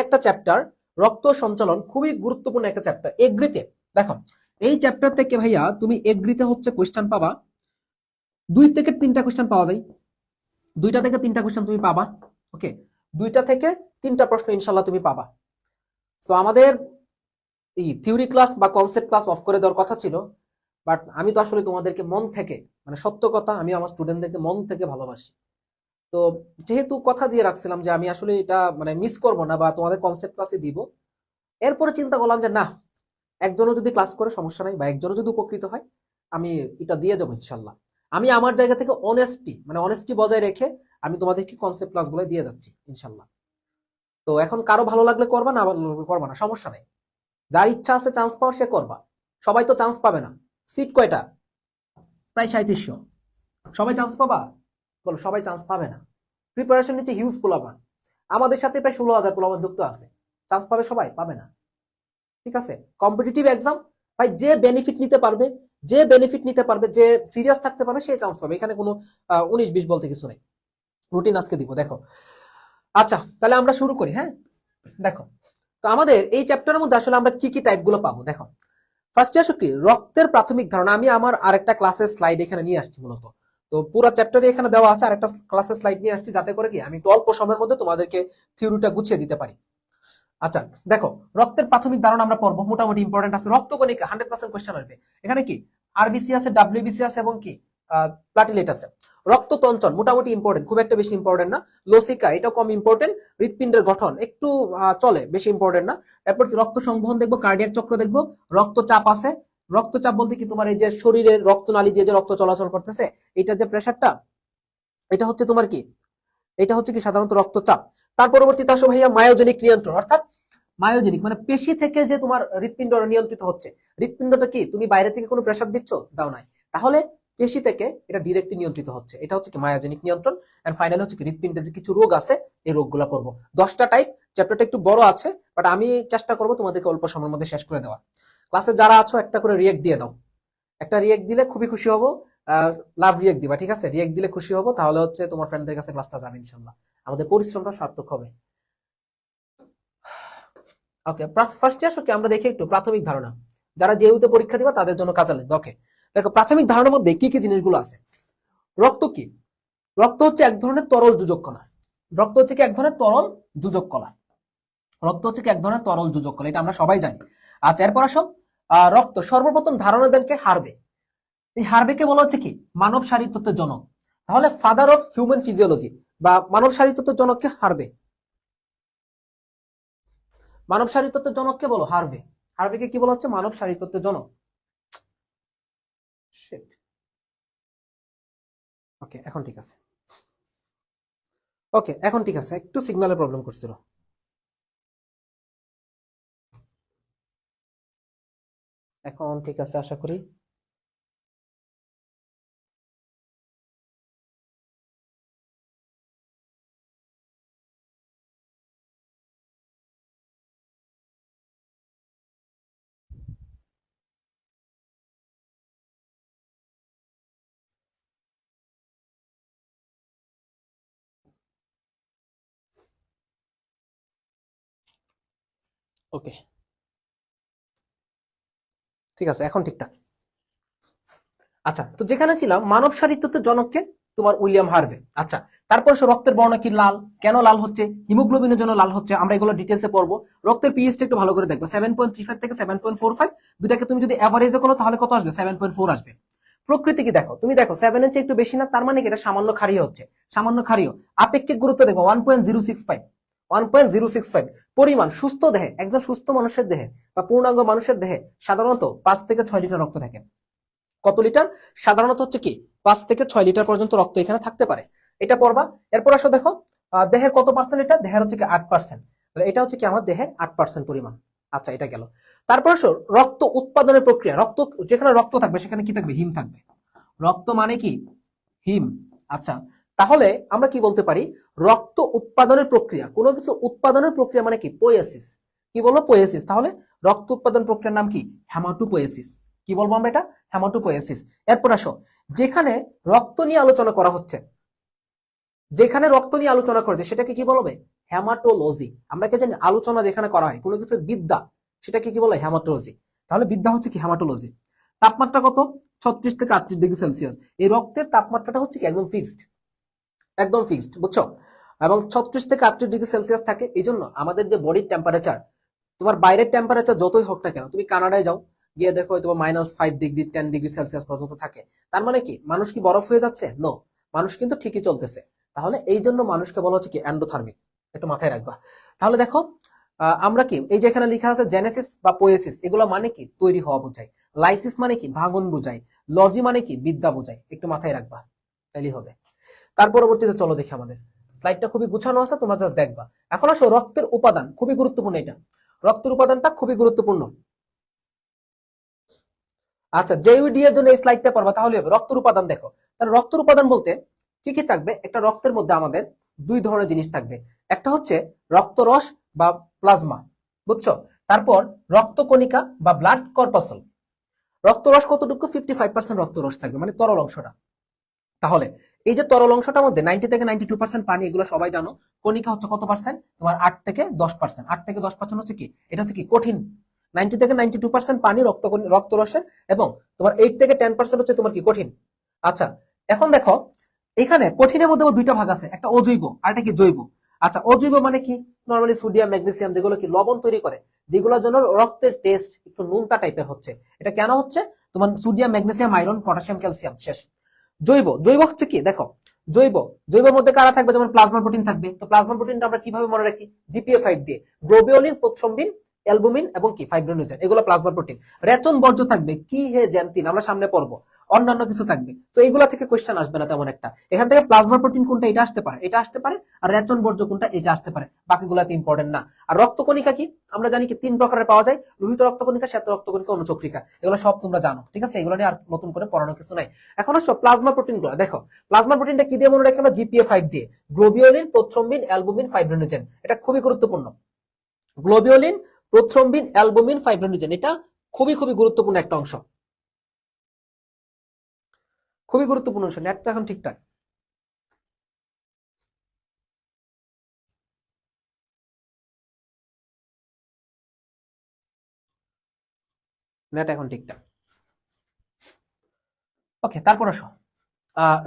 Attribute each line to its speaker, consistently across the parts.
Speaker 1: একটা চ্যাপ্টার রক্ত সঞ্চালন, খুবই গুরুত্বপূর্ণ একটা চ্যাপ্টার এগ্রিতে। দেখো এই চ্যাপ্টার থেকে ভাইয়া তুমি এগ্রিতে হচ্ছে কোয়েশ্চেন পাবা, 2 থেকে 3টা কোয়েশ্চেন পাওয়া যায়, 2টা থেকে 3টা কোয়েশ্চেন তুমি পাবা। ওকে, 2টা থেকে 3টা প্রশ্ন ইনশাল্লাহ তুমি পাবা। তো আমাদের এই থিওরি ক্লাস বা কনসেপ্ট ক্লাস অফ করে দেওয়ার কথা ছিল, বাট আমি তো আসলে তোমাদেরকে মন থেকে, মানে সত্য কথা, আমি আমার স্টুডেন্টদেরকে মন থেকে ভালোবাসি। তো যেহেতু কথা দিয়ে রাখছিলাম যে আমি আসলে এটা মানে মিস করব না বা তোমাদের কনসেপ্ট ক্লাসে দিব, এরপরে চিন্তা করলাম যে না, একজনও যদি ক্লাস করে সমস্যা নাই, বা একজনও যদি উপকৃত হয়, আমি এটা দিয়ে যাবো ইনশাল্লাহ। আমি আমার জায়গা থেকে অনেস্টি বজায় রেখে আমি তোমাদেরকে কনসেপ্ট ক্লাসগুলো দিয়ে যাচ্ছি ইনশাল্লাহ। তো এখন কারো ভালো লাগলে করবা, না ভালো লাগলে করবা না, সমস্যা নাই। যার ইচ্ছা আছে চান্স পাওয়ার সে করবা। সবাই তো চান্স পাবে না। সিট কয়টা? প্রায় 3700। সবাই চান্স পাবা? বলো, সবাই চান্স পাবে না। প্রিপারেশন নিচ্ছে হিউজ পোলাপান, আমাদের সাথে প্রায় 16,000 পোলাপান যুক্ত আছে। চান্স পাবে সবাই? পাবে না। ঠিক আছে, কম্পিটিটিভ এক্সাম ভাই, যে বেনিফিট নিতে পারবে, যে সিরিয়াস থাকতে পারবে সে চান্স পাবে। এখানে কোনো 19-20 বলতে কিছু নেই। রুটিন আজকে দিব, দেখো। আচ্ছা, তাহলে আমরা শুরু করি। হ্যাঁ, দেখো, তো আমাদের এই চ্যাপ্টারের মধ্যে আসলে আমরা কি কি টাইপ গুলো পাবো। দেখো, ফার্স্টে আসো কি, রক্তের প্রাথমিক ধারণা। আমি আমার আরেকটা ক্লাসের স্লাইড এখানে নিয়ে আসছি মূলত। তো পুরো চ্যাপ্টারে এখানে দেওয়া আছে, আরেকটা ক্লাসের স্লাইড নিয়ে আসছি, যাতে করে কি আমি অল্প সময়ের মধ্যে তোমাদেরকে থিওরিটা গুছিয়ে দিতে পারি। আচ্ছা, দেখো, রক্তের প্রাথমিক ধারণা আমরা পড়বো, মোটামুটি ইম্পর্টেন্ট আছে। রক্তকণিকা 100% কোশ্চেন আসবে এখানে। কি আরবিসি আছে, ডাব্লিউবিসি আছে, এবং কি প্লাটিলেট আছে। রক্ততঞ্চন মোটামুটি ইম্পর্টেন্ট, খুব একটা বেশি ইম্পর্টেন্ট না। লসিকা এটা কম ইম্পর্টেন্ট। হৃৎপিণ্ডের গঠন একটু চলে, বেশি ইম্পর্টেন্ট না। এরপর কি রক্ত সংবহন দেখবো, কার্ডিয়াক চক্র দেখবো। রক্তচাপ আছে। রক্তচাপ বলতে কি, তোমার এই যে শরীরের রক্তনালী দিয়ে যে রক্ত চলাচল করতেছে, এটা যে প্রেসারটা, এটা হচ্ছে তোমার কি, এটা হচ্ছে কি সাধারণত রক্তচাপ। তার পরবর্তীতে আসো ভাইয়া মায়োজেনিক নিয়ন্ত্রণ, অর্থাৎ মায়োজেনিক মানে পেশি থেকে যে তোমার হৃৎপিণ্ড নিয়ন্ত্রিত হচ্ছে। হৃৎপিণ্ডটা কি তুমি বাইরে থেকে কোনো প্রেসার দিচ্ছ? দাও নাই, তাহলে পেশি থেকে এটা ডিরেক্টলি নিয়ন্ত্রিত হচ্ছে। এটা হচ্ছে কি মায়োজেনিক নিয়ন্ত্রণ। এন্ড ফাইনালি হচ্ছে কি হৃৎপিণ্ডের যে কিছু রোগ আছে, এই রোগগুলো পড়বো। 10টা টাইপ। চ্যাপ্টারটা একটু বড় আছে, বাট আমি চেষ্টা করবো তোমাদেরকে অল্প সময়ের মধ্যে শেষ করে দেওয়া। ক্লাসে যারা আছো একটা করে রিয়েক্ট দিয়ে দাও। একটা রিয়েক্ট দিলে খুবই খুশি হবো। লাভ রিয়েক্ট দিবা, ঠিক আছে? রিয়েক্ট দিলে খুশি হবো, তাহলে হচ্ছে তোমার ফ্রেন্ডদের কাছে ক্লাসটা যাবে ইনশাল্লাহ। আমাদের পরিশ্রমটা সার্থক হবে। ওকে, ফার্স্টে আসো কি আমরা দেখি একটু প্রাথমিক ধারণা। যারা যেহেতু পরীক্ষা দিবা তাদের জন্য কাজে লাগবে। ওকে, দেখো প্রাথমিক ধারণার মধ্যে কি কি জিনিসগুলো আছে। রক্ত কি? রক্ত হচ্ছে এক ধরনের তরল যোজক কণা। রক্ত হচ্ছে কি এক ধরনের তরল যোজক কণা। রক্ত হচ্ছে কি এক ধরনের তরল যোজক কণা, এটা আমরা সবাই জানি। আচ্ছা, এরপর আসো, রক্ত সর্বপ্রথম ধারণা দেন কে? হার্ভে। এই হার্ভেকে বলা হচ্ছে কি মানব শারীরতত্ত্বের জনক। তাহলে ফাদার অফ হিউম্যান ফিজিওলজি বা মানব শারীরতত্ত্বের জনককে হার্ভে। মানব শারীরতত্ত্বের জনককে বলো হার্ভে। হার্ভেকে কি বলা হচ্ছে? মানব শারীরতত্ত্বের জনক। ওকে, এখন ঠিক আছে। ওকে, এখন ঠিক আছে, একটু সিগন্যালের প্রবলেম করছিল। এখন ঠিক আছে আশা করি। ওকে, ঠিক আছে, এখন ঠিকঠাক। আচ্ছা, তো যেখানে ছিলাম, মানব শারীরতত্ত্বের জনককে তোমার উইলিয়াম হার্ভে। আচ্ছা, তারপর সে রক্তের বর্ণ কি লাল, কেন লাল হচ্ছে, হিমোগ্লোবিনের জন্য লাল হচ্ছে, আমরা এগুলো ডিটেলসে পড়বো। রক্তের পিএইচটা একটু ভালো করে দেখবো, 7.35 থেকে 7.45। দুটাকে তুমি যদি অ্যাভারেজে করো তাহলে কত আসবে? 7.4 আসবে। প্রকৃতি কি দেখো, তুমি দেখো 7 এর চেয়ে একটু বেশি না, তার মানে কি এটা সামান্য ক্ষারীয় হচ্ছে, সামান্য ক্ষারীয়। আপেক্ষিক গুরুত্ব দেখো 1.065, 1.065। পরিমাণ সুস্থ দেহে, একজন সুস্থ মানুষের দেহে বা পূর্ণাঙ্গ মানুষের দেহে সাধারণত 5 থেকে 6 লিটার রক্ত থাকে। কত লিটার? সাধারণত হচ্ছে কি 5 থেকে 6 লিটার পর্যন্ত রক্ত এখানে থাকতে পারে। এটা পড়বা। এরপর আসো, দেখো দেহের কত পার্সেন্ট? এটা দেহের হচ্ছে কি 8%। এটা হচ্ছে কি আমার দেহের 8% পরিমাণ। আচ্ছা, এটা গেল। তারপর আসো রক্ত উৎপাদনের প্রক্রিয়া। রক্ত, যেখানে রক্ত থাকবে সেখানে কি থাকবে? হিম থাকবে। রক্ত মানে কি? হিম। আচ্ছা, তাহলে আমরা কি বলতে পারি? রক্ত উৎপাদনের প্রক্রিয়া, কোনো কিছু উৎপাদনের প্রক্রিয়া মানে কি? পোয়েসিস। কি বলবো? পোয়েসিস। তাহলে রক্ত উৎপাদন প্রক্রিয়ার নাম কি? হেমাটোপোয়েসিস। কি বলবো আমরা? এটা হেমাটোপোয়েসিস। এরপর আসো, যেখানে রক্ত নিয়ে আলোচনা করা হচ্ছে, যেখানে রক্ত নিয়ে আলোচনা করেছে সেটাকে কি বলবে? হেমাটোলজি। আমরা কি জানি আলোচনা যেখানে করা হয় কোনো কিছুর বিদ্যা, সেটাকে কি বলে? হেমাটোলজি। তাহলে বিদ্যা হচ্ছে কি? হেমাটোলজি। তাপমাত্রা কত? 36 থেকে 38 ডিগ্রি সেলসিয়াস। এই রক্তের তাপমাত্রাটা হচ্ছে কি একদম ফিক্সড, একদম ফিক্সড, বুঝছো? এবং 36 থেকে 38 ডিগ্রি সেলসিয়াস থাকে। এই জন্য আমাদের যে বডির টেম্পারেচার, তোমার বাইরের টেম্পারেচার যতই হোক না কেন, তুমি কানাডায় যাও, গিয়ে দেখো তোমার -5 ডিগ্রি 10 ডিগ্রি সেলসিয়াস পর্যন্ত থাকে। তার মানে কি মানুষ কি বরফ হয়ে যাচ্ছে? নো, মানুষ কিন্তু ঠিকই চলতেছে। তাহলে এই জন্য মানুষকে বলা হচ্ছে কি এন্ডোথার্মিক। একটু মাথায় রাখবা। তাহলে দেখো আমরা কি এই যে এখানে লেখা আছে জেনেসিস বা পোয়েসিস, এগুলো মানে কি? তৈরি হওয়া বোঝায়। লাইসিস মানে কি? ভাঙন বোঝায়। লজি মানে কি? বিদ্যা বোঝায়। একটু মাথায় রাখবা, তাইলেই হবে। তার পরবর্তীতে চলো দেখি, আমাদের স্লাইডটা খুবই গুছানো আছে, তোমরা জাস্ট দেখবা। এখন আসো রক্তের উপাদান, খুবই গুরুত্বপূর্ণ এটা। রক্তের উপাদানটা খুবই গুরুত্বপূর্ণ। আচ্ছা, জেইউডি এর জন্য এই স্লাইডটা পড়বা, তাহলে হবে। রক্তের উপাদান দেখো, তাহলে রক্তের উপাদান বলতে কি কি থাকবে? একটা রক্তের মধ্যে আমাদের দুই ধরনের জিনিস থাকবে। একটা হচ্ছে রক্তরস বা প্লাজমা, বুঝছো? তারপর রক্তকণিকা বা ব্লাড কর্পাসল। রক্তরস কতটুকু? 55% রক্তরস থাকবে, মানে তরল অংশটা। তাহলে এই যে তরল অংশটার মধ্যে 90 থেকে 92% পানি, এগুলো সবাই জানো। কণিকা হচ্ছে কত পার্সেন্ট? তোমার 8 থেকে 10%। 8 থেকে 10% হচ্ছে কি? এটা হচ্ছে কি কঠিন। 90 থেকে 92% পানি রক্তরসের, এবং তোমার 8 থেকে 10% হচ্ছে তোমার কি কঠিন। আচ্ছা, এখন দেখো এখানে কঠিনের মধ্যে দুইটা ভাগ আছে, একটা অজৈব আর একটা কি জৈব। আচ্ছা, অজৈব মানে কি? নরমালি সোডিয়াম ম্যাগনেসিয়াম, যেগুলো কি লবণ তৈরি করে, যেগুলোর জন্য রক্তের টেস্ট একটু নুনতা টাইপের হচ্ছে। এটা কেন হচ্ছে? তোমার sodium magnesium iron potassium calcium শেষ। জৈব, জৈব হচ্ছে কি? দেখো জৈব, জৈবের মধ্যে কারা থাকবে? যেমন প্লাজমা প্রোটিন থাকবে। তো প্লাজমা প্রোটিনটা আমরা কিভাবে মনে রাখি? জিপিএ 5 দিয়ে। গ্লোবিউলিন, প্রোথ্রম্বিন, অ্যালবুমিন এবং কি ফাইব্রিনোজেন, এগুলো প্লাজমা প্রোটিন। রেচন বর্জ্য থাকবে কি? হে জ্যান্থিন, আমরা সামনে পড়বো। অন্যান্য কিছু থাকবে। তো এইগুলা থেকে কোশ্চেন আসবে না তেমন একটা। এখান থেকে প্লাজমা প্রোটিন কোনটা? এটা আসতে পারে, এটা আসতে পারে। আর রেচন বর্জ্য কোনটা? এটা আসতে পারে। বাকিগুলাতে ইম্পর্টেন্ট না। আর রক্তকণিকা কি? আমরা জানি কি 3 প্রকারের পাওয়া যায়: লোহিত রক্তকণিকা, শ্বেত রক্তকণিকা, অনুচক্রিকা। এগুলো সব তোমরা জানো, ঠিক আছে? এগুলো নিয়ে আর নতুন করে পড়ানোর কিছু নাই। এখন আসো প্লাজমা প্রোটিন গুলো দেখো। প্লাজমা প্রোটিনটা কি দিয়ে মনে রাখি আমরা? জিপিএ 5 দিয়ে। Globulin, prothrombin, albumin, fibrinogen. এটা খুবই গুরুত্বপূর্ণ। গ্লোবিউলিন, প্রোথ্রম্বিন, অ্যালবুমিন, ফাইব্রিনোজেন, এটা খুবই খুবই গুরুত্বপূর্ণ একটা অংশ, খুবই গুরুত্বপূর্ণ অংশ। নেটটা এখন ঠিকঠাক? নেট এখন ঠিকঠাক? ওকে, তারপর আসো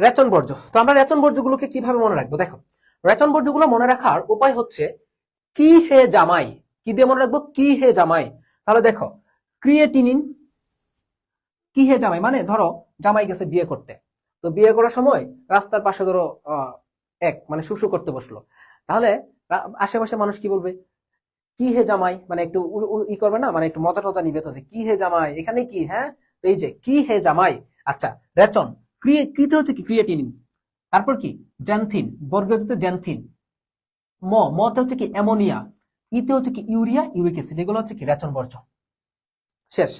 Speaker 1: রেচন বর্জ্য। তো আমরা রেচন বর্জ্যগুলোকে কিভাবে মনে রাখবো? দেখো, রেচন বর্জ্যগুলো মনে রাখার উপায় হচ্ছে কি হে জামাই। কি দিয়ে মনে রাখবো? কি হে জামাই। তাহলে দেখো, ক্রিয়েটিনিন। কি হে জামাই মানে ধরো জামাই গেছে বিয়ে করতে, তো বিয়ে করার সময় রাস্তার পাশে ধরো এক মানে শুশু করতে বসলো। তাহলে আশেপাশে মানুষ কি বলবে? কি হে জামাই, মানে একটু ই করবে না, মানে একটু মজা টজা নিবে, তো যে কি হে জামাই, এখানে কি? হ্যাঁ, তো এই যে কি হে জামাই। আচ্ছা, রেচন কৃতে হচ্ছে কি? ক্রিয়েটিনিন। তারপর কি? জ্যান্থিন, বর্গীয় জ্যান্থিন। মতে হচ্ছে কি? অ্যামোনিয়া। ইতে হচ্ছে কি? Urea, uric acid. এগুলো হচ্ছে কি? রেচন বর্জ্য। শেষ।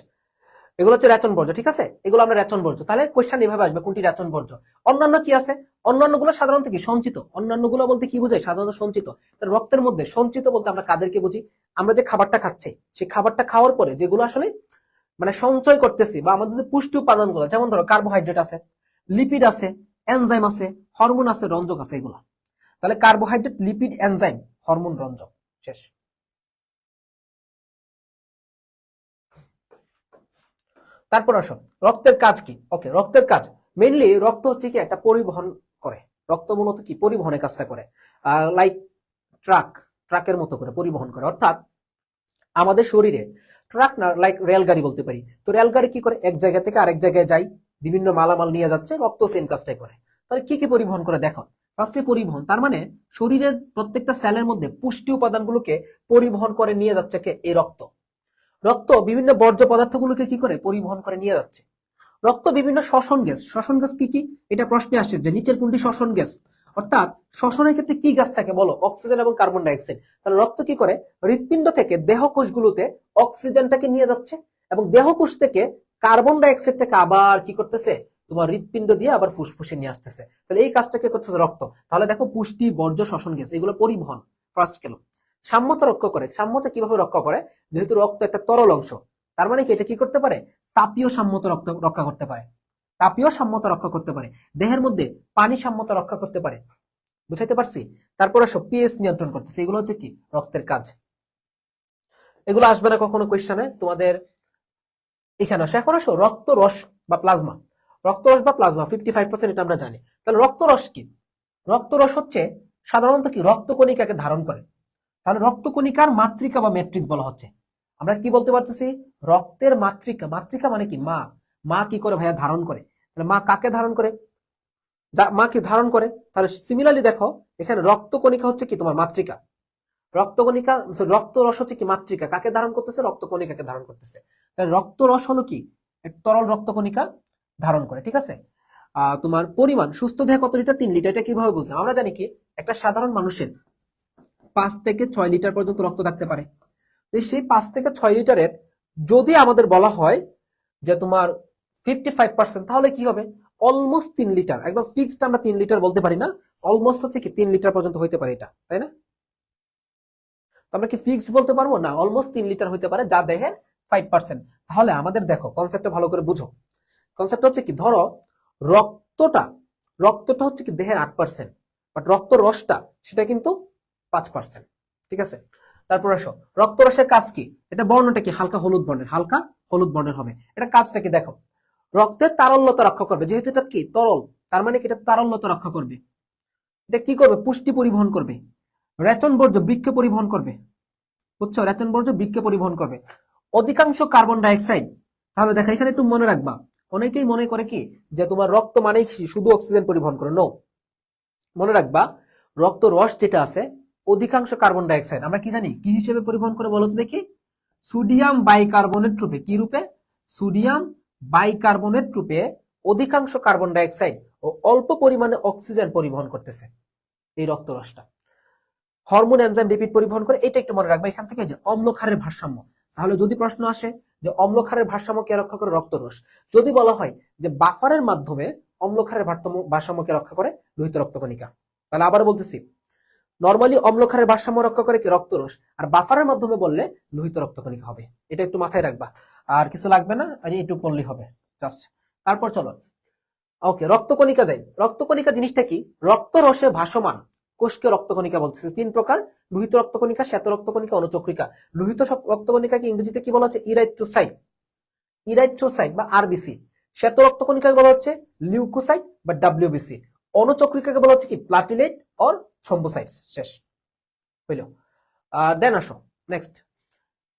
Speaker 1: এগুলো হচ্ছে রেচন বর্জ্য, ঠিক আছে? এগুলো আমরা রেচন বর্জ্য। তাহলে কোশ্চেন এভাবে আসবে, কোনটি রেচন বর্জ্য। অন্যান্য কি আছে? অন্যান্য গুলো সাধারণত কি? সঞ্চিত। অন্যান্য গুলো বলতে কি বোঝায়? সাধারণত সঞ্চিত। রক্তের মধ্যে সঞ্চিত বলতে আমরা কাদেরকে বুঝি? আমরা যে খাবারটা খাচ্ছি, সেই খাবারটা খাওয়ার পরে যেগুলো আসলে মানে সঞ্চয় করতেছি, বা আমাদের যে পুষ্টি উপাদানগুলো, যেমন ধরো কার্বোহাইড্রেট আছে, লিপিড আছে, এনজাইম আছে, হরমোন আছে, রঞ্জক আছে, এগুলো। তাহলে কার্বোহাইড্রেট, লিপিড, এনজাইম, হরমোন, রঞ্জক। শেষ। তারপর আসো রক্তের কাজ কি। ওকে, রক্তের কাজ মেইনলি রক্ত হচ্ছে কি? একটা পরিবহন করে। রক্ত মূলত কি? পরিবহনের কাজটা করে। লাইক ট্রাকের মতো করে পরিবহন করে। অর্থাৎ আমাদের শরীরে ট্রাক না, লাইক রেলগাড়ি বলতে পারি। তো রেলগাড়ি কি করে? এক জায়গা থেকে আরেক জায়গায় যায়, বিভিন্ন মালামাল নিয়ে যাচ্ছে, রক্ত সেম কাজটাই করে। তাহলে কি কি পরিবহন করে দেখো। ফার্স্টে পরিবহন, তার মানে শরীরের প্রত্যেকটা সেলের মধ্যে পুষ্টি উপাদানগুলোকে পরিবহন করে নিয়ে যাচ্ছে কে? এই রক্ত। রক্ত বিভিন্ন বর্জ্য পদার্থগুলোকে কি করে? পরিবহন করে নিয়ে যাচ্ছে। রক্ত বিভিন্ন শ্বসন গ্যাস। শ্বসন গ্যাস কি কি? এটা প্রশ্নে আসে যে নিচের কোনটি শ্বসন গ্যাস। অর্থাৎ শ্বসনের ক্ষেত্রে কি গ্যাস থাকে বলো? অক্সিজেন এবং কার্বন ডাইঅক্সাইড। তাহলে রক্ত কি করে? হৃৎপিণ্ড থেকে দেহ কোষগুলোতে অক্সিজেনটাকে নিয়ে যাচ্ছে, এবং দেহ কোষ থেকে কার্বন ডাইঅক্সাইডটাকে আবার কি করতেছে? তোমার হৃৎপিণ্ড দিয়ে আবার ফুসফুসে নিয়ে আসতেছে। তাহলে এই কাজটা কে করতেছে? রক্ত। তাহলে দেখো, পুষ্টি, বর্জ্য, শ্বসন গ্যাস, এগুলো পরিবহন। ফার্স্ট গেল। সাম্যতা রক্ষা করে। সাম্যতা কিভাবে রক্ষা করে? যেহেতু রক্ত একটা তরল অংশ, তার মানে কি? এটা কি করতে পারে? তাপীয় সাম্যতা রক্ষা করতে পারে। তাপীয় সাম্যতা রক্ষা করতে পারে। দেহের মধ্যে পানি সাম্যতা রক্ষা করতে পারে। বুঝাইতে পারছি? তারপর আসো পিএইচ নিয়ন্ত্রণ করতেছে, এগুলো হচ্ছে কি রক্তের কাজ। এগুলো আসবে না কখনো কোয়েশ্চেনে তোমাদের। এখানে আসো, এখন আসো রক্ত রস বা প্লাজমা। রক্ত রস বা প্লাজমা 55% এটা আমরা জানি। তাহলে রক্ত রস কি? রক্ত রস হচ্ছে সাধারণত কি রক্তকণিকাকে ধারণ করে। তাহলে রক্তকণিকার মাতৃকা বা ম্যাট্রিক্স বলা হচ্ছে। আমরা কি বলতে পারতেছি? রক্তের মাতৃকা। মাতৃকা মানে কি? মা। মা কি করে ভাইয়া? ধারণ করে। তাহলে মা কাকে ধারণ করে? মা কি ধারণ করে। তাহলে সিমিলারলি দেখো, এখানে রক্তকণিকা হচ্ছে কি তোমার মাতৃকা। রক্তকণিকা, রক্ত রস হচ্ছে কি মাতৃকা। কাকে ধারণ করতেছে? রক্তকণিকাকে ধারণ করতেছে। তাহলে রক্ত রস হলো কি? তরল রক্তকণিকা ধারণ করে, ঠিক আছে। তোমার পরিমাণ, সুস্থ দেহে কত লিটার? 3 লিটার। এটা কিভাবে বুঝলাম? আমরা জানি কি একটা সাধারণ মানুষের 5 থেকে 6 লিটার পর্যন্ত রক্ত থাকতে পারে। সেই 5 থেকে 6 লিটারের যদি আমাদের বলা হয় যে তোমার 55%, তাহলে কি হবে? Almost 3 litre. একদম ফিক্সড আমরা 3 লিটার বলতে পারি না, অলমোস্ট হচ্ছে কি 3 লিটার পর্যন্ত হইতে পারে এটা, তাই না? আমরা কি ফিক্সড বলতে পারবো না? অলমোস্ট 3 লিটার হইতে পারে, যা দেহের 5%। তাহলে আমাদের দেখো কনসেপ্টটা ভালো করে বুঝো। কনসেপ্ট হচ্ছে কি, ধরো রক্তটা রক্তটা হচ্ছে কি দেহের 8%, বাট রক্ত রসটা সেটা কিন্তু 5%, ঠিক আছে। তারপর আসো, রক্ত রসের কাজ কি? এটা বর্ণটা কি? হালকা হলুদ বর্ণের, হালকা হলুদ বর্ণের হবে। এটা কাজটা কি দেখো, রক্তের তারল্যতা রক্ষা করবে। যেহেতু এটা কি তরল, তার মানে কি এটা তারল্যতা রক্ষা করবে। এটা কি করবে? পুষ্টি পরিবহন করবে। রেচন বর্জ্য বৃক্ক পরিবহন করবে। বুঝছো? রেচন বর্জ্য বৃক্ক পরিবহন করবে। অধিকাংশ কার্বন ডাইঅক্সাইড। তাহলে দেখো এখানে একটু মনে রাখবা, অনেকেই মনে করে কি যে তোমার রক্ত মানেই শুধু অক্সিজেন পরিবহন করে। নো, মনে রাখবা রক্ত রস যেটা আছে অধিকাংশ কার্বন ডাইঅক্সাইড আমরা কি জানি কি হিসেবে পরিবহন করে বলতো দেখি? সোডিয়াম বাইকার্বনেট রূপে। কি রূপে? সোডিয়াম বাইকার্বনেট রূপে অধিকাংশ কার্বন ডাইঅক্সাইড ও অল্প পরিমাণে অক্সিজেন পরিবহন করতেছে এই রক্ত রসটা। হরমোন, এনজাইম, লিপিড পরিবহন করে। এটা একটু মনে রাখবা। এখান থেকে যে অম্লক্ষারের ভারসাম্য, তাহলে যদি প্রশ্ন আসে যে অম্লক্ষারের ভারসাম্য কে রক্ষা করে? রক্তরস। যদি বলা হয় যে বাফারের মাধ্যমে অম্লক্ষারের ভারসাম্য কে রক্ষা করে? লোহিত রক্তকণিকা। তাহলে আবার বলতেছি, নরমালি অম্লক্ষারের ভারসাম্য রক্ষা করে কি? রক্তরস। আর বাফারের মাধ্যমে বললে লোহিত রক্তকণিকা হবে। এটা একটু মাথায় রাখবা, আর কিছু লাগবে না, আর একটু পড়লেই হবে জাস্ট। তারপর চলো, ওকে, রক্তকণিকা যাই। রক্তকণিকা জিনিসটা কি? রক্তরসে ভাসমান কোষকে রক্তকণিকা বলতেছে। 3 প্রকার: লোহিত রক্তকণিকা, শ্বেত রক্তকণিকা, অনুচক্রিকা। লোহিত রক্তকণিকাকে ইংরেজিতে কি বলা হচ্ছে? ইরাইথ্রোসাইট। ইরাইথ্রোসাইট বা আরবিসি। শ্বেত রক্তকণিকাকে বলা হচ্ছে লিউকোসাইট বা ডাব্লিউবিসি। অনুচক্রিকাকে বলা হচ্ছে কি? Platelet or thrombocytes. শেষ হইল। দেন আসো নেক্সট।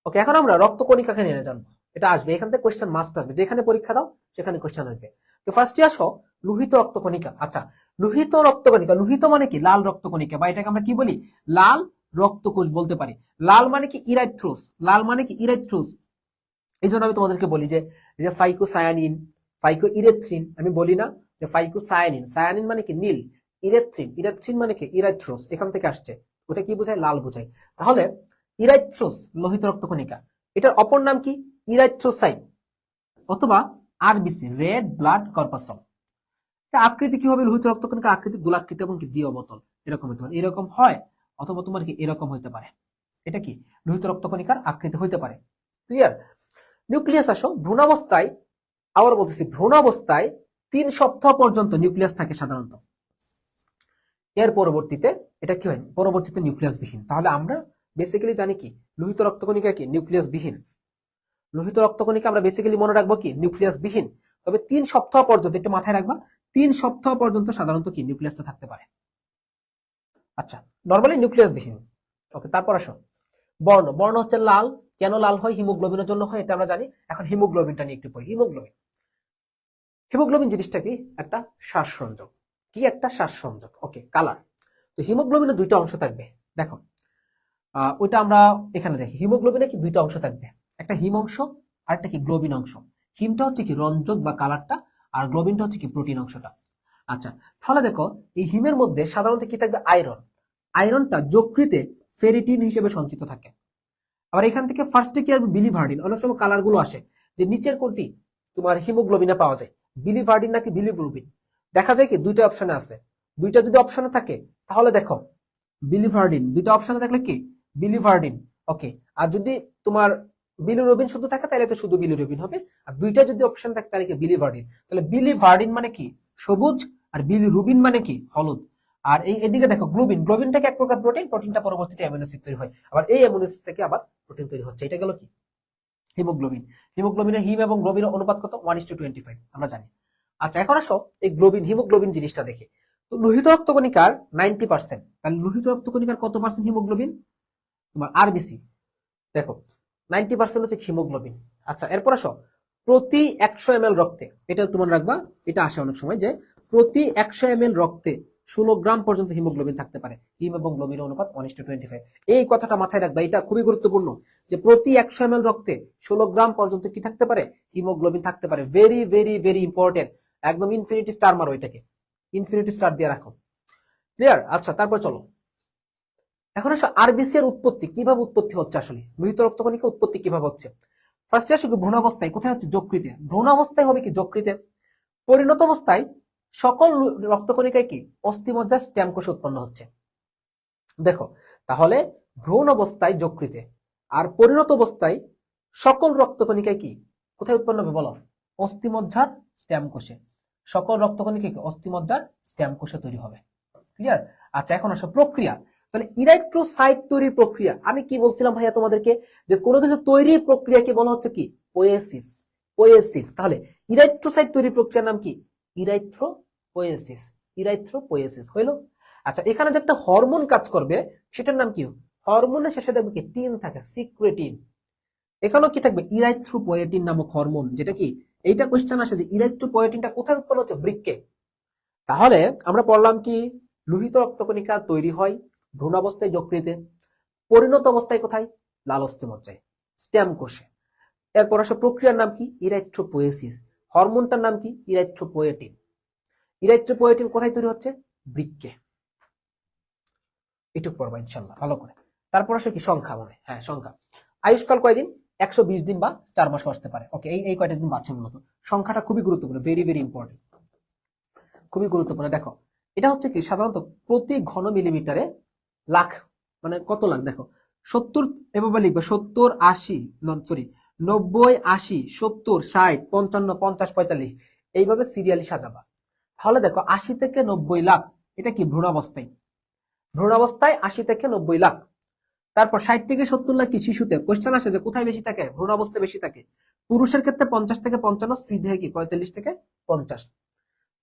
Speaker 1: ওকে, এখন আমরা রক্তকণিকাকে নিয়ে জানবো। এটা আসবে এখান থেকে, কোশ্চেন মাস্ট আসবে। যেখানে পরীক্ষা দাও সেখানে কোশ্চেন আসবে। তো ফার্স্টে আসো লোহিত রক্তকণিকা। আচ্ছা, লোহিত রক্তকণিকা, লোহিত মানে কি? লাল রক্তকণিকা, বা এটাকে আমরা কি বলি? লাল রক্তকোষ বলতে পারি। লাল মানে কি? ইরাইথ্রোস। লাল মানে কি? ইরাইথ্রোস। এই জন্য আমি তোমাদেরকে বলি যে ফাইকোসায়ানিন, ফাইকো ইরেথ্রিন। আমি বলি না যে ফাইকোসায়ানিন। সায়ানিন মানে কি? নীল। ইরেথ্রিন, ইরেথ্রিন মানে কি? ইরাইথ্রোস। এখান থেকে আসছে। ওটা কি বোঝায়? লাল বোঝায়। তাহলে ইরাইথ্রোস লোহিত রক্তকণিকা। এটার অপর নাম কি? ইরাইথ্রোসাইট অথবা আরবিসি, রেড ব্লাড কর্পাসম। এটা আকৃতি কি হবে? লোহিত রক্তকণিকা আকৃতি গোলাকৃতি এবং কি দ্বিতীয় বোতল এরকম হতে পারে। এরকম হয়, অথবা তোমার কি এরকম হইতে পারে। এটা কি লোহিত রক্তকণিকার আকৃতি হইতে পারে। ক্লিয়ার? নিউক্লিয়াস আসো। ভ্রূণাবস্থায়, আবার বলতেছি ভ্রূণাবস্থায় 3 সপ্তাহ পর্যন্ত নিউক্লিয়াস থাকে সাধারণত। এর পরবর্তীতে এটা কি হয়? পরবর্তীতে নিউক্লিয়াস বিহীন। তাহলে আমরা বেসিক্যালি জানি কি লোহিত রক্তকণিকা কি? নিউক্লিয়াস বিহীন। লোহিত রক্তকণিকা আমরা বেসিক্যালি মনে রাখবো কি? নিউক্লিয়াস বিহীন। তবে 3 সপ্তাহ পর্যন্ত, একটু মাথায় রাখবা, 3 সপ্তাহ পর্যন্ত সাধারণত কি নিউক্লিয়াসটা থাকতে পারে। আচ্ছা, নরমালি নিউক্লিয়াস বিহীন। ওকে, তারপর আসো বর্ণ। বর্ণ হচ্ছে লাল। কেন লাল হয়? হিমোগ্লোবিনের জন্য হয়, এটা আমরা জানি। এখন হিমোগ্লোবিনটা নিয়ে একটু পড়ি। হিমোগ্লোবিন, হিমোগ্লোবিন জিনিসটা কি? একটা শ্বাসসংযোগ। কি? একটা শ্বাসসংযোগ। ওকে, কালার। তো হিমোগ্লোবিনের 2টা অংশ থাকবে। দেখো ওইটা আমরা এখানে দেখি। হিমোগ্লোবিনে কি 2টা অংশ থাকবে, একটা হিম অংশ আর একটা কি গ্লোবিন অংশ। হিমটা হচ্ছে কি রঞ্জক বা কালারটা, আর গ্লোবিনটা হচ্ছে কি প্রোটিন অংশটা। আচ্ছা, তাহলে দেখো এই হিমের মধ্যে সাধারণত কি থাকবে? আয়রন। আয়রনটা যকৃতে ফেরিটিন হিসেবে সঞ্চিত থাকে। আবার এখান থেকে ফার্স্টে কি আসবে? বিলিভার্ডিন। অনেক সময় কালার গুলো আসে যে নিচের কোনটি তোমার হিমোগ্লোবিনে পাওয়া যায়, বিলিভার্ডিন নাকি বিলিরুবিন। দেখা যায় কি 2টা অপশনে আছে। 2টা যদি অপশনে থাকে তাহলে দেখো বিলিভার্ডিন। 2টা অপশনে থাকলে কি? বিলিভার্ডিন। ওকে, আর যদি তোমার বিলিরুবিন শুধু থাকে তাহলে তো শুধু বিলিরুবিন হবে। আর 2টা যদি অপশন থাকে তাহলে কি? বিলিভার্ডিন। তাহলে বিলিভার্ডিন মানে কি? সবুজ, আর বিলিরুবিন মানে কি? হলুদ। আর এই এদিকে দেখো গ্লোবিন, গ্লোবিনটাকে এক প্রকার প্রোটিন, প্রোটিনটা পরবর্তীতে অ্যামিনো অ্যাসিড তৈরি হয়, আবার এই অ্যামিনো অ্যাসিড থেকে আবার প্রোটিন তৈরি হচ্ছে। এটা গেল কি হিমোগ্লোবিন। হিমোগ্লোবিনের হিম এবং গ্লোবিনের অনুপাত কত? 1:25 আমরা জানি। আচ্ছা এখন আসো এই গ্লোবিন হিমোগ্লোবিন জিনিসটা দেখে। তো লোহিত রক্তকণিকার 90%, তাহলে লোহিত রক্তকণিকার কত পার্সেন্ট হিমোগ্লোবিন? তোমার আরবিসি দেখো 90% হচ্ছে হিমোগ্লোবিন। আচ্ছা এরপর আসো প্রতি 100 ml রক্তে, এটা তোমার রাখবা, এটা আসে অনেক সময় যে প্রতি 100 ml রক্তে 16 গ্রাম পর্যন্ত হিমোগ্লোবিন থাকতে পারে। হিম এবং গ্লোবিনের অনুপাত 1:25। এই কথাটা মাথায় রাখবা, এটা খুবই গুরুত্বপূর্ণ যে প্রতি 100 ml রক্তে 16 গ্রাম পর্যন্ত কি থাকতে পারে? হিমোগ্লোবিন থাকতে পারে। ভেরি ভেরি ভেরি ইম্পর্টেন্ট, একদম ইনফিনিটি স্টার মারো, এটাকে ইনফিনিটি স্টার দিয়ে রাখো। ক্লিয়ার? আচ্ছা তারপর চলো এখন আসো আরবিসি এর উৎপত্তি, কিভাবে উৎপত্তি হচ্ছে, আসলে লোহিত রক্তকণিকা উৎপত্তি কিভাবে হচ্ছে। ফার্স্টে আসো কি ভ্রূণাবস্থায়, কোথায় হচ্ছে? যকৃতে। ভ্রূণাবস্থায় হবে কি? যকৃতে। পরিণত অবস্থায় সকল রক্তকণিকায় কি অস্থিমজ্জা স্টেম কোষ উৎপন্ন হচ্ছে। দেখো তাহলে ভ্রূণ অবস্থায় যকৃতে, আর পরিণত অবস্থায় সকল রক্তকণিকায় কি কোথায় উৎপন্ন হবে বলো? অস্থিমজ্জার স্টেম কোষে। সকল রক্তকণিকায় কি অস্থিমজ্জার স্টেম কোষে তৈরি হবে। ক্লিয়ার? আচ্ছা এখন আসো প্রক্রিয়া, তাহলে ইরাইথ্রোসাইট তৈরির প্রক্রিয়া। আমি কি বলছিলাম ভাইয়া তোমাদেরকে যে কোনো কিছু তৈরির প্রক্রিয়াকে বলা হচ্ছে কি পোয়েসিস। পোয়েসিস, তাহলে ইরাইথ্রোসাইট তৈরির প্রক্রিয়ার নাম কি? ইরাইথ্রোপোয়েসিস। ইরাইথ্রোপোয়েসিস হইল। আচ্ছা এখানে যে একটা হরমোন কাজ করবে সেটার নাম কি? হরমোনের শেষে দেখবে কি টিন থাকে, সিক্রেটিন। এখানেও কি থাকবে? ইরাইথ্রোপোয়েটিন নামক হরমোন, যেটা কি এইটা কোশ্চেন আসে যে ইরাইথ্রোপোয়েটিনটা কোথায় উৎপন্ন হচ্ছে? বৃক্কে। তাহলে আমরা পড়লাম কি লোহিত রক্তকণিকা তৈরি হয় ভ্রূণাবস্থায় যকৃতে, পরিণত অবস্থায় কোথায়? লাল অস্থিমজ্জায় স্টেম কোষে। এরপর আসে প্রক্রিয়ার নাম কি? ইরাইথ্রোপোয়েসিস। হরমোনটার নাম কি? ইরাইথ্রোপোয়েটিন। ইরাইথ্রোপোয়েটিন কোথায় তৈরি হচ্ছে? বৃক্কে। এটুক পড়বা ইনশাল্লাহ ভালো করে। তারপর আসে কি সংখ্যা, মনে হ্যাঁ সংখ্যা। আয়ুষ্কাল কয়দিন? 120 দিন বা 4 মাসও আসতে পারে। ওকে এই কয়টা দিন বাঁচে মূলত। সংখ্যাটা খুবই গুরুত্বপূর্ণ, ভেরি ভেরি ইম্পর্টেন্ট, খুবই গুরুত্বপূর্ণ। দেখো এটা হচ্ছে কি সাধারণত প্রতি ঘন মিলিমিটারে লাখ, মানে কত লাখ দেখো 70, এভাবে লিখবে 70 80 সরি 90 80 70 60 55 50 45, এইভাবে সিরিয়ালি সাজাবা। তাহলে দেখো 80 থেকে 90 লাখ, এটা কি ভ্রূণাবস্থায়। ভ্রূণাবস্থায় 80 থেকে 90 লাখ। তারপর 60 থেকে 70 লাখ কি শিশুতে। কোশ্চেন আসে যে কোথায় বেশি থাকে? ভ্রূণাবস্থায় বেশি থাকে। পুরুষের ক্ষেত্রে 50 থেকে 55, স্ত্রী দেহে কি 45 থেকে 50।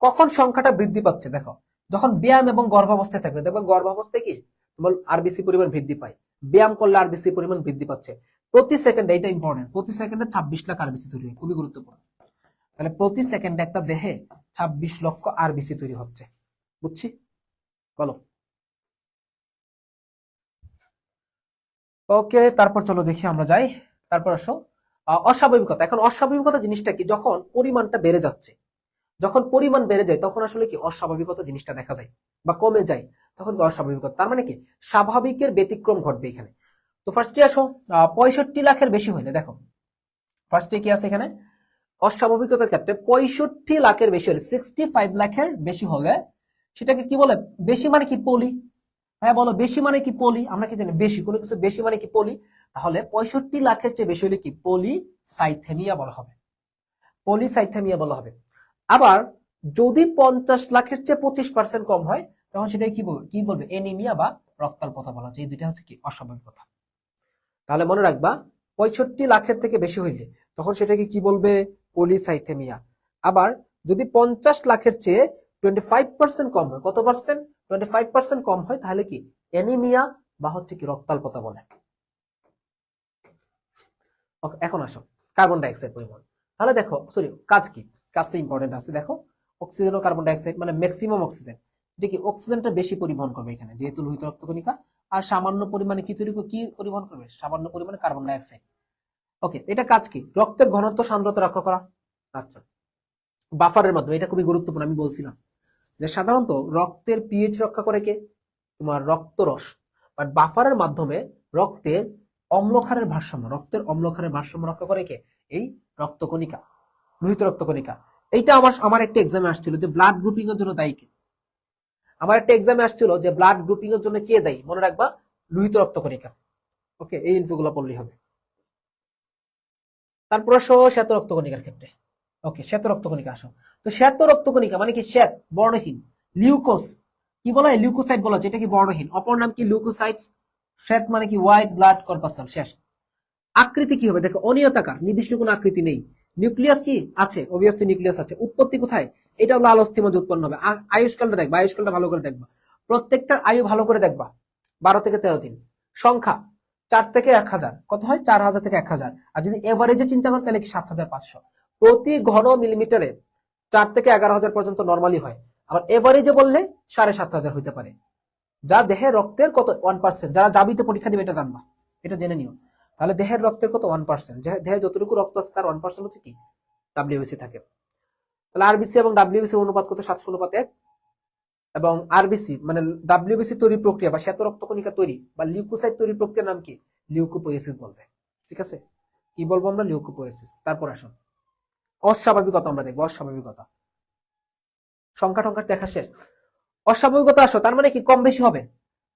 Speaker 1: কখন সংখ্যাটা বৃদ্ধি পাচ্ছে? দেখো যখন ব্যায়াম এবং গর্ভাবস্থায় থাকবে, দেখবে গর্ভাবস্থায় কি তোমার আরবিসি পরিমাণ বৃদ্ধি পায়, ব্যায়াম করলে আরবিসি পরিমাণ বৃদ্ধি পাচ্ছে। প্রতি সেকেন্ডে, এটা ইম্পর্টেন্ট, প্রতি সেকেন্ডে 26 লাখ আরবিসি তৈরি হয়, খুবই গুরুত্বপূর্ণ। তাহলে প্রতি সেকেন্ডে একটা দেহে 26 লক্ষ আরবিসি তৈরি হচ্ছে। বুঝছি? বলো। ওকে তারপর চলো দেখি আমরা যাই। তারপর আসো অস্বাভাবিকতা। এখন অস্বাভাবিকতা জিনিসটা কি? যখন পরিমাণটা বেড়ে যাচ্ছে, যখন পরিমাণ বেড়ে যায় তখন আসলে কি অস্বাভাবিকতা জিনিসটা দেখা যায় বা কমে যায়, তখন কি অস্বাভাবিকতা। তার মানে কি স্বাভাবিকের ব্যতিক্রম ঘটবে এখানে। তো ফার্স্টে আসো 65 লাখের বেশি হইলে, দেখো ফার্স্টে কি আছে এখানে অস্বাভাবিকতার ক্ষেত্রে 65 লাখের বেশি হলে, 65 লাখের বেশি হলে সেটাকে কি বলে? বেশি মানে কি পলি। হ্যাঁ বলো বেশি মানে কি পলি। আমরা কি জানি বেশি, কোনো কিছু বেশি মানে কি পলি। তাহলে 65 লাখের চেয়ে বেশি হলে কি পলিসাইথেমিয়া বলা হবে। পলিসাইথেমিয়া বলা হবে। আবার যদি 50 লাখের চেয়ে 25% কম হয় তখন সেটাকে কি বলবে? এনিমিয়া বা রক্তাল্পতা বলা হচ্ছে। এই দুইটা হচ্ছে কি অস্বাভাবিকতা। তাহলে মনে রাখবা 65 লাখের থেকে বেশি হইলে তখন সেটাকে কি বলবে? পলিসাইথেমিয়া। আবার যদি 50 লাখের চেয়ে 25% কম হয়, কত পার্সেন্ট? 25% কম হয়, তাহলে কি এনিমিয়া বা হচ্ছে কি রক্তাল্পতা বলে। এখন আসো কার্বন ডাইঅক্সাইড পরিমাণ। তাহলে দেখো সরি কাজ কি, কাজটা ইম্পর্টেন্ট আছে। দেখো অক্সিজেন ও কার্বন ডাইঅক্সাইড মানে ম্যাক্সিমাম অক্সিজেন, এটা কি অক্সিজেনটা বেশি পরিবহন করবে এখানে যেহেতু লোহিত রক্তকণিকা। আর সামান্য পরিমাণে কি পরিবহন করবে? সামান্য পরিমাণে কার্বন ডাইঅক্সাইড। ওকে এটা কাজ কি? রক্তের ঘনত্ব সান্দ্রতা রক্ষা করা। আচ্ছা বাফারের মাধ্যমে, এটা খুবই গুরুত্বপূর্ণ। আমি বলছিলাম যে সাধারণত রক্তের পিএইচ রক্ষা করে কে? তোমার রক্তরস। বাট বাফারের মাধ্যমে রক্তের অম্লক্ষারের ভারসাম্য, রক্তের অম্লক্ষারের ভারসাম্য রক্ষা করে কে? এই রক্তকণিকা, লোহিত রক্তকণিকা। এইটা আমার একটা এক্সামে আসছিল যে ব্লাড গ্রুপিং এর জন্য দায়ী কে। আমার একটা এক্সামে আসছিল যে ব্লাড গ্রুপিং এর জন্য কে দায়ী, মনে রাখবা লোহিত রক্তকণিকা। ওকে এই ইনফোগুলো পড়লেই হবে। তারপর আসো শ্বেত রক্তকণিকার ক্ষেত্রে। ওকে শ্বেত রক্তকণিকা আসো। তো শ্বেত রক্তকণিকা মানে কি? শ্বেত বর্ণহীন, লিউকোস কি বলা হয়? লিউকোসাইট বলা হয়, যেটা কি বর্ণহীন। অপর নাম কি? লিউকোসাইটস। শ্বেত মানে কি? White blood corpuscle. শেষ। আকৃতি কি হবে? দেখো, অনিয়তাকার, নির্দিষ্ট কোনো আকৃতি নেই। নিউক্লিয়াস কি আছে? অবভিয়াসলি নিউক্লিয়াস আছে। উৎপত্তি কোথায়? এটা হলো আলোস্থি মধ্যে উৎপন্ন হবে। আয়ুষ্কালটা দেখবা, আয়ুষ্কালটা ভালো করে দেখবা, প্রত্যেকটার আয়ু ভালো করে দেখবা, 12 থেকে 13 দিন। সংখ্যা 4 থেকে 1000। কত হয়? 4000 থেকে 1000। আর যদি এভারেজে চিন্তা করো তাহলে কি 7500। প্রতি ঘন মিলিমিটারে 4 থেকে 11,000 পর্যন্ত নর্মালি হয়। আবার এভারেজে বললে 7500 হইতে পারে। যা দেহে রক্তের কত? 1%। যারা জাবিতে পরীক্ষা দিবে এটা জানবা, এটা জেনে নিও। তাহলে দেহের রক্তের কত? 1%। দেহে যতটুকু রক্ত আছে তার 1% হচ্ছে কি? ডাব্লিউবিসি থাকে। তাহলে আরবিসি এবং ডাব্লিউবিসি অনুপাত কত? 700:1। এবং আরবিসি মানে ডাব্লিউবিসি তৈরি প্রক্রিয়া বা শ্বেত রক্তকণিকা তৈরি বা লিউকোসাইট তৈরি প্রক্রিয়ার নাম কি? লিউকোপোয়েসিস বলবে। ঠিক আছে, কি বলবো আমরা? লিউকোপোয়েসিস। তারপর আসুন অস্বাভাবিকতা আমরা দেখবো। অস্বাভাবিকতা, সংখ্যা টংখ্যা দেখা শেষ। অস্বাভাবিকতা আসো, তার মানে কি? কম বেশি হবে।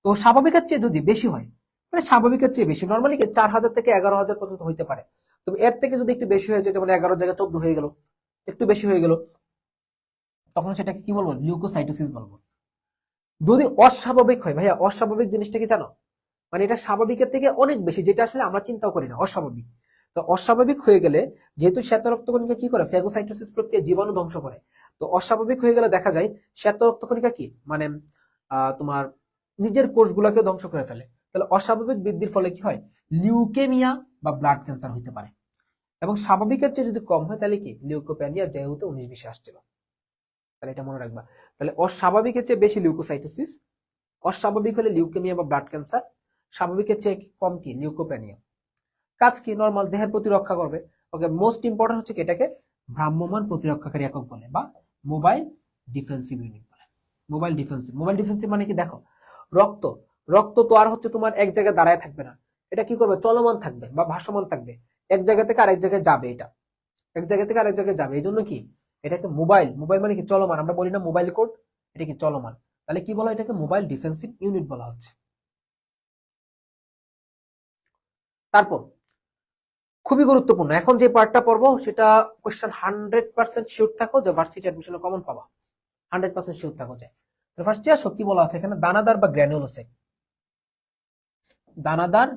Speaker 1: তো স্বাভাবিকের চেয়ে যদি বেশি হয়, মানে স্বাভাবিকের চেয়ে বেশি, নর্মালি কি 4000 থেকে 11,000 পর্যন্ত হইতে পারে। তবে এর থেকে যদি একটু বেশি হয়ে যায়, যেমন 11 জায়গায় 14 হয়ে গেল, একটু বেশি হয়ে গেল, তখন সেটাকে কি বলবো? লিউকোসাইটোসিস বলবো। যদি অস্বাভাবিক হয়, ভাইয়া অস্বাভাবিক জিনিসটা কি জানো? মানে এটা স্বাভাবিকের থেকে অনেক বেশি, যেটা আসলে আমরা চিন্তাও করি না, অস্বাভাবিক। তো অস্বাভাবিক হয়ে গেলে, যেহেতু শ্বেত রক্তকণিকা কি করে? ফ্যাগোসাইটোসিস প্রক্রিয়া জীবাণু ধ্বংস করে। তো অস্বাভাবিক হয়ে গেলে দেখা যায় শ্বেত রক্তকণিকা কি মানে তোমার নিজের কোষগুলোকে ধ্বংস করে ফেলে। তাহলে অস্বাভাবিক বৃদ্ধির ফলে কি হয়? লিউকেমিয়া বা ব্লাড ক্যান্সার হইতে পারে। এবং স্বাভাবিকের চেয়ে যদি কম হয় তাহলে কি? লিউকোপ্যানিয়া, যেহেতু 19-20 আসছিল। তাহলে এটা মনে রাখবা। তাহলে অস্বাভাবিকের চেয়ে বেশি লিউকোসাইটোসিস, অস্বাভাবিক হলে লিউকেমিয়া বা ব্লাড ক্যান্সার, স্বাভাবিকের চেয়ে কম কি? লিউকোপ্যানিয়া। কাজ কি? নর্মাল দেহের প্রতিরক্ষা করবে। ওকে, মোস্ট ইম্পর্টেন্ট হচ্ছে কি? এটাকে ভ্রাম্যমান প্রতিরক্ষাকারী একক বলে বা মোবাইল ডিফেন্সিভ ইউনিট বলে। মোবাইল ডিফেন্সিভ, মোবাইল ডিফেন্সিভ মানে কি? দেখো, রক্ত রক্ত তো আর হচ্ছে তোমার এক জায়গায় দাঁড়ায় থাকবে না। এটা কি করবে? চলমান থাকবে বা ভাসমান থাকবে। এক জায়গা থেকে আরেক জায়গায় যাবে। এটা এক জায়গা থেকে আরেক জায়গায় যাবে। এই জন্য কি এটাকে মোবাইল, মোবাইল মানে কি? চলমান। আমরা বলি না মোবাইল কোড? এটা কি? চলমান। তাহলে কি বলা হয়? এটাকে মোবাইল ডিফেন্সিভ ইউনিট বলা হচ্ছে। তারপর খুবই গুরুত্বপূর্ণ, এখন যে পার্টটা পড়বো সেটা কোশ্চেন 100% শিওর থাকো যে ভার্সিটি অ্যাডমিশনে কমন পাবা। 100% শিওর থাকো যে। ফার্স্টে আসো, কি বলা আছে এখানে? দানাদার বা গ্র্যানিউলোসাইট। দানাদার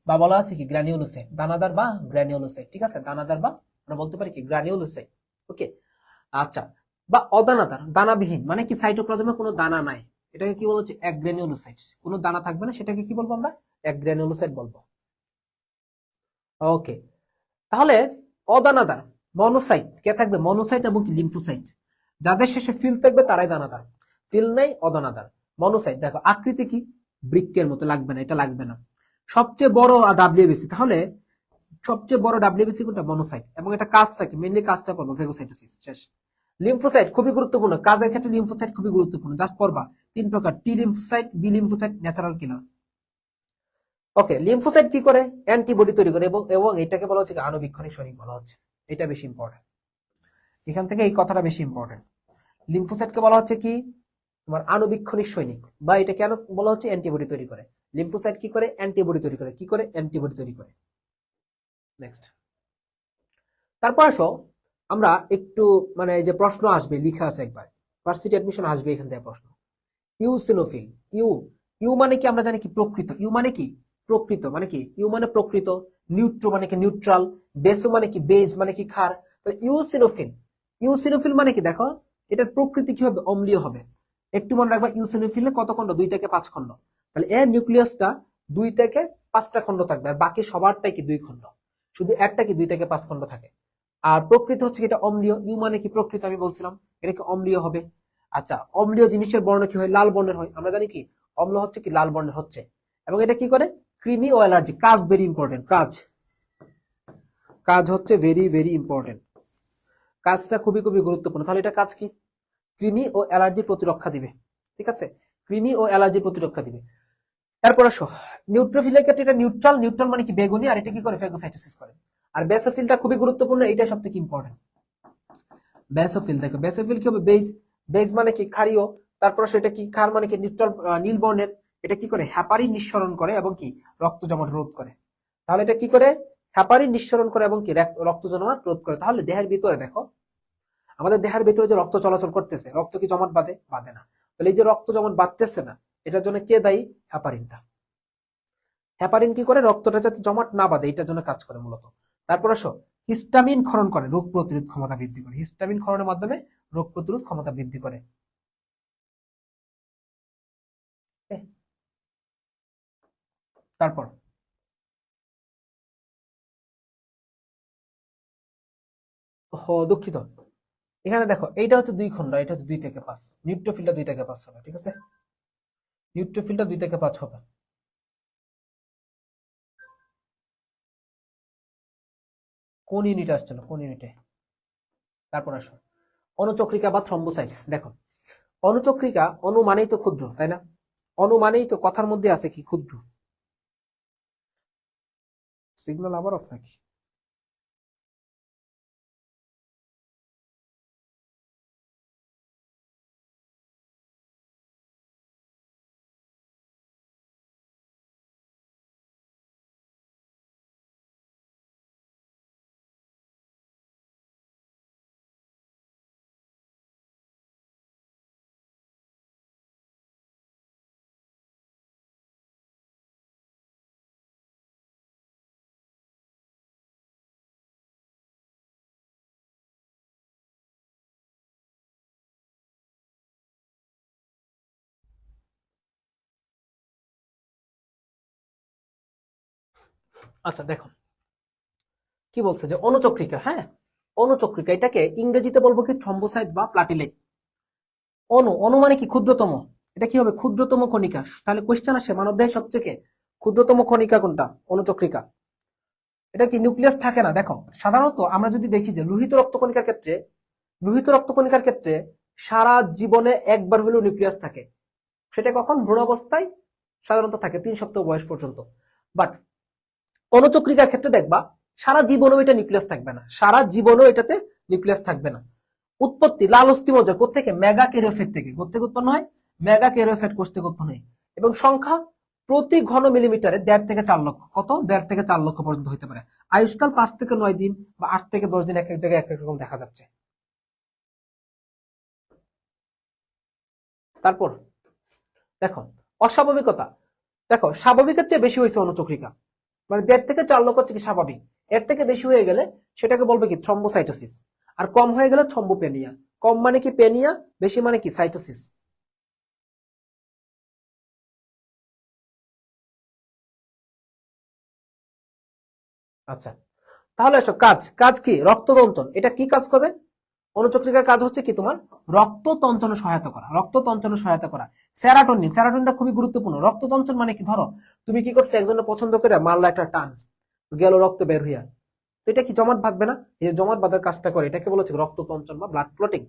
Speaker 1: বা বলা আছে কি? গ্র্যানিউলোসাইট। দানাদার বা গ্র্যানিউলোসাইট। ঠিক আছে, দানাদার বা আমরা বলতে পারি কি? গ্র্যানিউলোসাইট। ওকে, আচ্ছা। বা অদানাদার, দানাবিহীন মানে কি? সাইটোপ্লাজমে কোনো দানা নাই, এটাকে কি বলা হচ্ছে? অ্যাগ্রানিউলোসাইট। কোনো দানা থাকবে না, সেটাকে কি বলবো আমরা? অ্যাগ্রানিউলোসাইট বলবো। ওকে, তাহলে অদানাদার মনোসাইট কে থাকবে? মনোসাইট এবং কি লিম্ফোসাইট। যাদের শেষে ফিল থাকবে তারাই দানাদার, ফিল নেই অদানাদার। মনোসাইট দেখো আকৃতি কি? বৃক্কের মতো। লাগবে না, এটা লাগবে না। সবচেয়ে বড় ডাব্লিউবিসি, তাহলে সবচেয়ে বড় ডাব্লিউবিসি কোনটা? মনোসাইট। এবং এটা কাজটা কি? মেইনলি কাজটা পড়বো, ফেগোসাইটোসিস। শেষ। লিম্ফোসাইট খুবই গুরুত্বপূর্ণ, কাজের ক্ষেত্রে লিম্ফোসাইট খুবই গুরুত্বপূর্ণ। জাস্ট পড়বা 3 প্রকার: T lymphocyte, B lymphocyte, natural killer. Okay, lymphocyte কি করে? অ্যান্টিবডি তৈরি করে, এবং এবং এটাকে বলা হচ্ছে আণুবীক্ষণিক সৈনিক বলা হচ্ছে। এটা বেশি ইম্পর্টেন্ট, এখান থেকে এই কথাটা বেশি ইম্পর্টেন্ট। লিম্ফোসাইটকে বলা হচ্ছে কি? তোমার আণুবীক্ষণিক সৈনিক, বা এটা কেন বলা হচ্ছে? অ্যান্টিবডি তৈরি করে। লিম্ফোসাইট কি করে? অ্যান্টিবডি তৈরি করে। কি করে? অ্যান্টিবডি তৈরি করে। নেক্সট, তারপর আসো আমরা একটু মানে যে প্রশ্ন আসবে লিখা আছে একবার, ভার্সিটি অ্যাডমিশন আসবে এখান থেকে প্রশ্ন। ইউসিনোফিল। ইউ ইউ মানে কি? আমরা জানি কি? প্রকৃত। ইউ মানে কি? প্রকৃত মানে কি? ইউ মানে প্রকৃত। নিউট্রো মানে কি? নিউট্রাল। বেসো মানে কি? বেজ মানে কি? ক্ষার। তো ইউসিনোফিল, ইউসিনোফিল মানে কি? দেখো এটার প্রকৃতি কি হবে? অম্লীয় হবে। একটু মনে রাখবা, ইউসিনোফিলে কত খন্ড? 2 থেকে 5 খন্ড। তাহলে এর নিউক্লিয়াসটা 2 থেকে 5টা খন্ড থাকবে, আর বাকি সবারটাই কি? 2 খন্ড। শুধু একটা কি 2 থেকে 5 খন্ড থাকে। আর প্রকৃত হচ্ছে এটা অম্লীয়। ইউ মানে কি? প্রকৃত, আমি বলছিলাম এটা কি? অম্লীয় হবে। আচ্ছা, অম্লীয় জিনিসের বর্ণ কি হয়? লাল বর্ণের হয়। আমরা জানি কি অম্ল হচ্ছে কি? লাল বর্ণের হচ্ছে। এবং এটা কি করে? কৃমি ও অ্যালার্জি। কাজ ভেরি ইম্পর্টেন্ট, কাজ কাজ হচ্ছে ভেরি ভেরি ইম্পর্টেন্ট। কাজটা খুবই খুবই গুরুত্বপূর্ণ। তাহলে এটা কাজ কি? কৃমি ও অ্যালার্জি প্রতিরক্ষা দিবে। ঠিক আছে, কৃমি ও অ্যালার্জি প্রতিরক্ষা দিবে। তারপর আসো নিউট্রোফিলের ক্ষেত্রে এটা নিউট্রাল। নিউট্রাল মানে কি? বেগুনি। আর এটা কি করে? ফেগোসাইটোসিস করে। আর বেসোফিলটা খুবই গুরুত্বপূর্ণ, এটা সবথেকে ইম্পর্টেন্ট। বেসোফিল দেখো, বেসোফিল কি হবে? বেজ। বেজ মানে কি? ক্ষারীয়। তারপর সেটা কি? ক্ষার মানে কি? নিউট্রাল, নীল বর্ণের। এটা কি করে? হ্যাপারিন নিঃসরণ করে এবং কি? রক্ত জমাট রোধ করে। তাহলে এটা কি করে? হ্যাপারিন নিঃসরণ করে এবং কি? রক্ত জমাট রোধ করে। তাহলে দেহের ভিতরে দেখো, আমাদের দেহের ভিতরে যে রক্ত চলাচল করতেছে, রক্ত কি জমাট বাঁধে? বাঁধে না। তাহলে এই যে রক্ত যেমন বাড়তেছে না, এটার জন্য কে দায়ী? হ্যাপারিনটা। হ্যাপারিন কি করে? রক্তটা যাতে জমাট না বাঁধে এটার জন্য কাজ করে মূলত। তারপর আসো, হিস্টামিন ক্ষরণ করে, রোগ প্রতিরোধ ক্ষমতা বৃদ্ধি করে। হিস্টামিন ক্ষরণের মাধ্যমে রোগ প্রতিরোধ ক্ষমতা বৃদ্ধি করে। তারপর দুঃখিত, এখানে দেখো এইটা হচ্ছে 2 খন্ড, এটা হচ্ছে 2 থেকে 5, নিউট্রোফিলটা 2 থেকে 5 হবে, ঠিক আছে? নিউট্রোফিলটা 2 থেকে 5 হবে। কোন ইউনিটে আসছিল, কোন ইউনিটে? তারপর আসো, অনুচক্রিকা বা থ্রম্বোসাইটস। দেখো, অনুচক্রিকা, অনু মানেই তো ক্ষুদ্র, তাই না? অনু মানেই তো কথার মধ্যে আছে কি? ক্ষুদ্র। সিগন্যাল আবার অফ নাকি? আচ্ছা দেখো, কি বলছে যে অনুচক্রিকা, হ্যাঁ, অনুচক্রিকা, এটাকে ইংরেজিতে বলবো কি? থ্রম্বোসাইট বা প্লাটিলেট। অনু, অনু মানে কি? ক্ষুদ্রতম। এটা কি হবে? ক্ষুদ্রতম কণিকা। তাহলে কোশ্চেন আসে, মানবদেহের সবচেয়ে ক্ষুদ্রতম কণিকা কোনটা? অনুচক্রিকা। এটা কি নিউক্লিয়াস থাকে না? দেখো, সাধারণত আমরা যদি দেখি যে লোহিত রক্তকণিকার ক্ষেত্রে, লোহিত রক্তকণিকার ক্ষেত্রে সারা জীবনে একবার হলেও নিউক্লিয়াস থাকে। সেটা কখন? ভ্রূণ অবস্থায় সাধারণত থাকে 3 সপ্তাহ বয়স পর্যন্ত। বাট অনুচক্রিকার ক্ষেত্রে দেখবা সারা জীবনেও এটা নিউক্লিয়াস থাকবে না, সারা জীবনেও এটাতে নিউক্লিয়াস থাকবে না। উৎপত্তি লাল অস্থিমজ্জা কোত্থেকে? মেগা কেরিওসাইট থেকে। কোত্থেকে উৎপন্ন হয়? মেগা কেরিওসাইট কোষ থেকে উৎপন্ন হয়। এবং সংখ্যা প্রতি ঘন মিলিমিটারে 1.5 থেকে 4 লক্ষ। কত? 1.5 থেকে 4 লক্ষ পর্যন্ত হতে পারে। আয়ুষ্কাল 5 থেকে 9 দিন বা 8 থেকে 10 দিন, এক এক জায়গায় এক এক রকম দেখা যাচ্ছে। তারপর দেখো, অস্বাভাবিকতা। দেখো, স্বাভাবিকের চেয়ে বেশি হয়েছে অনুচক্রিকা, মানে 1.5 থেকে 4 লক্ষ হচ্ছে কি স্বাভাবিক। এর থেকে বেশি হয়ে গেলে সেটাকে বলবে কি? থ্রম্বোসাইটোসিস। আর কম হয়ে গেলে থ্রম্বোপেনিয়া। কম মানে কি? পেনিয়া। বেশি মানে কি? সাইটোসিস। আচ্ছা, তাহলে এসো, কাজ, কাজ কি? রক্ততঞ্চন। এটা কি কাজ করবে? অনুচক্রিকার কাজ হচ্ছে কি? তোমার রক্ততঞ্চনে সহায়তা করা, রক্ততঞ্চনে সহায়তা করা। সেরাটোনিন, সেরাটোনিনটা খুবই গুরুত্বপূর্ণ। রক্ততঞ্চন মানে কি? ধরো তুমি কি করছো, একজনের পছন্দ করে মারলা একটা টান, গেল রক্ত বের হইয়া, তো এটা কি জমাট বাঁধবে না? এই যে জমাট বাঁধার কাজটা করে, এটাকে বলা হচ্ছে রক্ততঞ্চন বা ব্লাড ক্লটিং।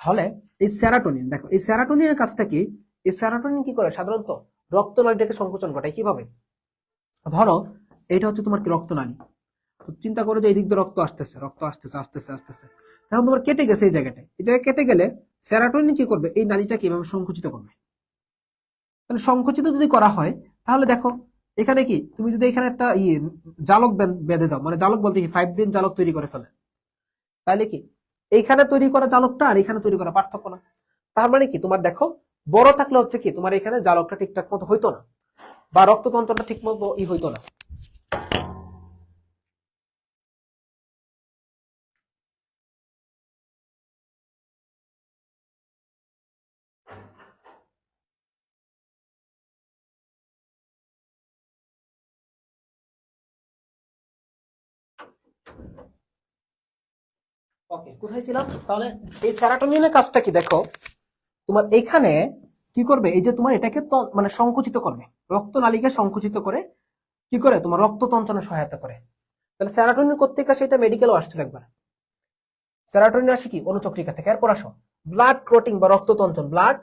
Speaker 1: তাহলে এই সেরাটোনিন, দেখো এই সেরাটোনিনের কাজটা কি? এই সেরাটোনিন কি করে? সাধারণত রক্তনালীটাকে সংকোচন ঘটায়। কিভাবে? ধরো এটা হচ্ছে তোমার কি রক্তনালী, তো চিন্তা করো যে এই দিক দিয়ে রক্ত আসতেছে, রক্ত আসতেছে আসতেছে আসতেছে, তখন তোমার কেটে গেছে এই জায়গাটায়, এই জায়গায় কেটে গেলে সেরাটোনিন কি করবে? এই নালীটাকে এভাবে সংকুচিত করবে। তাহলে সংকুচিত যদি করা হয়, তাহলে দেখো এখানে কি, তুমি যদি এখানে একটা জালক বেঁধে দাও, মানে জালক বলতে কি, ফাইব্রিন জালক তৈরি করে ফেলে, তাহলে কি এইখানে তৈরি করা জালকটা আর এখানে তৈরি করা পার্থক্য না? তার মানে কি, তোমার দেখো বড় থাকলে হচ্ছে কি, তোমার এখানে জালকটা ঠিকঠাক মতো হইতো না, বা রক্ততন্ত্রটা ঠিক মতো হইতো না। ওকে, কোথায় ছিলাম তাহলে? এই সেরাটোনিনের কাজটা কি দেখো, তোমার এখানে কি করবে? এই যে তোমার এটাকে মানে সংকুচিত করবে, রক্তনালীকে সংকুচিত করে কি করে? তোমার রক্ত তঞ্চনে সহায়তা করে। তাহলে সেরাটোনিন কোত্থেকে আসে? এটা মেডিকেলও আসছিল একবার। সেরাটোনিন আসে কি? অনুচক্রিকা থেকে। এরপর আসো, ব্লাড ক্লটিং বা রক্ততঞ্চন। ব্লাড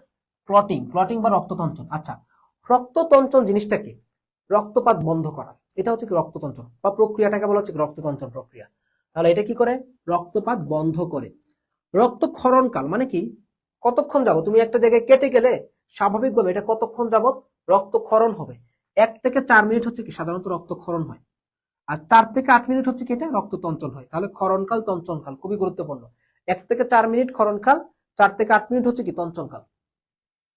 Speaker 1: ক্লটিং, ক্লটিং বা রক্ততঞ্চন। আচ্ছা, রক্ততঞ্চন জিনিসটা কি? রক্তপাত বন্ধ করা, এটা হচ্ছে কি রক্ততঞ্চন, বা প্রক্রিয়াটাকে বলা হচ্ছে রক্ততঞ্চন প্রক্রিয়া। তাহলে এটা কি করে? রক্তপাত বন্ধ করে। রক্তক্ষরণকাল মানে কি? কতক্ষণ যাবত তুমি একটা জায়গায় কেটে গেলে স্বাভাবিকভাবে এটা কতক্ষণ যাবত রক্তক্ষরণ হবে? 1 থেকে 4 মিনিট হচ্ছে কি সাধারণত রক্তক্ষরণ হয়। আর 4 থেকে 8 মিনিট হচ্ছে কি এটা রক্ততঞ্চন হয়। তাহলে ক্ষরণকাল, তঞ্চনকাল খুবই গুরুত্বপূর্ণ। 1 থেকে 4 মিনিট ক্ষরণকাল, 4 থেকে 8 মিনিট হচ্ছে কি তঞ্চনকাল।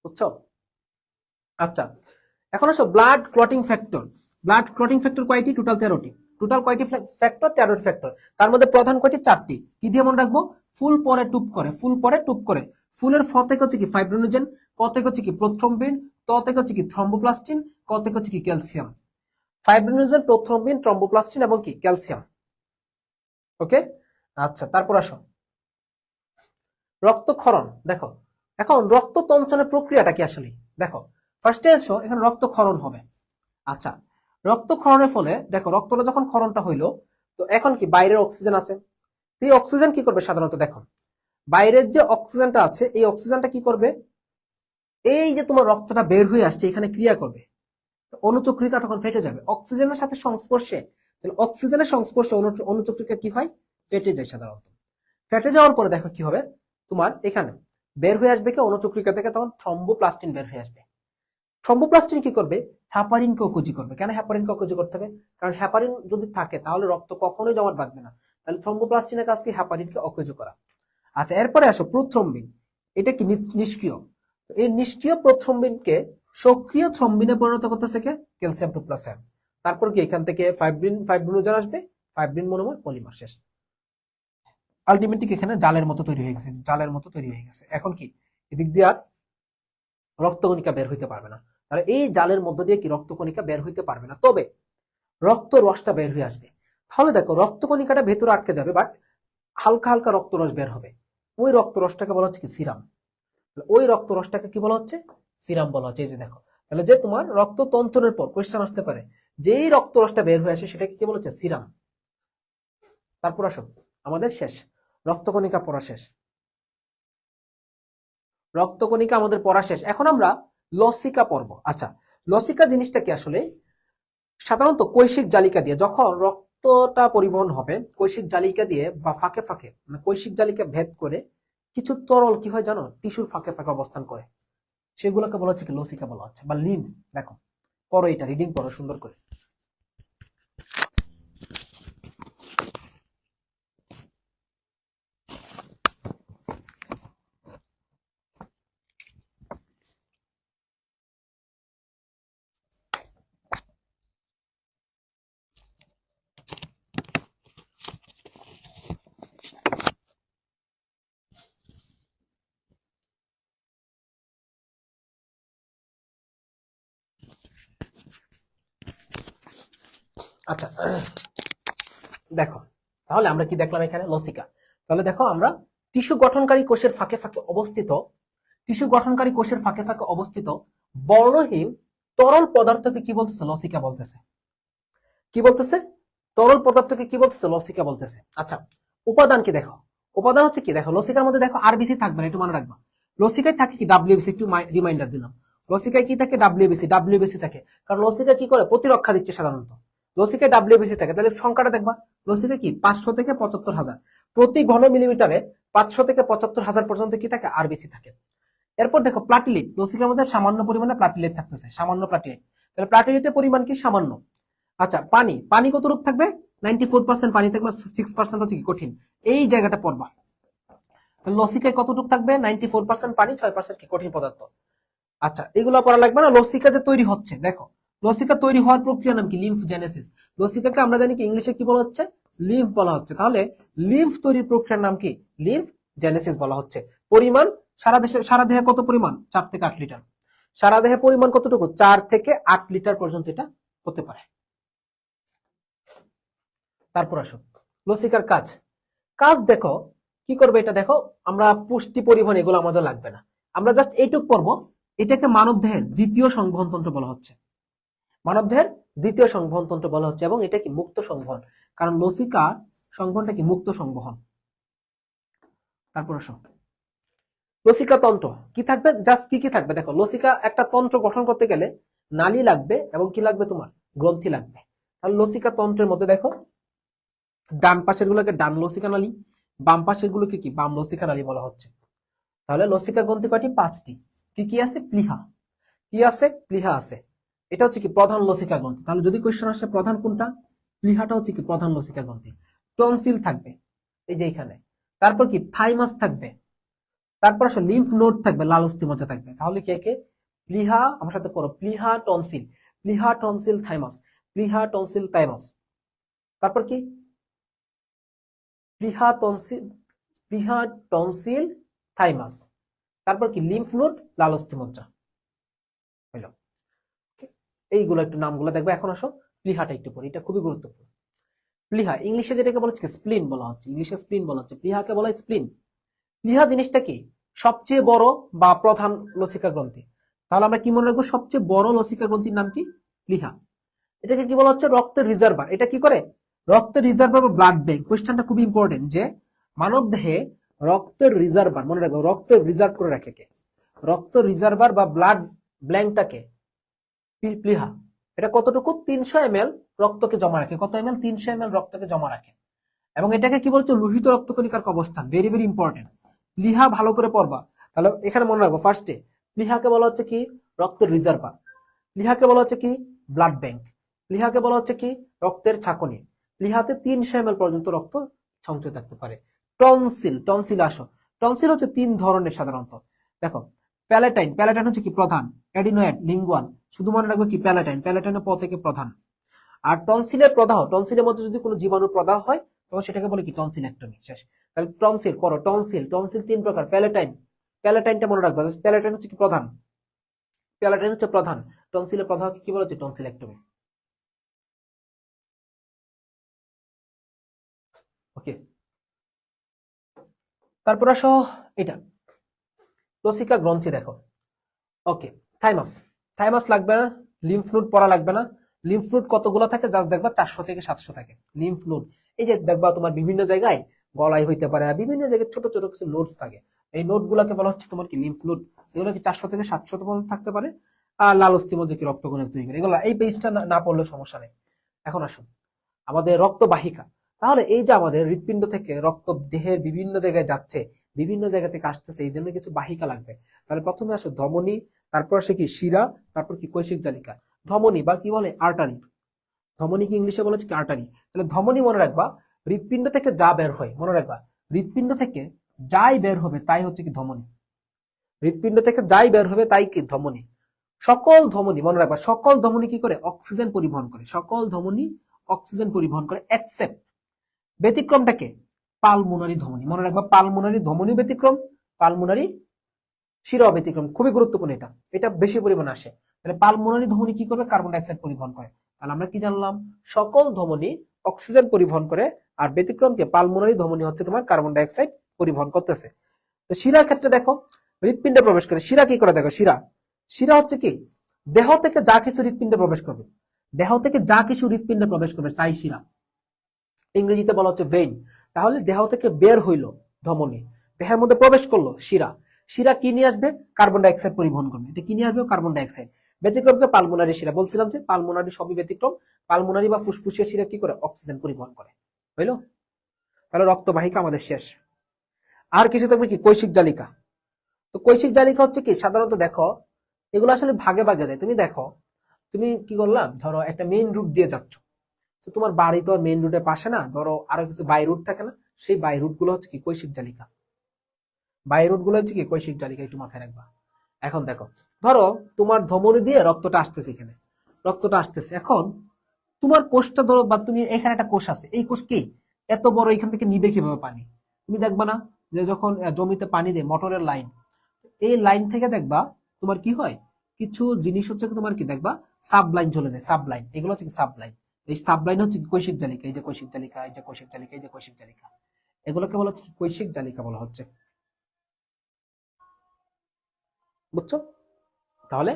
Speaker 1: বুঝছো? আচ্ছা, এখন আসো blood clotting factor. Blood clotting factor কয়টি? টোটাল 13টি। টোটাল কয়টি ফ্যাক্টর? 13টি ফ্যাক্টর। তার মধ্যে প্রধান কয়টি? 4টি। কি দিয়ে মনে রাখবো? ফুল পরে টুপ করে, ফুল পরে টুপ করে। ফুলের ফ থেকে হচ্ছে কি ফাইব্রিনোজেন, ক থেকে হচ্ছে কি প্রোথ্রম্বিন, ত থেকে হচ্ছে কি থ্রম্বোপ্লাস্টিন, ক থেকে হচ্ছে কি ক্যালসিয়াম। ফাইব্রিনোজেন, প্রোথ্রম্বিন, থ্রম্বোপ্লাস্টিন এবং কি ক্যালসিয়াম। ওকে, আচ্ছা তারপর আসো রক্তক্ষরণ। দেখো এখন রক্ত তঞ্চনের প্রক্রিয়াটা কি আসলে, দেখো ফার্স্টে এসো এখানে রক্তক্ষরণ হবে। আচ্ছা, রক্তক্ষরণের ফলে দেখো রক্তটা যখন ক্ষরণটা হইলো, তো এখন কি বাইরের অক্সিজেন আছে, এই অক্সিজেন কি করবে সাধারণত, দেখো বাইরের যে অক্সিজেনটা আছে এই অক্সিজেনটা কি করবে, এই যে তোমার রক্তটা বের হয়ে আসছে এখানে ক্রিয়া করবে, অনুচক্রিকা তখন ফেটে যাবে অক্সিজেনের সাথে সংস্পর্শে। অক্সিজেনের সংস্পর্শে অনুচক্রিকা কি হয়? ফেটে যায় সাধারণত। ফেটে যাওয়ার পরে দেখো কি হবে, তোমার এখানে বের হয়ে আসবে কি অনুচক্রিকা থেকে, তখন থ্রম্বোপ্লাস্টিন বের হয়ে আসবে। থ্রম্বোপ্লাস্টিন কি করবে? হ্যাপারিনকে অকুজি করবে। কেন হ্যাপারিনকে অকুজি করতে হবে? কারণ হ্যাপারিন যদি থাকে তাহলে রক্ত কখনোই জমাট বাঁধবে না। তাহলে থ্রম্বোপ্লাস্টিনের কাজ কি? হ্যাপারিনকে অকুজি করা। আচ্ছা, এরপরে আসো প্রোথ্রম্বিন। এটা কি? নিষ্ক্রিয়। এই নিষ্ক্রিয় প্রোথ্রম্বিনকে সক্রিয় থ্রম্বিনে পরিণত করতেছে কে? ক্যালসিয়াম 2+। তারপর কি এখান থেকে ফাইব্রিনোজেন আসবে, ফাইব্রিন মনোমার পলিমার, শেষ। আলটিমেটলি এখানে জালের মতো তৈরি হয়ে গেছে, জালের মতো তৈরি হয়ে গেছে। এখন কি এদিক দিয়ে আর রক্তকণিকা বের হইতে পারবে না। তাহলে এই জালের মধ্য দিয়ে কি রক্তকণিকা বের হইতে পারবে না, তবে রক্ত রসটা বের হয়ে আসবে। তাহলে দেখো রক্তকণিকাটা ভেতরে আটকে যাবে, বাট হালকা হালকা রক্তরস বের হবে। ওই রক্তরসটাকে বলা হচ্ছে কি? সিরাম। ওই রক্তরসটাকে কি বলা হচ্ছে? সিরাম বলা হচ্ছে। এই যে দেখো, তাহলে যে তোমার রক্ত তঞ্চনের পর কোয়েশ্চেন আসতে পারে, যেই রক্তরসটা বের হয়ে আসে সেটাকে কি বলা হচ্ছে? সিরাম। তারপর আসো আমাদের শেষ, রক্তকণিকা পড়া শেষ। রক্তকণিকা আমাদের পড়া শেষ। এখন আমরা লসিকা পড়ব। আচ্ছা, লসিকা জিনিসটা কি আসলে? সাধারণত কৈশিক জালিকা দিয়ে যখন রক্তটা পরিবহন হবে, কৈশিক জালিকা দিয়ে বা ফাঁকে ফাঁকে, মানে কৈশিক জালিকা ভেদ করে কিছু তরল কি হয় জানো? টিস্যুর ফাঁকে ফাঁকে অবস্থান করে, সেগুলোকে বলা হচ্ছে কি? লসিকা বলা হচ্ছে, বা লিম্ফ। দেখো পড়ো, এটা রিডিং করো সুন্দর করে। আচ্ছা দেখো, তাহলে আমরা কি দেখলাম এখানে? লসিকা। তাহলে দেখো আমরা টিস্যু গঠনকারী কোষের ফাঁকে ফাঁকে অবস্থিত, টিস্যু গঠনকারী কোষের ফাঁকে ফাঁকে অবস্থিত বর্ণহীন তরল পদার্থকে কি বলতেছে? লসিকা বলতেছে। কি বলতেছে? তরল পদার্থকে কি বলতেছে? লসিকা বলতেছে। আচ্ছা, উপাদান কি দেখো, উপাদান হচ্ছে কি? দেখো লসিকার মধ্যে দেখো আরবিসি থাকবে না, একটু মনে রাখবা। লসিকায় থাকে কি? ডাব্লিউবিসি। একটু রিমাইন্ডার দিলাম, লসিকায় কি থাকে? ডাব্লিউবিসি। ডাব্লিউবিসি থাকে কারণ লসিকা কি করে? প্রতিরক্ষা দিচ্ছে সাধারণত। লসিকায় ডাব্লিউবিসি থাকে, তাহলে সংখ্যাটা দেখবা। লসিকা কি? 500 থেকে 75,000 প্রতি ঘন মিলিমিটারে। 500 থেকে 75,000 পর্যন্ত কি থাকে? আরবিসি থাকে। এরপর দেখো প্লাটিলেট, লসিকার মধ্যে সামান্য পরিমাণে প্লাটিলেট থাকতেছে, সামান্য প্লাটিলেট। তাহলে প্লাটিলেটের পরিমাণ কি? সামান্য। আচ্ছা, পানি, পানি কতটুকু থাকবে? 94% পানি থাকবে, 6% হচ্ছে কি কঠিন। এই জায়গাটা পড়বা। লসিকায় কতটুকু থাকবে? 94% পানি, 6% কি কঠিন পদার্থ। আচ্ছা, এগুলো পড়া লাগবে না। লসিকা যে তৈরি হচ্ছে, দেখো লসিকা তৈরি হওয়ার প্রক্রিয়া নাম কি? Lymph Genesis. লসিকাকে আমরা জানি কি ইংলিশে কি বলা হচ্ছে? লিম্ফ বলা হচ্ছে। তাহলে লিম্ফ তৈরির প্রক্রিয়ার নাম কি? লিম্ফ জেনেসিস বলা হচ্ছে। পরিমাণ সারা দেহে কত পরিমাণ? 4 থেকে 8 লিটার। সারা দেহে পরিমাণ কতটুকু? 4 থেকে 8 লিটার পর্যন্ত এটা হতে পারে। তারপর আসো লসিকার কাজ। কাজ দেখো কি করবে এটা, দেখো আমরা পুষ্টি পরিবহন এগুলো আমাদের লাগবে না, আমরা জাস্ট এইটুক পড়বো। এটাকে মানবদেহের দ্বিতীয় সংবহন তন্ত্র বলা হচ্ছে। মানবদেহের দ্বিতীয় সংবহন তন্ত্র বলা হচ্ছে, এবং এটা কি? মুক্ত সংবহন, কারণ লসিকা সংবহনটা কি? মুক্ত সংবহন। তারপর আসো লসিকা তন্ত্র কি থাকবে? জাস্ট কি কি থাকবে দেখো, লসিকা একটা তন্ত্র গঠন করতে গেলে নালী লাগবে এবং কি লাগবে? তোমার গ্রন্থি লাগবে। তাহলে লসিকা তন্ত্রের মধ্যে দেখো ডান পাশের গুলোকে ডান লসিকা নালী, বাম পাশের গুলোকে কি? বাম লসিকা নালী বলা হচ্ছে। তাহলে লসিকা গ্রন্থি কয়টি? 5টি। কি কি আছে? প্লীহা। কি আছে? প্লীহা আছে। এটা হচ্ছে কি? প্রধান লসিকা গ্রন্থি। তাহলে যদি কোশ্চেন আসে প্রধান কোনটা? প্লীহাটা হচ্ছে কি? প্রধান লসিকা গ্রন্থি। টনসিল থাকবে এই যে এখানে। তারপর কি? থাইমাস থাকবে। তারপর আসো লিম্ফ নোড থাকবে, লাল অস্থিমজ্জা থাকবে। তাহলে কে কে? প্লিহা, আমার সাথে পড়ো, প্লিহা টনসিল, প্লিহা টনসিল থাইমাস, প্লিহা টনসিল থাইমাস। তারপর কি? প্লিহা টনসিল, প্লিহা টনসিল থাইমাস। তারপর কি? লিম্ফ নোড, লাল অস্থিমজ্জা। হইল। এইগুলো একটু নামগুলো দেখবে। এখন আসো প্লিহাটা একটু পড়ি, এটা খুবই গুরুত্বপূর্ণ। প্লিহা ইংলিশে যেটাকে বলা হচ্ছে স্প্লিন বলা হচ্ছে, ইংলিশে স্প্লিন বলা হচ্ছে, প্লিহাকে বলা হয় স্প্লিন। প্লিহা জিনিসটা কি? সবচেয়ে বড় বা প্রধান লসিকা গ্রন্থি। তাহলে আমরা কি মনে রাখবো? সবচেয়ে বড় লসিকা গ্রন্থির নাম কি? প্লিহা। এটাকে কি বলা হচ্ছে? রক্তের রিজার্ভার। এটা কি করে? রক্তের রিজার্ভার বা ব্লাড ব্যাংক। কোয়েশ্চেনটা খুব ইম্পর্টেন্ট যে মানব দেহে রক্তের রিজার্ভার, মনে রাখবো, রক্তের রিজার্ভ করে রাখে কে? রক্ত রিজার্ভার বা ব্লাড ব্ল্যাঙ্কটাকে প্লিহা। এটা কতটুকু? 300 ml রক্তকে জমা রাখে। কত ml? 300 ml রক্তকে জমা রাখে। এবং এটাকে কি বলছে? লোহিত রক্তকণিকার অবস্থান। Very very important. প্লিহা ভালো করে পড়বা। তাহলে এখানে মনে রাখবো, ফার্স্টে প্লিহাকে বলা হচ্ছে কি? রক্তের রিজার্ভার। প্লিহাকে বলা হচ্ছে কি? Blood bank. প্লিহাকে বলা হচ্ছে কি? রক্তের ছাকনি। প্লিহাতে 300 ml পর্যন্ত রক্ত সঞ্চয় থাকতে পারে। টনসিল, টনসিল আসো। টনসিল হচ্ছে 3 ধরনের সাধারণত। দেখো, প্যালেটাইন, প্যালেটাইন হচ্ছে কি? প্রধান। অ্যাডিনোয়েড, লিঙ্গুয়াল। শুধু মনে রাখবো কি? প্যালেটাইন, প্যালেটাইনের প থেকে প্রধান। আর টনসিলের প্রদাহ, টনসিলের মধ্যে যদি কোনো জীবাণুর প্রদাহ হয় তখন সেটাকে বলে কি? টনসিলেক্টমি। শেষ। তাহলে টনসিল পড়ো, টনসিল, টনসিল 3 প্রকার। প্যালেটাইন, প্যালেটাইনটা মনে রাখবো, প্যালেটাইন হচ্ছে কি? প্রধান। প্যালেটাইন হচ্ছে প্রধান। টনসিলের প্রদাহকে কি বলা হচ্ছে? টনসিলেক্টমি। ওকে। তারপর আসো এটা লসিকা গ্রন্থি দেখো। ওকে, থাইমাস, থাইমাস লাগবে না। লিম্ফ নোড পড়া লাগবে না। লিম্ফ নোড কতগুলো থাকে? জাস্ট দেখবা 400 থেকে 700 থাকে লিম্ফ নোড। এই যে দেখবা তোমার বিভিন্ন জায়গায় গলায় হইতে পারে, বিভিন্ন জায়গায় ছোট ছোট কিছু নোডস থাকে। এই নোড গুলাকে বলা হচ্ছে তোমার কি? Lymph node. এগুলো কি 400 থেকে 700 পর্যন্ত থাকতে পারে। আর লাল অস্থিমজ্জা কি রক্তকণিকা তৈরি করে। এগুলো এই পেজটা না পড়লেও সমস্যা নেই। এখন আসুন আমাদের রক্তবাহিকা। তাহলে এই যে আমাদের হৃৎপিণ্ড থেকে রক্ত দেহের বিভিন্ন জায়গায় যাচ্ছে, বিভিন্ন জায়গা থেকে আসতেছে, এই জন্য কিছু বাহিকা লাগবে। তাহলে প্রথমে আসো ধমনী, তারপর আসে কি? শিরা, তারপর কি? কৈশিক জালিকা। ধমনী বা কি বলে? আর্টারি। ধমনী কি ইংলিশে বলা হচ্ছে কি? আর্টারি। তাহলে ধমনী মনে রাখবা, হৃৎপিণ্ড থেকে যা বের হয়, মনে রাখবা, হৃৎপিণ্ড থেকে যাই বের হবে তাই হচ্ছে কি? ধমনী। হৃৎপিণ্ড থেকে যাই বের হবে তাই কি? ধমনী। সকল ধমনী মনে রাখবা, সকল ধমনী কি করে? অক্সিজেন পরিবহন করে। সকল ধমনী অক্সিজেন পরিবহন করে, এক্সেপ্ট ব্যতিক্রমটাকে? পালমোনারি ধমনী। মনে রাখবা, পালমোনারি ধমনী ব্যতিক্রম, পালমোনারি শিরা ব্যতিক্রম। খুবই গুরুত্বপূর্ণ এটা, এটা বেশি পরিমাণে আসে। তাহলে পালমোনারি ধমনী কি করবে? কার্বন ডাইঅক্সাইড পরিবহন করে। তাহলে আমরা কি জানলাম? সকল ধমনী অক্সিজেন পরিবহন করে, আর ব্যতিক্রমকে? পালমোনারি ধমনী হচ্ছে তোমার কার্বন ডাইঅক্সাইড পরিবহন করতেছে। তো শিরার ক্ষেত্রে দেখো, হৃৎপিণ্ডে প্রবেশ করে। শিরা কি করে? দেখো, শিরা, শিরা হচ্ছে কি? দেহ থেকে যা কিছু হৃৎপিণ্ডে প্রবেশ করবে, দেহ থেকে যা কিছু হৃৎপিণ্ডে প্রবেশ করবে তাই শিরা। ইংরেজিতে বলা হচ্ছে ভেইন। তাহলে দেহ থেকে বের হইলো ধমনী, দেহের মধ্যে প্রবেশ করলো শিরা। শিরা কি নিয়ে আসবে? কার্বন ডাইঅক্সাইড পরিবহন করবে। এটা কি নিয়ে আসবে? Carbon dioxide. ব্যতিক্রমকে পালমোনারি শিরা। বলছিলাম যে পালমোনারি সবই ব্যতিক্রম। পালমোনারি বা ফুসফুসের শিরা কি করে? অক্সিজেন পরিবহন করে। হইলো? তাহলে রক্তবাহিকা আমাদের শেষ। আর কিছু থাকবে কি? কৈশিক জালিকা। তো কৈশিক জালিকা হচ্ছে কি? সাধারণত দেখো, এগুলো আসলে ভাগে ভাগে যায়। তুমি দেখো, তুমি কি করলাম, ধরো একটা মেইন রুট দিয়ে যাচ্ছ, তো তোমার বাড়ি তো মেইন রুটের পাশে না, ধরো আরো কিছু বাই রুট থাকে না, সেই বাই রুট গুলো হচ্ছে কি? কৈশিক জালিকা। বাই রুট গুলো হচ্ছে কি? কৈশিক জালিকা। একটু মাথায় রাখবা। এখন দেখো, ধরো তোমার ধমনী দিয়ে রক্তটা আসতেছে, এখানে রক্তটা আসতেছে। এখন তোমার কোষটা ধরো, বা তুমি এখানে একটা কোষ আছে, এই কোষ কি এত বড়, এখান থেকে নিবে কিভাবে পানি? তুমি দেখবা না যে যখন জমিতে পানি দেয়, মোটরের লাইন, এই লাইন থেকে দেখবা তোমার কি হয়, কিছু জিনিস হচ্ছে তোমার কি দেখবা সাব লাইন চলে যায়, সাব লাইন। এগুলো হচ্ছে সাব লাইন। এই সাব লাইন হচ্ছে কৈশিক জালিকা। এই যে কৈশিক জালিকা, এই যে কৈশিক জালিকা, এই যে কৈশিক জালিকা, এগুলোকে বলা হচ্ছে কৈশিক জালিকা বলা হচ্ছে। বুঝছো? তাহলে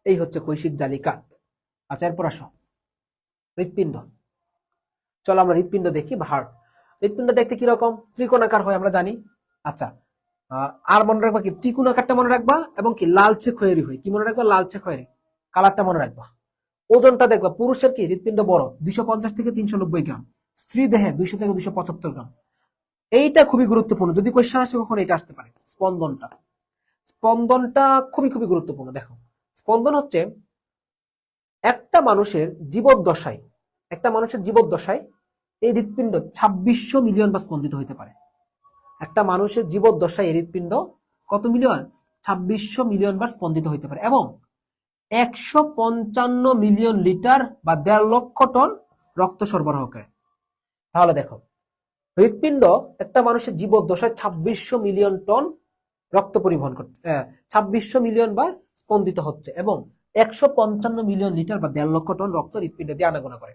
Speaker 1: এই হচ্ছে কৈশিক জালিকা। আচ্ছা, এরপর আসো হৃৎপিণ্ড। চলো আমরা হৃৎপিণ্ড দেখি, বা হার্ট। হৃৎপিণ্ড দেখতে কিরকম? ত্রিকোণাকার হয় আমরা জানি। আচ্ছা, আর মনে রাখবা কি? ত্রিকোণাকারটা মনে রাখবা, এবং কি লালচে খয়েরি হয়। কি মনে রাখবা? লালচে খয়েরি কালারটা মনে রাখবা। ওজনটা দেখবা, পুরুষের কি হৃৎপিণ্ড বড়, 250 থেকে 390 গ্রাম। স্ত্রী দেহে 200 থেকে 275 গ্রাম। এইটা খুবই গুরুত্বপূর্ণ, যদি কোয়েশ্চেন আসে কখন এটা আসতে পারে। স্পন্দনটা, স্পন্দনটা খুবই খুবই গুরুত্বপূর্ণ। দেখো, স্পন্দন হচ্ছে একটা মানুষের জীবদ্দশায়, একটা মানুষের জীবদ্দশায় এই হৃৎপিণ্ড 2600 মিলিয়ন বার স্পন্দিত হইতে পারে। একটা মানুষের জীবদ্দশায় এই হৃৎপিণ্ড কত মিলিয়ন? 2600 মিলিয়ন বার স্পন্দিত হইতে পারে এবং 155 মিলিয়ন লিটার বা 1.5 লক্ষ টন রক্ত সরবরাহ করে। তাহলে দেখো, হৃৎপিণ্ড একটা মানুষের জীবদ্দশায় 2600 মিলিয়ন টন রক্ত পরিবহন করতে 2600 মিলিয়ন বার স্পন্দিত হচ্ছে এবং 155 মিলিয়ন লিটার বা 1.5 লক্ষ টন রক্ত হৃৎপিণ্ড দিয়ে আনাগোনা করে।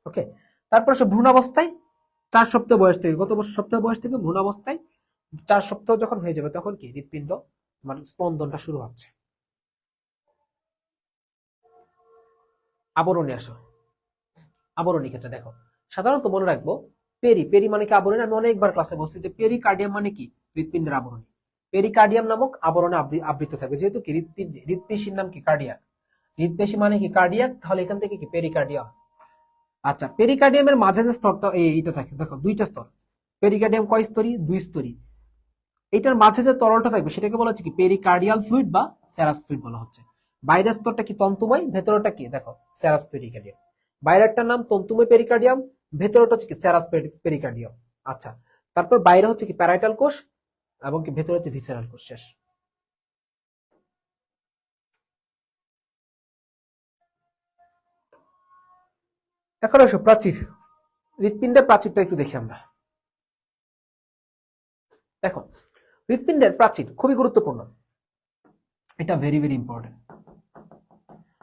Speaker 1: ওকে, তারপর সে ভ্রূণাবস্থায় 4 সপ্তাহ বয়স থেকে, গত সপ্তাহ বয়স থেকে ভ্রূণাবস্থায় 4 সপ্তাহ যখন হয়ে যাবে তখন কি হৃৎপিণ্ড মানে স্পন্দনটা শুরু হচ্ছে। আবরণী আসো, আবরণী ক্ষেত্রে দেখো সাধারণত মনে রাখবো পেরি মানে কি আবরণী। আমি অনেকবার ক্লাসে বলছি যে পেরিকার্ডিয়াম মানে কি হৃৎপিণ্ডের আবরণী। পেরিকার্ডিয়াম নামক আবরণে আবৃত থাকবে, যেহেতু কি হৃৎপেশির নাম কি কার্ডিয়াক, হৃৎপেশি মানে কি কার্ডিয়াক, তাহলে এখান থেকে কি পেরিকার্ডিয়াম। আচ্ছা, পেরিকার্ডিয়ামের মাঝে যে স্তরটা এইটা থাকে, দেখো দুইটা স্তর। পেরিকার্ডিয়াম কয় স্তরী? 2 স্তরী। এটার মাঝে যে তরলটা থাকবে সেটাকে বলা হচ্ছে কি পেরিকার্ডিয়াল ফ্লুইড বা সেরাস ফ্লুইড বলা হচ্ছে। বাইরের স্তরটা কি তন্তুময়, ভেতরটা কি দেখো সেরাস পেরিকার্ডিয়াম। বাইরেরটার নাম তন্তুময় পেরিকার্ডিয়াম, ভেতরটা হচ্ছে কি সেরাস পেরিকার্ডিয়াম। আচ্ছা, তারপর বাইরে হচ্ছে কি প্যারাইটাল কোষ এবং কি ভেতরে হচ্ছে ভিসেরাল কোষ। শেষ। এখন আসো প্রাচীর, হৃৎপিণ্ডের প্রাচীরটা একটু দেখি আমরা। দেখো হৃৎপিণ্ডের প্রাচীর খুবই গুরুত্বপূর্ণ, এটা ভেরি ভেরি ইম্পর্টেন্ট।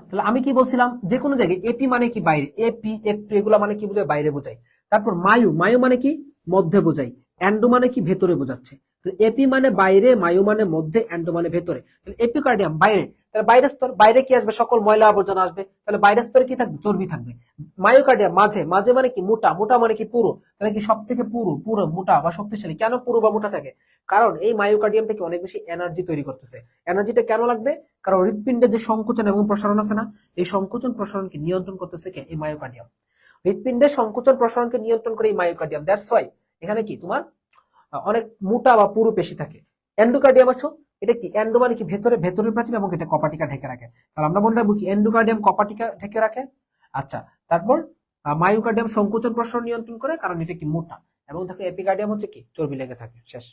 Speaker 1: তাহলে আমি কি বলছিলাম, যে কোনো জায়গায় এপি মানে কি বাইরে, এপি এফ এগুলো মানে কি বোঝায়? বাইরে বোঝায়। তারপর মায়ু, মায়ু মানে কি মধ্যে বোঝায়। এন্ডো মানে কি ভেতরে বোঝাচ্ছে। তো এপি মানে বাইরে, মায়ু মানে মধ্যে, এন্ডো মানে ভেতরে। তাহলে এপিকার্ডিয়াম বাইরে, তাহলে বাইরের স্তর, বাইরে কি আসবে? সকল ময়লা আবর্জনা আসবে। তাহলে বাইরের স্তরে কি থাকবে? চর্বি থাকবে। মায়োকার্ডিয়াম মাঝে, মাঝে মানে কি মোটা, মোটা মানে কি পুরো। তাহলে কি সব থেকে পুরো, পুরো মোটা বা শক্তিশালী। কেন পুরো বা মোটা থাকে? কারণ এই মায়োকার্ডিয়াম থেকে অনেক বেশি এনার্জি তৈরি করতেছে। এনার্জিটা কেন লাগবে? কারণ হৃৎপিণ্ডের যে সংকোচন এবং প্রসারণ আছে না, এই সংকোচন প্রসারণকে নিয়ন্ত্রণ করতেছে কে? এই মায়োকার্ডিয়াম। হৃৎপিণ্ডের সংকোচন প্রসারণকে নিয়ন্ত্রণ করে এই মায়োকার্ডিয়াম। দ্যাটস ওয়াই এখানে কি তোমার অনেক মোটা বা পুরু পেশি থাকে। এন্ডোকার্ডিয়াম আছো, এটা কি? এন্ডো মানে কি ভেতরে, ভেতরের প্রাচীর এবং এটা কপাটিকা ঢেকে রাখে। তাহলে আমরা মনে রাখবো কি এন্ডোকার্ডিয়াম কপাটিকা ঢেকে রাখে। আচ্ছা, তারপর মায়োকার্ডিয়াম সংকোচন প্রসারণ নিয়ন্ত্রণ করে, কারণ এটা কি মোটা। এবং দেখো এপিকার্ডিয়াম হচ্ছে কি চর্বি লেগে থাকে। শেষ।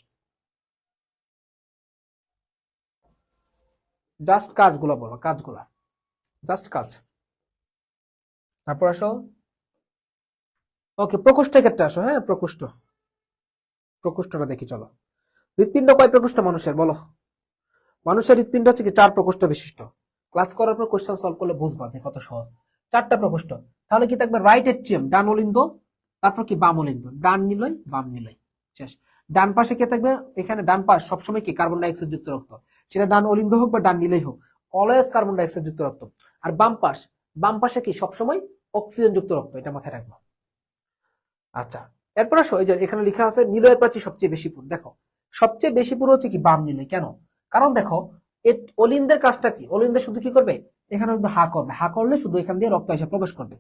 Speaker 1: জাস্ট কাজগুলো বলো, কাজগুলা জাস্ট কাজ। তারপর আসো, ওকে প্রকোষ্ঠের ক্ষেত্রে আসো। হ্যাঁ, প্রকোষ্ঠ, প্রকোষ্ঠটা দেখি চলো। হৃৎপিণ্ড কয় প্রকোষ্ঠ মানুষের বলো? মানুষের হৃৎপিণ্ড হচ্ছে কি 4 প্রকোষ্ঠ বিশিষ্ট। ক্লাস করার পর কোশ্চেন সলভ করলে বুঝবা যে কত সহজ। 4টা প্রকোষ্ঠ। তাহলে কি থাকবে? রাইট এট্রিয়াম, ডান অলিন্দ, তারপর কি বাম অলিন্দ, ডান নিলয়, বাম নিলয়। শেষ। ডান পাশে কি থাকবে? এখানে ডান পাশ সবসময় কি কার্বন ডাইঅক্সাইড যুক্ত রক্ত, সেটা ডান অলিন্দ হোক বা ডান নিলয় হোক, অলওয়েজ কার্বন ডাইঅক্সাইড যুক্ত রক্ত। আর বাম পাশ, বাম পাশে কি সবসময় অক্সিজেন যুক্ত রক্ত, এটা মাথায় রাখবো। আচ্ছা, এরপর আসো, এই যে এখানে লেখা আছে নিলয়ের প্রাচীর সবচেয়ে বেশি পুরু। দেখো সবচেয়ে বেশি পুরু হচ্ছে কি বাম নিলয়। কেন? কারণ দেখো অলিন্দের কাজটা কি? অলিন্দের শুধু কি করবে? এখানে শুধু হা করবে, হা করলে শুধু এখান দিয়ে রক্ত এসে প্রবেশ করবে।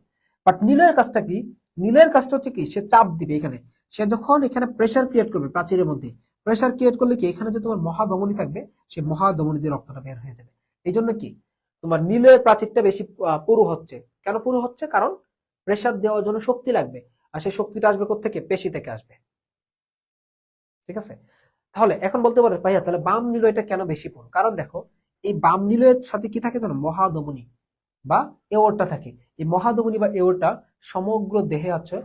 Speaker 1: বাট নিলয়ের কাজটা কি? নিলয়ের কাজটা হচ্ছে কি সে চাপ দিবে এখানে। সে যখন এখানে প্রেসার ক্রিয়েট করবে প্রাচীরের মধ্যে, প্রেসার ক্রিয়েট করলে কি এখানে যে তোমার মহাধমনী থাকবে, সে মহাধমনী দিয়ে রক্তটা বের হয়ে যাবে। এই জন্য কি তোমার নিলয়ের প্রাচীরটা বেশি পুরু হচ্ছে। কেন পুরু হচ্ছে? কারণ প্রেসার দেওয়ার জন্য শক্তি লাগবে, আর সেই শক্তিটা আসবে কোত্থেকে? পেশি থেকে আসবে। ঠিক আছে? তাহলে এখন বলতে পারো ভাইয়া তাহলে বাম নিলয়টা কেন বেশি পুরু? কারণ দেখো এই বাম নিলয়ের সাথে কি থাকে জানো? মহাধমনী বা এওরটা থাকে। এই মহাধমনী বা এওরটা সমগ্র দেহে আছে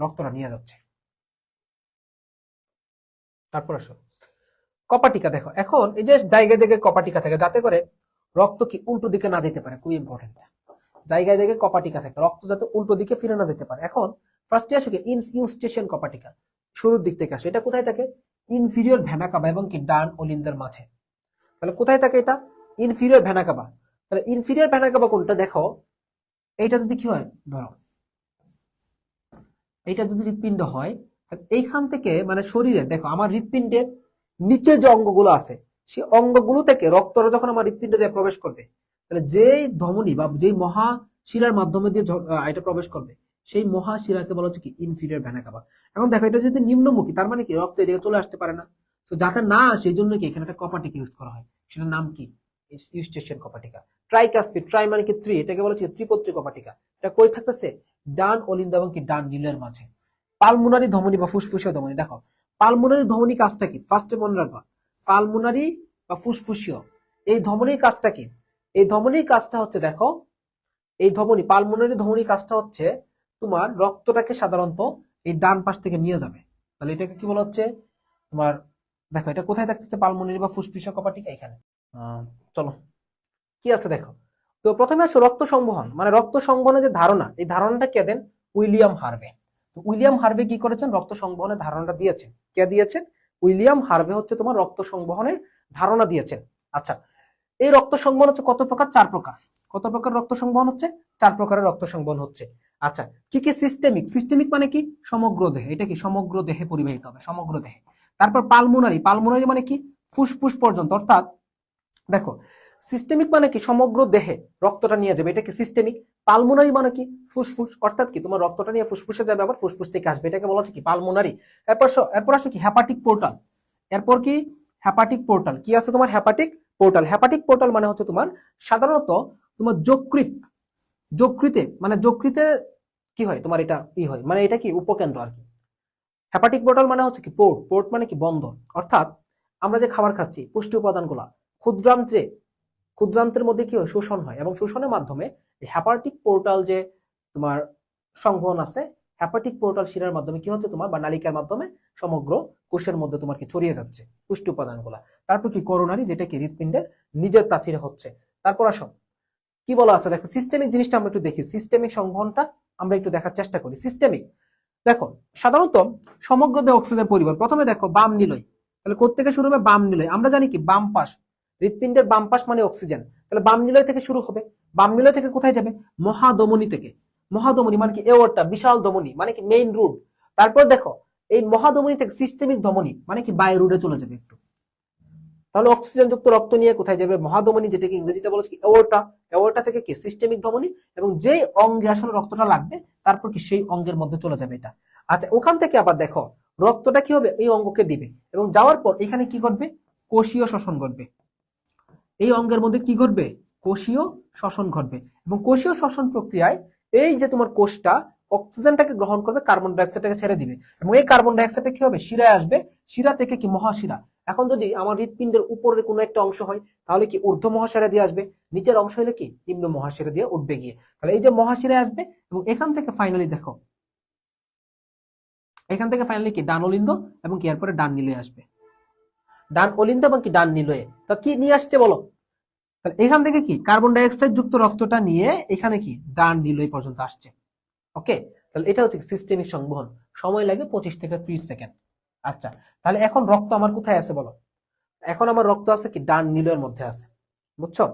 Speaker 1: রক্তটা নিয়ে যাচ্ছে। তারপর আসো কপাটিকা। দেখো এখন এই যে জায়গায় জায়গায় কপাটিকা থাকে, যাতে করে রক্ত কি উল্টো দিকে না যেতে পারে। খুবই ইম্পর্টেন্ট, জায়গায় জায়গায় কপাটিকা থাকে, রক্ত যাতে উল্টো দিকে ফিরে না যেতে পারে। এখন ফার্স্টে আসে ইনস্টিটিউশন কপাটিকা, শুরুর দিক থেকে আসে। এটা কোথায় থাকে? ইনফিরিয়র ভেনা কাবা এবং কি ডান অলিন্দের মাঝে। তাহলে কোথায় থাকে এটা? ইনফিরিয়র ভেনা কাবা। তাহলে ইনফিরিয়র ভেনা কাবা কোনটা? দেখো এইটা যদি কি হয়, ধরো এইটা যদি হৃৎপিণ্ড হয়, এইখান থেকে মানে শরীরে দেখো আমার হৃৎপিণ্ডের নিচের যে অঙ্গগুলো আছে, সেই অঙ্গগুলো থেকে রক্তটা যখন আমার হৃৎপিণ্ডে যায় প্রবেশ করবে, তাহলে যেই ধমনী বা যেই মহাশিরার মাধ্যমে দিয়ে এটা প্রবেশ করবে, সেই মহাশিরাকে বলা হচ্ছে কি ইনফিরিয়র ভেনা কাবা। এখন দেখো এটা যদি নিম্নমুখী, তার মানে কি রক্ত এদিকে চলে আসতে পারে না। তো যাতে না সেই জন্য কি এখানে একটা কপাটিকা ইউজ করা হয়, সেটার নাম কি? ইউস্টেশিয়ান কপাটিকা। ট্রাইকাসপিড, ট্রাই মানে কি 3, এটাকে বলা হচ্ছে ত্রিপত্রী কপাটিকা। এটা কই থাকতেছে? ডান অলিন্দ এবং কি ডান নিলয়ের মাঝে। পালমোনারি ধমনী বা ফুসফুসীয় ধমনী। দেখো পালমোনারি ধমনী কাজটা কি? ফার্স্টে মনে রাখবা, পালমোনারি বা ফুসফুসীয়, এই ধমনির কাজটা কি? এই ধমনির কাজটা হচ্ছে দেখো, এই ধমনী পালমোনারি ধমনির কাজটা হচ্ছে তোমার রক্তটাকে সাধারণত এই ডান পাশ থেকে নিয়ে যাবে। তাহলে এটাকে কি বলা হচ্ছে তোমার, দেখো এটা কোথায় থাকতেছে, পালমোনারি বা ফুসফুসীয় কপাটিকা এখানে। চলো কি আছে দেখো। তো প্রথমে আসো রক্ত সংবহন, মানে রক্ত সংবহনের যে ধারণা, এই ধারণাটা কে দেন? William Harvey. তো উইলিয়াম হার্ভে কি করেছেন? রক্ত সংবহনের ধারণাটা দিয়েছেন। কে দিয়েছেন? উইলিয়াম হার্ভে হচ্ছে তোমার রক্ত সংবহনের ধারণা দিয়েছেন। আচ্ছা, এই রক্ত সংবহন হচ্ছে কত প্রকার? 4 প্রকার। কত প্রকার রক্ত সংবহন হচ্ছে? 4 প্রকারের রক্ত সংবহন হচ্ছে। আচ্ছা, কি কি? সিস্টেমিক। সিস্টেমিক মানে কি? সমগ্র দেহে। এটা কি? সমগ্র দেহে পরিবাহিত হবে, সমগ্র দেহে। তারপর পালমোনারি। পালমোনারি মানে কি? ফুসফুস পর্যন্ত। অর্থাৎ দেখো, সিস্টেমিক মানে কি? সমগ্র দেহে রক্তটা নিয়ে যাবে, এটা কি সিস্টেমিক। পালমোনারি মানে কি? ফুসফুস, অর্থাৎ কি তোমার রক্তটা নিয়ে ফুসফুসে যাবে, আবার ফুসফুস থেকে আসবে, এটাকে বলা হচ্ছে কি? পালমোনারি। এরপর আসো কি? Hepatic portal. এরপর কি? Hepatic portal. কি আছে তোমার? Hepatic portal. হ্যাপাটিক পোর্টাল মানে হচ্ছে তোমার সাধারণত তোমার যকৃতে মানে যকৃতে কি হয় তোমার, এটা হয়, মানে এটা কি উপকেন্দ্র আর কি। হ্যাপাটিক পোর্টাল মানে হচ্ছে কি? পোর্ট মানে কি? বন্দর। অর্থাৎ আমরা যে খাবার খাচ্ছি, পুষ্টি উপাদানগুলা ক্ষুদ্রান্ত্রের মধ্যে কি হয়? শোষণ হয়, এবং শোষণের মাধ্যমে হ্যাপাটিক পোর্টাল যে তোমার সংবহন আছে, হ্যাপাটিক পোর্টাল শিরার মাধ্যমে কি হচ্ছে তোমার, বা নালিকার মাধ্যমে সমগ্র কোষের মধ্যে তোমার কি ছড়িয়ে যাচ্ছে পুষ্টি উপাদানগুলা। তারপর কি? করোনারি, যেটা কি হৃৎপিণ্ডের নিজের প্রাচীরে হচ্ছে। তারপর আসো কি বলা আছে দেখো, সিস্টেমিক জিনিসটা আমরা একটু দেখি। সিস্টেমিক সংবহনটা আমরা একটু দেখার চেষ্টা করি। সিস্টেমিক দেখো, সাধারণত সমগ্র দেহ অক্সিজেন পরিবহন। প্রথমে দেখো বাম নিলয়, তাহলে কোত্থেকে শুরু হবে? বাম নিলয়। আমরা জানি কি বাম পাশ, হৃৎপিণ্ডের বাম পাশ মানে অক্সিজেন, তাহলে বাম নিলয় থেকে শুরু হবে। বাম নিলয় থেকে কোথায় যাবে? মহাধমনী থেকে। মহাধমনী মানে কি? এওর্টা, বিশাল ধমনী মানে কি? Main root. তারপর দেখো এই মহাধমনী থেকে সিস্টেমিক ধমনী মানে কি? বাই রুটে চলে যাবে একটু। তাহলে অক্সিজেন যুক্ত রক্ত নিয়ে কোথায় যাবে? মহাধমনী, যেটাকে ইংরেজিতে বলা হচ্ছে এওর্টা। এওর্টা থেকে কি? সিস্টেমিক ধমনী, এবং যেই অঙ্গে আসলে রক্তটা লাগবে তারপর কি সেই অঙ্গের মধ্যে চলে যাবে এটা। আচ্ছা, ওখান থেকে আবার দেখো রক্তটা কি হবে? এই অঙ্গকে দিবে, এবং যাওয়ার পর এখানে কি ঘটবে? কোষীয় শ্বসন ঘটবে। এই অঙ্গের মধ্যে কি ঘটবে? কোষীয় শ্বসন ঘটবে, এবং কোষীয় শ্বসন প্রক্রিয়ায় এই যে তোমার কোষটা অক্সিজেনটাকে গ্রহণ করবে, কার্বন ডাইঅক্সাইডটাকে ছেড়ে দিবে, এবং এই কার্বন ডাইঅক্সাইডটা কি হবে? শিরায় আসবে। শিরা থেকে কি? মহাশিরা। এখন যদি আমার হৃৎপিণ্ডের উপরের কোনো একটা অংশ হয় তাহলে কি? ঊর্ধ্ব মহাশিরা দিয়ে আসবে। নিচের অংশ হলে কি? নিম্ন মহাশিরা দিয়ে উঠবে গিয়ে। তাহলে এই যে মহাশিরায় আসবে, এবং এখান থেকে ফাইনালি দেখো, এখান থেকে ফাইনালি কি? ডান অলিন্দ, এবং কি এরপরে ডান নিলয়ে আসবে। ডান অলিন্দ এবং কি ডান নিলয়ে। তা কি নিয়ে আসছে বলো? তাহলে এখান থেকে কি? কার্বন ডাইঅক্সাইড যুক্ত রক্তটা নিয়ে এখানে কি? ডান নিলয় পর্যন্ত আসছে। ওকে, তাহলে এটা হচ্ছে সিস্টেমিক সংবহন। সময় লাগে 25 থেকে 30 সেকেন্ড। আচ্ছা, তাহলে এখন রক্ত আমার কোথায় আছে বলো? এখন আমার রক্ত আছে কি? ডান নিলয়ের মধ্যে আছে, বুঝছো?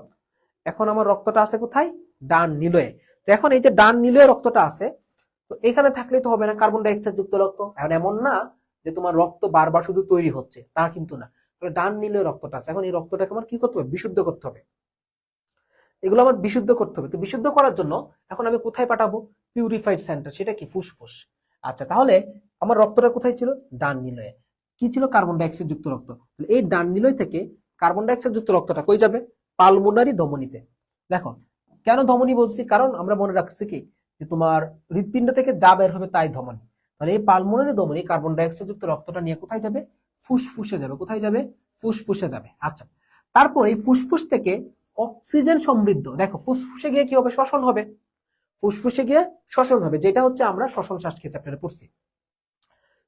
Speaker 1: এখন আমার রক্তটা আছে কোথায়? ডান নিলয়ে। তো এখন এই যে ডান নিলয়ে রক্তটা আছে, তো এখানে থাকলেই তো হবে না, কার্বন ডাইঅক্সাইড যুক্ত রক্ত। এখন এমন না যে তোমার রক্ত বারবার শুধু তৈরি হচ্ছে, তা কিন্তু না। তাহলে ডান নিলয়ে রক্তটা আছে, এখন এই রক্তটাকে আমার কি করতে হবে? বিশুদ্ধ করতে হবে। এগুলো আমার বিশুদ্ধ করতে হবে। তো বিশুদ্ধ করার জন্য এখন আমি কোথায় পাঠাবো? পিউরিফাইড সেন্টার, সেটা কি? ফুসফুস। আচ্ছা, তাহলে আমার রক্তটা কোথায় ছিল? ডান নিলয়ে। কি ছিল? কার্বন ডাইঅক্সাইড যুক্ত রক্ত। এই ডান নিলয় থেকে কার্বন ডাইঅক্সাইড যুক্ত রক্তটা কই যাবে? পালমোনারি ধমনীতে। দেখো কেন ধমনী বলছি, কারণ আমরা মনে রাখছি কি যে তোমার হৃৎপিণ্ড থেকে যা বের হবে তাই ধমনী। তাহলে এই পালমোনারি ধমনী কার্বন ডাইঅক্সাইড যুক্ত রক্তটা নিয়ে কোথায় যাবে? ফুসফুসে যাবে। কোথায় যাবে? ফুসফুসে যাবে। আচ্ছা, তারপর এই ফুসফুস থেকে অক্সিজেন সমৃদ্ধ, দেখো ফুসফুসে গিয়ে কি হবে? শ্বসন হবে। ফুসফুসে গিয়ে শ্বসন হবে, যেটা হচ্ছে আমরা শ্বসন শ্বাসকে চ্যাপ্টারে পড়ছি।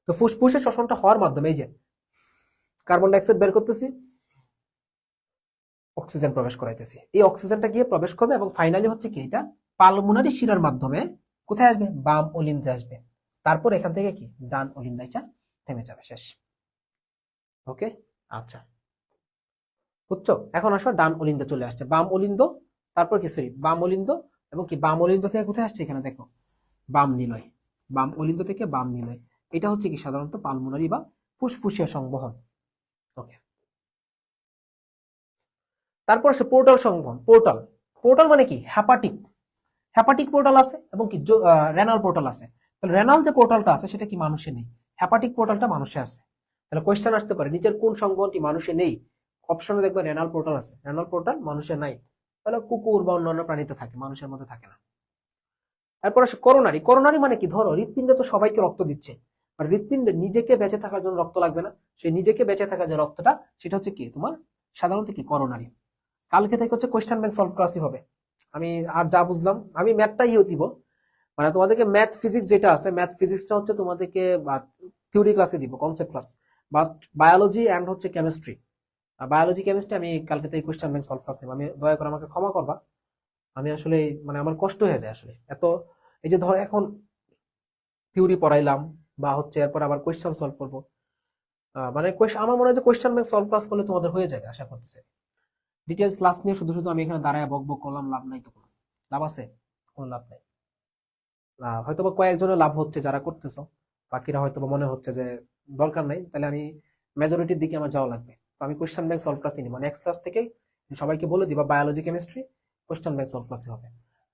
Speaker 1: তো ফুসফুসে শ্বসনটা হওয়ার মাধ্যমে এই যে কার্বন ডাইঅক্সাইড বের করতেছি, অক্সিজেন প্রবেশ করাইতেছি, এই অক্সিজেনটা গিয়ে প্রবেশ করবে, এবং ফাইনালি হচ্ছে কি? এটা পালমোনারি শিরার মাধ্যমে কোথায় আসবে? বাম অলিন্দে আসবে। তারপর এখান থেকে কি? ডান অলিন্দে এসে থেমে যাবে, শেষ। ওকে, আচ্ছা বুঝছো? এখন আসো ডান অলিন্দ চলে আসছে, বাম অলিন্দ, তারপর কি? সরি, বাম অলিন্দ, এবং কি বাম অলিন্দ থেকে কোথায় আসছে? এখানে দেখো বাম নিলয়। বাম অলিন্দ থেকে বাম নিলয়। এটা হচ্ছে কি? সাধারণত পালমোনারি বা ফুসফুসীয় সংবহন। ওকে, তারপর আসে পোর্টাল সংবহন। পোর্টাল, পোর্টাল মানে কি? হ্যাপাটিক। হ্যাপাটিক পোর্টাল আছে, এবং কি রেনাল পোর্টাল আছে। তাহলে রেনাল যে পোর্টালটা আছে সেটা কি মানুষে নেই, হ্যাপাটিক পোর্টালটা মানুষে আছে। তাহলে কোয়েশ্চেন আসতে পারে নিচের কোন সংবহনটি মানুষে নেই? অপশনে দেখবে রেনাল পোর্টাল আছে, রেনাল পোর্টাল মানুষের নাই। তাহলে কুকুর বা অন্যান্য প্রাণীতে থাকে, মানুষের মধ্যে থাকে না। তারপর আসে করোনারি। করোনারি মানে কি? ধরো হৃৎপিণ্ড তো সবাইকে রক্ত দিচ্ছে, আর হৃৎপিণ্ডে নিজেকে বেঁচে থাকার জন্য রক্ত লাগবে না, সেই নিজেকে বেঁচে থাকা যে রক্তটা সেটা হচ্ছে কি তোমার সাধারণত কি করোনারি। কালকে থেকে হচ্ছে কোয়েশ্চেন ব্যাংক সলভ ক্লাসই হবে। আমি আর যা বুঝলাম আমি ম্যাথটাই দিব, মানে তোমাদেরকে ম্যাথ ফিজিক্স যেটা আছে ম্যাথ ফিজিক্সটা হচ্ছে তোমাদেরকে থিওরি ক্লাসে দিব, concept class. But biology and হচ্ছে কেমিস্ট্রি, বায়োলজি কেমিস্ট্রি আমি কালকে থেকে কোয়েশ্চেন ব্যাংক সলভ ক্লাস নেব। আমি দয়া করে আমাকে ক্ষমা করবা, আমি আসলে মানে আমার কষ্ট হয়ে যায় আসলে এত, এই যে ধরো এখন থিওরি পড়াইলাম বা হচ্ছে এরপর আবার কোয়েশ্চেন সলভ করবো, মানে আমার মনে হয় যে কোয়েশ্চেন ব্যাংক সলভ ক্লাস করলে তোমাদের হয়ে যাবে আশা করতেছে। ডিটেলস ক্লাস নিয়ে শুধু শুধু আমি এখানে দাঁড়ায় বক বক করলাম, লাভ নাই তো, কোনো লাভ আছে? কোনো লাভ নাই। হয়তো বা কয়েকজনের লাভ হচ্ছে যারা করতেছো, বাকিরা হয়তো বা মনে হচ্ছে যে দরকার নাই, তাহলে আমি মেজরিটির দিকে আমার যাওয়া লাগবে। তো আমি কোয়েশ্চেন ব্যাংক সলভ ক্লাস নিব, নেক্সট ক্লাস থেকে সবাইকে বলে দিবা biology chemistry question bank solve ক্লাসে হবে।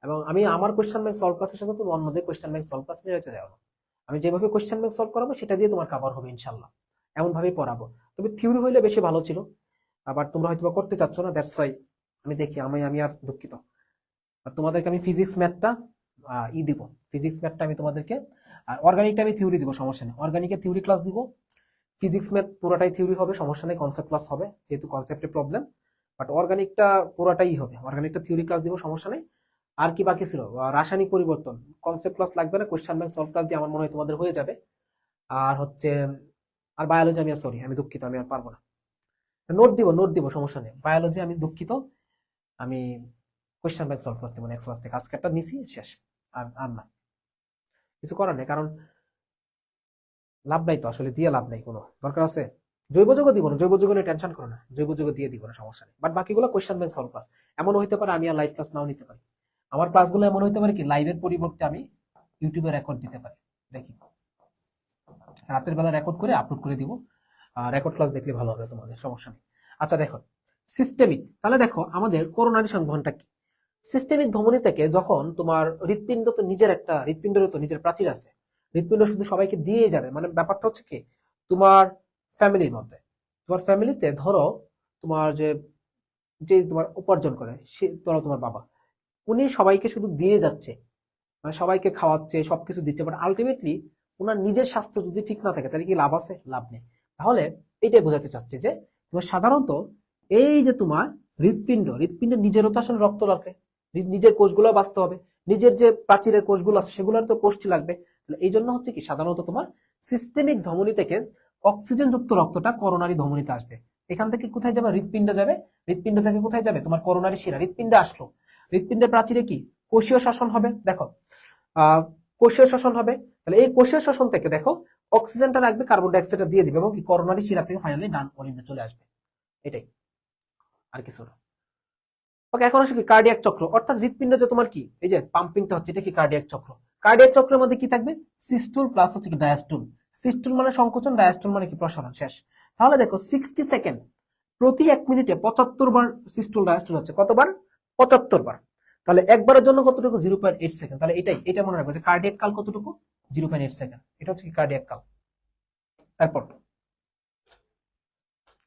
Speaker 1: এবং আমি আমার কোয়েশ্চেন ব্যাংক সলভ ক্লাসের সাথে তুমি অন্যদের কোয়েশ্চেন ব্যাংক সলভ ক্লাস নিয়ে যেতে যাও না। আমি যেভাবে কোয়েশ্চেন ব্যাংক সলভ করাবো সেটা দিয়ে তোমার কভার হবে ইনশাল্লাহ, এমন ভাবেই পড়াবো। তবে থিওরি হইলে বেশি ভালো ছিল, আবার তোমরা হয়তো করতে চাচ্ছ না, দ্যাটস ওয়াই আমি দেখি আমি আর দুঃখিত। আর তোমাদেরকে আমি ফিজিক্স ম্যাথটা দিব, ফিজিক্স ম্যাথটা আমি তোমাদেরকে, আর অর্গানিকটা আমি থিওরি দিব, সমস্যা নেই, অর্গানিকের থিওরি ক্লাস দিব। ফিজিক্স ম্যাথ পুরোটাই থিওরি হবে, সমস্যা নেই, কনসেপ্ট ক্লাস হবে যেহেতু কনসেপ্টের প্রবলেম। বাট অর্গানিকটা পুরোটাই হবে, অর্গানিকটা থিওরি ক্লাস দিব, সমস্যা নেই। আর কি বাকি ছিল? রাসায়নিক পরিবর্তন কনসেপ্ট ক্লাস লাগবে না, কোয়েশ্চেন ব্যাংক সলভ ক্লাস দিয়ে আমার মনে হয় তোমাদের হয়ে যাবে। আর হচ্ছে আর বায়োলজি আমি সরি আমি দুঃখিত, আমি আর পারবো না। নোট দিব সমস্যা নেই। বায়োলজি আমি দুঃখিত, আমি কোয়েশ্চেন ব্যাংক সলভ ক্লাস দেবো নেক্সট ক্লাস থেকে। আজকে একটা নিছি, শেষ। আর আর না, কিছু করার নেই, কারণ লাভ নাই তো আসলে, দিয়ে লাভ নাই, কোনো দরকার আছে? জৈব যৌগ দিব না, জৈব যৌগ নিয়ে টেনশন করো না, জৈব যৌগ দিয়ে দিব না, সমস্যা নেই। বাট বাকিগুলো কোয়েশ্চেন ব্যাংক সলভ ক্লাস। এমন হইতে পারে আমি আর লাইভ ক্লাস নাও নিতে পারি, আমার ক্লাসগুলো এমন হইতে পারে কি লাইভের পরিবর্তে আমি ইউটিউবে রেকর্ড দিতে পারি, দেখি রাতের বেলা রেকর্ড করে আপলোড করে দিব, রেকর্ড ক্লাস দেখলে ভালো হবে তোমাদের, সমস্যা নেই। আচ্ছা দেখো সিস্টেমিক, তাহলে দেখো আমাদের করোনারি সংবহনটা কি। সিস্টেমিক ধমনী থেকে যখন তোমার হৃৎপিণ্ড, তো নিজের একটা হৃৎপিণ্ডের তো নিজের প্রাচীর আছে, হৃৎপিণ্ড শুধু সবাইকে দিয়ে যাবে, মানে ব্যাপারটা হচ্ছে কি তোমার ফ্যামিলির মধ্যে, তোমার ফ্যামিলিতে ধরো তোমার যে যে তোমার উপার্জন করে সে ধরো তোমার বাবা, উনি সবাইকে শুধু দিয়ে যাচ্ছে, মানে সবাইকে খাওয়াচ্ছে সবকিছু দিচ্ছে, বাট আলটিমেটলি ওনার নিজের স্বাস্থ্য যদি ঠিক না থাকে তাহলে কি লাভ আছে? লাভ নেই। তাহলে এটাই বোঝাতে চাচ্ছে যে তোমার সাধারণত এই যে তোমার হৃৎপিণ্ডের নিজেরও তো আসলে রক্ত লাগবে, নিজের কোষগুলো বাঁচতে হবে, নিজের যে প্রাচীরের কোষগুলো আছে সেগুলোর তো পুষ্টি লাগবে। তাহলে এই জন্য হচ্ছে কি সাধারণত তোমার সিস্টেমিক ধমনী থেকে অক্সিজেন যুক্ত রক্তটা করোনারি ধমনীতে আসবে। এখান থেকে কোথায় যাবে? হৃৎপিণ্ডে যাবে। হৃৎপিণ্ড থেকে কোথায় যাবে? তোমার করোনারি শিরা। হৃৎপিণ্ডে আসলো, হৃৎপিণ্ডের প্রাচীরে কি কোষীয় শ্বসন হবে, দেখো কোষীয় শ্বসন হবে। তাহলে এই কোষীয় শ্বসন থেকে দেখো অক্সিজেনটা রাখবে, কার্বন ডাইঅক্সাইডটা দিয়ে দিবে, এবং কি করোনারি শিরা থেকে ফাইনালি ডান অলিন্ডে চলে আসবে, এটাই, আর কিছু না। ওকে, এখন আসলে কি কার্ডিয়াক চক্র, অর্থাৎ হৃৎপিণ্ড যে তোমার কি এই যে পাম্পিংটা হচ্ছে, এটা কি কার্ডিয়াক চক্র। কার্ডিয়াক চক্রের মধ্যে কি থাকবে? সিস্টুল প্লাস হচ্ছে কি ডায়াস্টুল। সিস্টুল মানে সংকোচন, ডায়াস্টুল মানে কি প্রসারণ, শেষ। তাহলে দেখো 60 সেকেন্ড প্রতি 1 মিনিটে 75 বার সিস্টুল ডায়াস্টুল হচ্ছে, কতবার? 75 বার। তাহলে একবারের জন্য কতটুকু? 0.8 সেকেন্ড। তাহলে এটা মনে রাখবে যে কার্ডিয়াক কাল কতটুকু? 0.8 সেকেন্ড। এটা হচ্ছে কি কার্ডিয়াক কাল। তারপর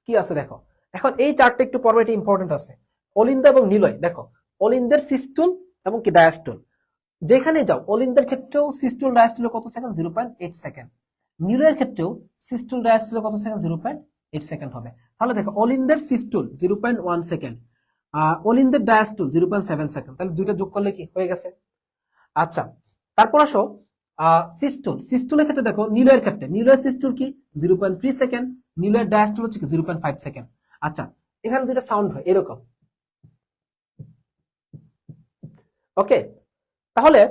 Speaker 1: কি আছে দেখো, এখন এই চারটা একটু পড়বে, এটা ইম্পর্টেন্ট আছে। অলিন্দ এবং নিলয়, দেখো অলিন্দের সিস্টুল এবং কি ডায়াস্টুল, যেখানে যাও অলিন্দের ক্ষেত্রেও সিস্টুল ডায়াস্টুল কত সেকেন্ড? 0.8 সেকেন্ড। নিলয়ের ক্ষেত্রেও সিস্টুল ডায়াস্টুল কত সেকেন্ড? 0.8 সেকেন্ড হবে। তাহলে দেখো অলিন্দের সিস্টুল 0.1 সেকেন্ড, অলিন্দের ডায়াস্টুল 0.7 সেকেন্ড, তাহলে দুইটা যোগ করলে কি হয়ে গেছে? আচ্ছা, তারপর আসো সিস্টুলের ক্ষেত্রে দেখো, নিলয়ের সিস্টুল কি 0.3 সেকেন্ড, নিলয়ের ডায়াস্টুল হচ্ছে কি 0.5 সেকেন্ড। আচ্ছা, এখানে দুইটা সাউন্ড হয় এরকম, ওকে। তাহলে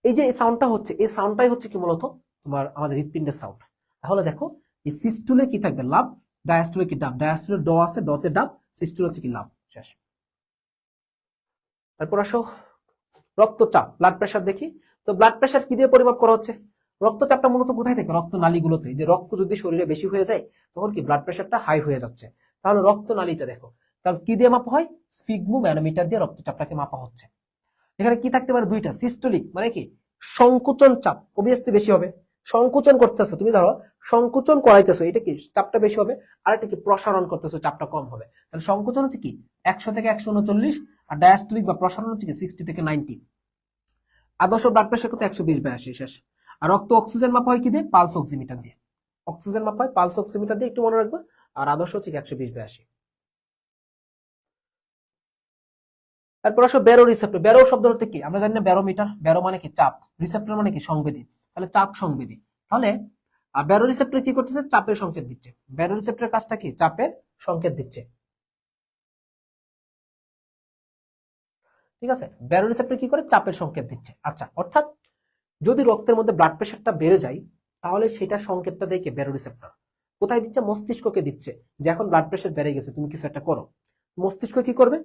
Speaker 1: এই যে সাউন্ডটা হচ্ছে, এই সাউন্ডটাই হচ্ছে কি মূলত তোমার আমাদের হৃৎপিণ্ডের সাউন্ড। তাহলে দেখো এই সিস্টুলে কি থাকবে? লাভ। ডায়াস্টুলে কি ডাব, ডায়াস্টুলে ড আছে, ডতে ডাব, সিস্টুল হচ্ছে কি লাভ, শেষ। তারপর আসো রক্তচাপ, ব্লাড প্রেশার দেখি। তো ব্লাড প্রেশার কি দিয়ে পরিমাপ করা হচ্ছে? রক্তচাপটা মূলত কোথায় থাকে? রক্ত নালীগুলোতে। যে রক্ত যদি শরীরে বেশি হয়ে যায় তখন কি ব্লাড প্রেশারটা হাই হয়ে যাচ্ছে। তাহলে রক্ত নালীটা দেখো, তাহলে কি দিয়ে মাপা হয়? স্ফিগমোম্যানোমিটার দিয়ে রক্তচাপটাকে মাপা হচ্ছে। এখানে কি থাকতে পারে? দুইটা, সিস্টোলিক মানে কি সংকুচন চাপ, অবভিয়াসলি বেশি হবে। সংকুচন করতেছো তুমি, ধরো সংকুচন করাইতেছো, এটা কি চাপটা বেশি হবে। আর এটা কি প্রসারণ করতেছো, চাপটা কম হবে। তাহলে সংকুচন হচ্ছে কি 100 থেকে 139, আর ডায়াস্টোলিক বা প্রসারণ হচ্ছে কি 60 থেকে 90। আদর্শ ব্লাড প্রেশার কত? 120/80, শেষ। আর রক্ত অক্সিজেন মাপা হয় কি দিয়ে? পালস অক্সিমিটার দিয়ে। অক্সিজেন মাপ হয় পালস অক্সিমিটার দিয়ে, একটু মনে রাখবা। আর আদর্শ হচ্ছে 120/80। তারপর আসো ব্যারো রিসেপ্টর। ব্যারো শব্দ হচ্ছে কি আমরা জানি না, ব্যারোমিটার, ব্যারো মানে কি চাপ, রিসেপ্টর মানে কি সংবেদী, তাহলে চাপ সংবেদী। তাহলে ব্যারো রিসেপ্টর কি করতেছে, চাপের সংকেত দিচ্ছে। ব্যারো রিসেপ্টরের কাজটা কি, চাপের সংকেত দিচ্ছে, ঠিক আছে। ব্যারো রিসেপ্টর কি করে, চাপের সংকেত দিচ্ছে। আচ্ছা, অর্থাৎ যদি রক্তের মধ্যে ব্লাড প্রেশারটা বেড়ে যায়, তাহলে সেটা সংকেতটা দেখে ব্যারো রিসেপ্টর কোথায় দিচ্ছে, মস্তিষ্ককে দিচ্ছে, যে এখন ব্লাড প্রেশার বেড়ে গেছে, তুমি কিছু একটা করো। মস্তিষ্ক কি করবে,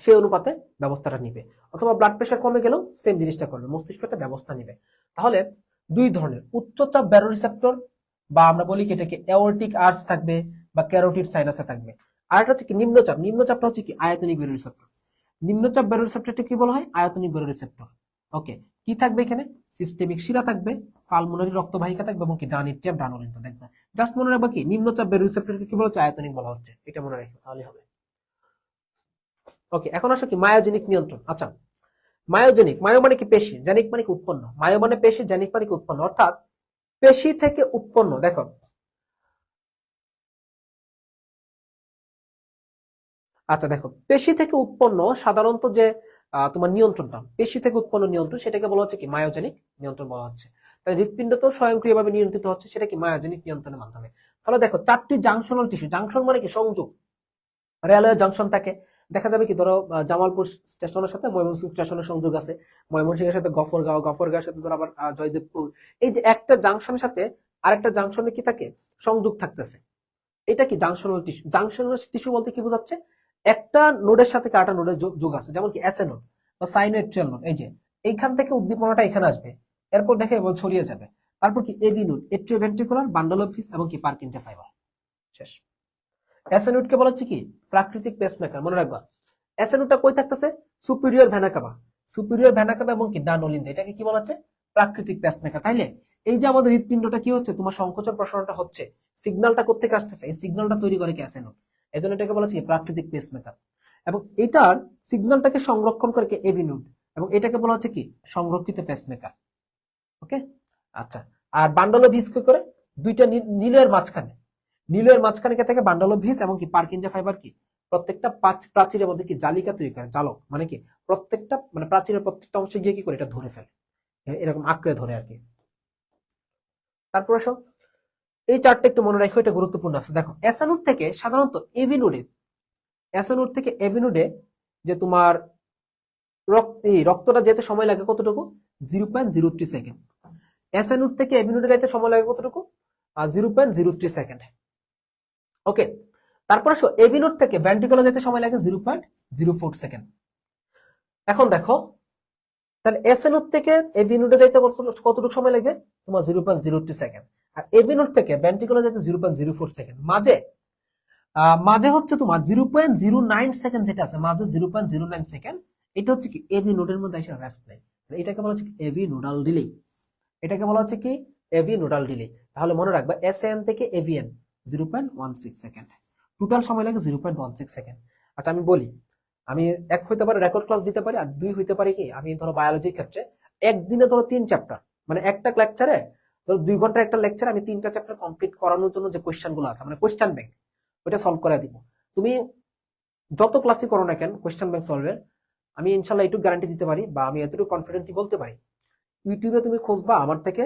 Speaker 1: সেই অনুপাতে ব্যবস্থাটা নিবে। অথবা ব্লাড প্রেশার কমে গেলেও সেম জিনিসটা করবে, মস্তিষ্ক একটা ব্যবস্থা নিবে। তাহলে দুই ধরনের, উচ্চচাপ ব্যারো রিসেপ্টর, বা আমরা বলি কি এটাকে অ্যাওর্টিক আর্চ থাকবে, বা ক্যারোটিড সাইনাসে থাকবে। আর একটা হচ্ছে কি নিম্নচাপ। নিম্নচাপটা হচ্ছে কি আয়তনিক ব্যারো রিসেপ্টর। নিম্নচাপ ব্যারো রিসেপ্টরটা কি বলা হয়, আয়তনিক ব্যারো রিসেপ্টর। ওকে, কি থাকবে এখানে, সিস্টেমিক শিরা থাকবে, পালমোনারি রক্তবাহিকা থাকবে, এবং কি ডান এট্রিয়াম ডান অলিন্দ দেখবে। জাস্ট মনে রাখবা কি নিম্নচাপ ব্যারো রিসেপ্টরকে কি বলা হচ্ছে, আয়তনিক বলা হচ্ছে, এটা মনে রাখবে তাহলে হবে। ওকে, এখন আসো কি মায়োজেনিক নিয়ন্ত্রণ। আচ্ছা, মায়োজেনিক, মায়ো মানে কি পেশি, জেনিক মানে কি উৎপন্ন, মায়ো মানে পেশি, জেনিক মানে কি উৎপন্ন, অর্থাৎ পেশি থেকে উৎপন্ন। দেখো, আচ্ছা দেখো, পেশি থেকে উৎপন্ন সাধারণত যে তোমার নিয়ন্ত্রণটা, পেশি থেকে উৎপন্ন নিয়ন্ত্রণ, সেটাকে বলা হচ্ছে কি মায়োজেনিক নিয়ন্ত্রণ বলা হচ্ছে। তাই হৃৎপিণ্ড তো স্বয়ংক্রিয়ভাবে নিয়ন্ত্রিত হচ্ছে, সেটা কি মায়োজেনিক নিয়ন্ত্রণের মাধ্যমে। তাহলে দেখো, চারটি জাংশনাল টিস্যু, জাংশন মানে কি সংযোগ, রেলওয়ে জাংশন থাকে। দেখা যাবে কি ধরো জামালপুর স্টেশনের সাথে ময়মনসিংহ স্টেশনের সংযোগ আছে, ময়মনসিংহের সাথে গফরগাঁও, গফরগাঁওয়ের সাথে ধরো আবার জয়দেবপুর। এই যে একটা জাংশনের সাথে আরেকটা জাংশনে কি থাকে, সংযোগ থাকতেছে, এটা কি জাংশনাল টিস্যু। জাংশনাল টিস্যু বলতে কি বোঝাচ্ছে, একটা নোডের সাথে আরেকটা নোডের যোগ আছে, যেমন কি এসএ নোড বা সাইনোএট্রিয়াল নোড। এই যে এইখান থেকে উদ্দীপনাটা এখানে আসবে, এরপর দেখে এবং ছড়িয়ে যাবে। তারপর কি এভি নোড, এট্রিওভেন্ট্রিকুলার বান্ডল অফ ফিস, এবং কি পার্কিনসে ফাইবার। শেষ। এসএনউডকে বলা হচ্ছে কি প্রাকৃতিক পেসমেকার, মনে রাখবা। এসএনউডটা কই থাকতেছে, superior vena CAVA, superior vena CAVA এবং কি ডান অলিন্দ, এটাকে কি বলা হচ্ছে, প্রাকৃতিক পেসমেকার। তাইলে এই যে আমাদের হৃৎপিণ্ডটা কি হচ্ছে, তোমার সংকোচন প্রসারণটা হচ্ছে, সিগন্যালটা কোত্থেকে আসতেছে, এই সিগন্যালটা তৈরি করে কি এসএনউড, এই জন্য এটাকে বলা হচ্ছে প্রাকৃতিক পেসমেকার। এবং এটার সিগন্যালটাকে সংরক্ষণ করে কি এভি নোড, এবং এটাকে বলা হচ্ছে কি সংরক্ষিত পেসমেকার। ওকে, আচ্ছা। আর বান্ডল অফ ভিস কি করে, দুইটা নীলের মাঝখানে, নীলের মাঝখানে কে থাকে বান্ডল অফ ভিস, এবং কি পার্কিনজা ফাইবার কি প্রত্যেকটা প্রাচীরের মধ্যে কি জালিকা তৈরি করে, জালক মানে কি প্রত্যেকটা মানে প্রাচীরের প্রত্যেকটা অংশে গিয়ে কি করে এটা ধরে ফেলে, এরকম আঁকড়ে ধরে আর কি। তারপর আসো, এই চারটা একটু মনে রাখো, এটা গুরুত্বপূর্ণ আছে। দেখো, এসানুড থেকে সাধারণত এভিনুডে, এসানুড থেকে এভিনুডে যে তোমার রক্তটা যেতে সময় লাগে কতটুকু, 0.03 সেকেন্ড। এসানুড থেকে এভিনুডে যাইতে সময় লাগে কতটুকু, 0.03 সেকেন্ড। ওকে, তারপর আসো এভিনোড থেকে ভেন্ট্রিকুলার যেতে সময় লাগে 0.04 সেকেন্ড। এখন দেখো, তাহলে এসএনোড থেকে এভিনোডে যাইতে কতটুকু সময় লাগে, তোমার 0.03 সেকেন্ড। আর এভিনোড থেকে ভেন্ট্রিকুলার যেতে 0.04 সেকেন্ড। মাঝে মাঝে হচ্ছে তোমার 0.09 সেকেন্ড যেটা আছে, মাঝে 0.09 সেকেন্ড, এটা হচ্ছে কি এভি নোডের মধ্যে এসে রেস্ট নেয়, এটাকে বলা হচ্ছে কি এভি নোডাল ডিলে। এটাকে বলা হচ্ছে কি এভি নোডাল ডিলে। তাহলে মনে রাখবা এসএন থেকে এভিএন 0.16 সেকেন্ড, টোটাল সময় লাগে 0.16 সেকেন্ড। আচ্ছা আমি বলি, আমি এক হইতে পারে রেকর্ড ক্লাস দিতে পারি, আর দুই হইতে পারে কি আমি ধরো বায়োলজির ক্ষেত্রে একদিনে ধরো 3 চ্যাপ্টার, মানে একটা লেকচারে ধরো 2 ঘন্টার একটা লেকচার, আমি 3টা চ্যাপ্টার কমপ্লিট করানোর জন্য যে কোয়েশ্চেন গুলো আছে, মানে কোয়েশ্চেন ব্যাংক, ওইটা সলভ করে দিব। তুমি যত ক্লাসই করো না কেন কোয়েশ্চেন ব্যাংক সলভের, আমি ইনশাল্লাহ এইটুকু গ্যারান্টি দিতে পারি, বা আমি এতটুকু কনফিডেন্টলি বলতে পারি, ইউটিউবে তুমি খুঁজবা আমার থেকে,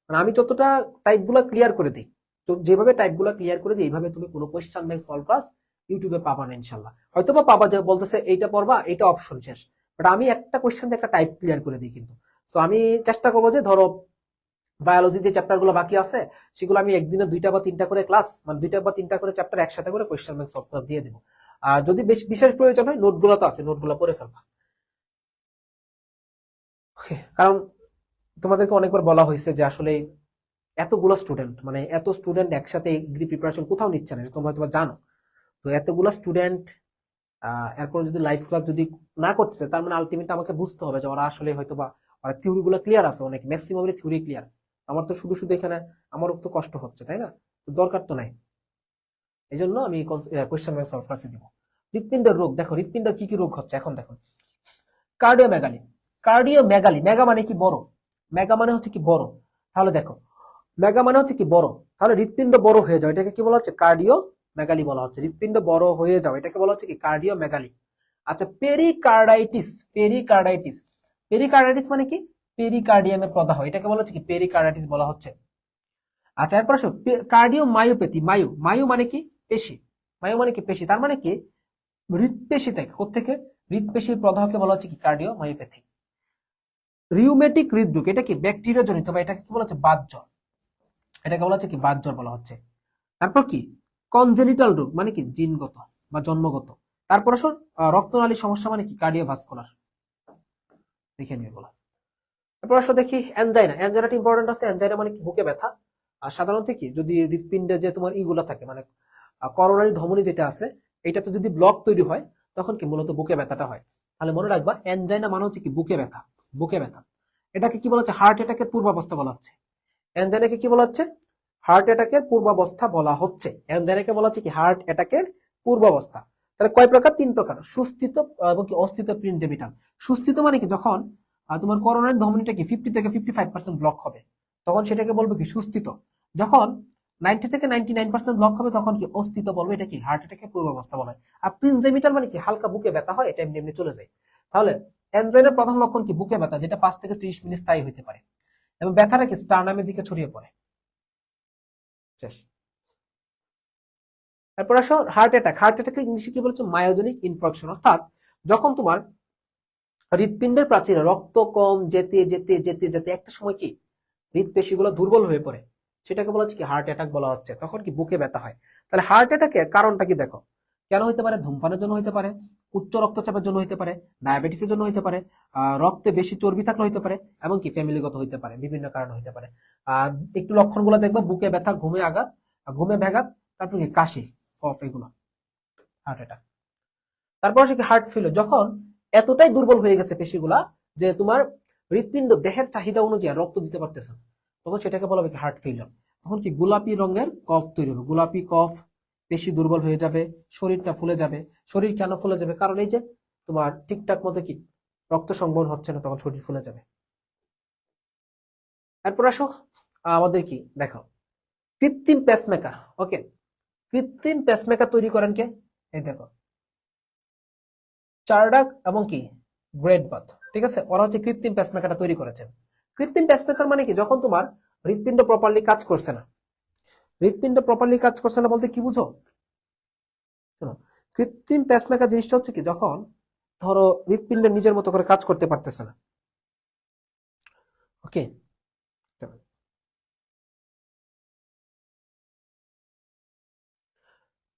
Speaker 1: মানে আমি যতটা টাইপ গুলা ক্লিয়ার করে দিই, তো যেভাবে টাইপ গুলা ক্লিয়ার করে দিই, এইভাবে তুমি কোনো কোয়েশ্চেন ব্যাংক সলভ ক্লাস ইউটিউবে পাবা না ইনশাল্লাহ। হয়তো বা পাবা, যে বলতেছে এইটা পড়বা, এইটা অপশন শেষ, বাট আমি একটা কোয়েশ্চেন দিয়ে একটা টাইপ ক্লিয়ার করে দিই কিন্তু। সো আমি চেষ্টা করবো যে ধরো বায়োলজি যে চ্যাপ্টার গুলো বাকি আছে, সেগুলো আমি একদিনে 2টা বা 3টা করে ক্লাস, মানে 2টা বা 3টা করে চ্যাপ্টার একসাথে করে কোয়েশ্চেন ব্যাংক সলভ দিয়ে দেবো। আর যদি বিশেষ প্রয়োজন হয়, নোটগুলো তো আছে, নোটগুলো পড়ে ফেলবা। ওকে, কারণ তোমাদেরকে অনেকবার বলা হয়েছে যে আসলে এতগুলো স্টুডেন্ট, মানে এত স্টুডেন্ট একসাথে এগ্রি প্রিপারেশন কোথাও নিচ্ছে না, তোমরা হয়তো জানো। তো এতগুলো স্টুডেন্ট এরপর যদি লাইফ ক্লাস যদি না করতেছে, তার মানে আলটিমেট আমাকে বুঝতে হবে যে ওরা আসলে হয়তো বা ওরা থিওরি গুলো ক্লিয়ার আছে, অনেক ম্যাক্সিমামলি থিওরি ক্লিয়ার। আমার তো শুধু শুধু এখানে আমারও তো কষ্ট হচ্ছে, তাই না? তো দরকার তো নাই। এই জন্য আমি কোয়েশ্চেন ব্যাংক সলভ ক্লাসে দিব। হৃৎপিণ্ডের রোগ, দেখো হৃৎপিণ্ডের কি কি রোগ হচ্ছে এখন দেখো। কার্ডিওমেগালি, কার্ডিওমেগালি, মেগা মানে কি বড়, মেগা মানে হচ্ছে কি বড়। তাহলে দেখো, মেগা মানে হচ্ছে কি বড়, তাহলে হৃৎপিণ্ড বড় হয়ে যাও এটাকে কি বলা হচ্ছে কার্ডিও মেগালি বলা হচ্ছে। হৃৎপিণ্ড বড় হয়ে যাও এটাকে বলা হচ্ছে কি কার্ডিও মেগালি। আচ্ছা পেরিকার্ডাইটিস, পেরিকার্ডাইটিস, পেরিকার্ডাইটিস মানে কি পেরিকার্ডিয়ামের প্রদাহ, এটাকে বলা হচ্ছে কি পেরিকার্ডাইটিস বলা হচ্ছে। আচ্ছা এরপর আসো কার্ডিও মায়োপ্যাথি, মায়ো, মায়ো মানে কি পেশি, মায়ো মানে কি পেশি, তার মানে কি হৃৎপেশি থেকে, কোত্থেকে হৃৎপেশির প্রদাহকে বলা হচ্ছে কি কার্ডিও মায়োপ্যাথি। রিউমেটিক হৃদরোগ এটা কি ব্যাকটেরিয়া জনিত বা এটাকে কি বলা হচ্ছে বাতজ্বর, এটাকে বলা হচ্ছে কি বাতজ্বর বলা হচ্ছে। তারপর কি কনজেনিটাল রোগ মানে কি জিনগত বা জন্মগত। তারপর আসো রক্তনালী সমস্যা মানে কি কার্ডিওভাস্কুলার, দেখে নিয়ে বলা। তারপর আসো দেখি অ্যানজাইনা, অ্যানজাইনাটা ইম্পর্টেন্ট আছে। অ্যানজাইনা মানে কি বুকে ব্যথা। আর সাধারণত কি যদি হৃৎপিণ্ডে যে তোমার ইগুলা থাকে মানে করোনারি ধমনী যেটা আছে এটাতে যদি ব্লক তৈরি হয় তখন কি মূলত বুকে ব্যথাটা হয়। তাহলে মনে রাখবা অ্যানজাইনা মানে হচ্ছে কি বুকে ব্যথা, বুকে ব্যথা। এটাকে কি বলা হচ্ছে হার্ট অ্যাটাকের পূর্বাবস্থা বলা হচ্ছে। অ্যানজাইনাকে কি বলা হচ্ছে হার্ট অ্যাটাকের পূর্বাবস্থা বলা হচ্ছে। অ্যানজাইনাকে বলা হচ্ছে কি হার্ট অ্যাটাকের পূর্বাবস্থা। তাহলে কয় প্রকার? তিন প্রকার, সুস্থিত এবং কি অস্থিত প্রিনজেমিটাল। সুস্থিত মানে কি যখন তোমার করোনারি ধমনীটা কি 50 থেকে 55% ব্লক হবে তখন সেটাকে বলবো কি সুস্থিত। যখন 90 থেকে 99% ব্লক হবে তখন কি অস্থিত বলবো, এটা কি হার্ট অ্যাটাকের পূর্বাবস্থা বলা হয়। আর প্রিনজেমিটাল মানে কি হালকা বুকে ব্যথা হয়, এটা এমনি এমনি চলে যায়। তাহলে এনজাইনার প্রথম লক্ষণ কি বুকে ব্যথা, যেটা 5 থেকে 30 মিনিট স্থায়ী হতে পারে এবং ব্যথাটা কি স্টারনামের দিকে ছড়িয়ে পড়ে। শেষ। তারপর আসো হার্ট অ্যাটাক। হার্ট অ্যাটাকে ইংলিশে কি বলছো মায়োজেনিক ইনফ্রাকশন, অর্থাৎ যখন তোমার হৃৎপিণ্ডের প্রাচীরে রক্ত কম যেতে যেতে যেতে যেতে একটা সময় কি হৃৎপেশিগুলো দুর্বল হয়ে পড়ে, সেটাকে বলা হচ্ছে কি হার্ট অ্যাটাক বলা হচ্ছে। তখন কি বুকে ব্যথা হয়। তাহলে হার্ট অ্যাটাকের কারণটা কি দেখো, কেন হতে পারে? ধূমপানের জন্য হতে পারে, উচ্চ রক্তচাপের জন্য হতে পারে, ডায়াবেটিসের জন্য হতে পারে, রক্তে বেশি চর্বি থাকলে হতে পারে, এবং কি ফ্যামিলিগত হতে পারে, বিভিন্ন কারণে হতে পারে। আর একটু লক্ষণগুলো দেখবো বুকে ব্যথা, ঘুমে আঘাত, ঘুমে ব্যাঘাত, তারপর কি কাশি, কফ, এগুলো হার্ট অ্যাটাক। তারপর সে কি হার্ট ফেল, যখন এতটাই দুর্বল হয়ে গেছে পেশিগুলা যে তোমার হৃৎপিণ্ড দেহের চাহিদা অনুযায়ী রক্ত দিতে পারতেছে না, তখন সেটাকে বলা হবে কি হার্ট ফেলিয়ার। তখন কি গোলাপি রঙের কফ তৈরি হবে, গোলাপি কফ, পেশি দুর্বল হয়ে যাবে, শরীরটা ফুলে যাবে। শরীর কেন ফুলে যাবে? কারণ এই যে তোমার ঠিকঠাক মতো কি রক্ত সংবহন হচ্ছে না, তখন শরীর ফুলে যাবে। এরপর আসো আমাদের কি দেখো কৃত্রিম পেসমেকার। ওকে, কৃত্রিম পেসমেকার তৈরি করেন কে? এই দেখো চার্ডাক এবং কি গ্রেট বাথ, ঠিক আছে, ওরা হচ্ছে কৃত্রিম পেসমেকারটা তৈরি করেছেন। কৃত্রিম পেসমেকার মানে কি যখন তোমার হৃৎপিণ্ড প্রপারলি কাজ করছে না। হৃৎপিণ্ড প্রপারলি কাজ করছে না বলতে কি বুঝো? শোনো, কৃত্রিম পেসমেকার জিনিসটা হচ্ছে কি যখন ধরো হৃৎপিণ্ড নিজের মতো করে কাজ করতে পারতেছে না। ওকে,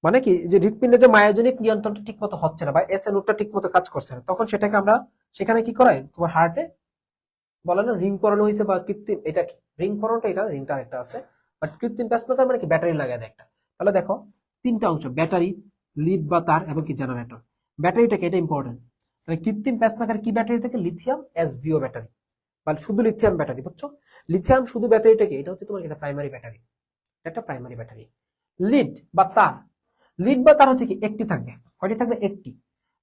Speaker 1: মানে কি যে হৃৎপিণ্ডে যে মায়োজনিক নিয়ন্ত্রণটা ঠিক মতো হচ্ছে না বা এসএনওটা ঠিক মতো কাজ করছে না, তখন সেটাকে আমরা সেখানে কি করাই তোমার হার্টে বলে না রিং পরানো হয়েছে বা কৃত্রিম, এটা কি রিং পরানোটা, এটা রিংটা একটা আছে, বাট কৃত্রিম পেসমেকার মানে কি ব্যাটারি লাগায় দেয় একটা। তাহলে দেখো তিনটা অংশ, ব্যাটারি, লিড বা তার এবং কি জেনারেটর। ব্যাটারিটাকে, এটা ইম্পর্টেন্ট। তাহলে কৃত্রিম পেসমেকার কি ব্যাটারি থেকে? লিথিয়াম এসভিও ব্যাটারি, বা শুধু লিথিয়াম ব্যাটারি, বুঝছো? লিথিয়াম শুধু ব্যাটারিটাকে, এটা হচ্ছে তোমার এটা প্রাইমারি ব্যাটারি, এটা প্রাইমারি ব্যাটারি। লিড বা তার, লিড বা তার হচ্ছে কি একটি থাকবে, কয়টি থাকবে? একটি।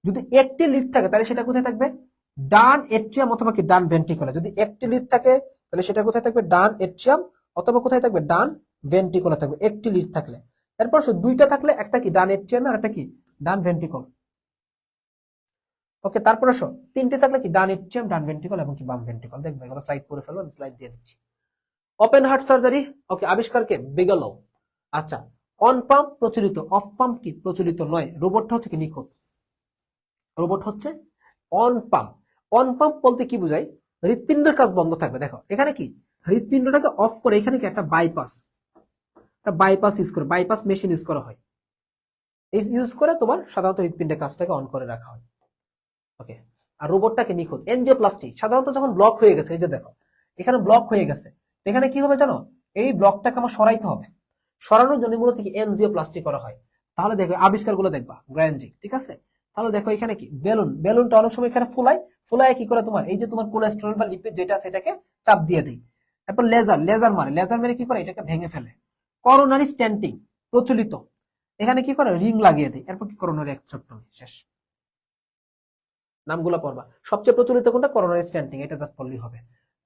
Speaker 1: যদি একটি লিড থাকে তাহলে সেটা কোথায় থাকবে? ডান এট্রিয়াম অথবা কি ডান ভেন্ট্রিকুলার। যদি একটি লিড থাকে তাহলে সেটা কোথায় থাকবে? ডান এট্রিয়াম অথবা কোথায় থাকবে? ডান ভেন্ট্রিকুলার থাকবে, একটি লিড থাকলে। এরপর দুইটা থাকলে একটা কি ডান এট্রিয়াম আর একটা কি ডান ভেন্ট্রিকল। ওকে, তারপর আসো তিনটে থাকলে কি ডান এট্রিয়াম, ডান ভেন্ট্রিকল এবং কি বাম ভেন্ট্রিকল। দেখবে এগুলো সাইড করে ফেলো, আমি স্লাইড দিয়ে দিচ্ছি। ওপেন হার্ট সার্জারি, ওকে, আবিষ্কারকে বিগেলও। আচ্ছা, অন পাম্প প্রচলিত, অফ পাম্প কি প্রচলিত নয়। রোবটটা হচ্ছে কি নিখুঁত, রোবট হচ্ছে অন পাম্প। অন পাম্প বলতে কি বোঝায়? হৃৎপিণ্ডের কাজ বন্ধ থাকবে। দেখো এখানে কি হৃৎপিণ্ডটাকে অফ করে এখানে কি একটা বাইপাস, ইউজ করে, বাইপাস মেশিন ইউজ করা হয়। এই ইউজ করে তোমার সাধারণত হৃৎপিণ্ডের কাজটাকে অন করে রাখা হয়। ওকে, আর রোবটটাকে নিখুঁত। এনজিওপ্লাস্টি, সাধারণত যখন ব্লক হয়ে গেছে, এই যে দেখো এখানে ব্লক হয়ে গেছে, এখানে কি হবে জানো? এই ব্লকটাকে আমার সরাইতে হবে, সরানোর জন্য মূলত কি এনজিওপ্লাস্টি করা হয়। তাহলে দেখো আবিষ্কারগুলো দেখবা গ্র্যানজি, ঠিক আছে। তাহলে দেখো এখানে কি বেলুন, বেলুনটা অনেক সময় এখানে ফুলাই, ফুলাই কি করে তোমার এই যে তোমার কোলেস্টেরল বা লিপিড যেটা সেটাকে চাপ দিয়ে দেয়। তারপর লেজার, লেজার মানে কি করে এটাকে ভেঙে ফেলে। করোনারি স্ট্যান্টিং প্রচলিত, এখানে কি করে রিং লাগিয়ে দেয়। এরপর কি করোনারি অ্যাক্ট্রাক্টমি, শেষ। নামগুলো পড়বা। সবচেয়ে প্রচলিত কোনটা? করোনারি স্ট্যান্টিং, এটা জাস্ট পড়লেই হবে।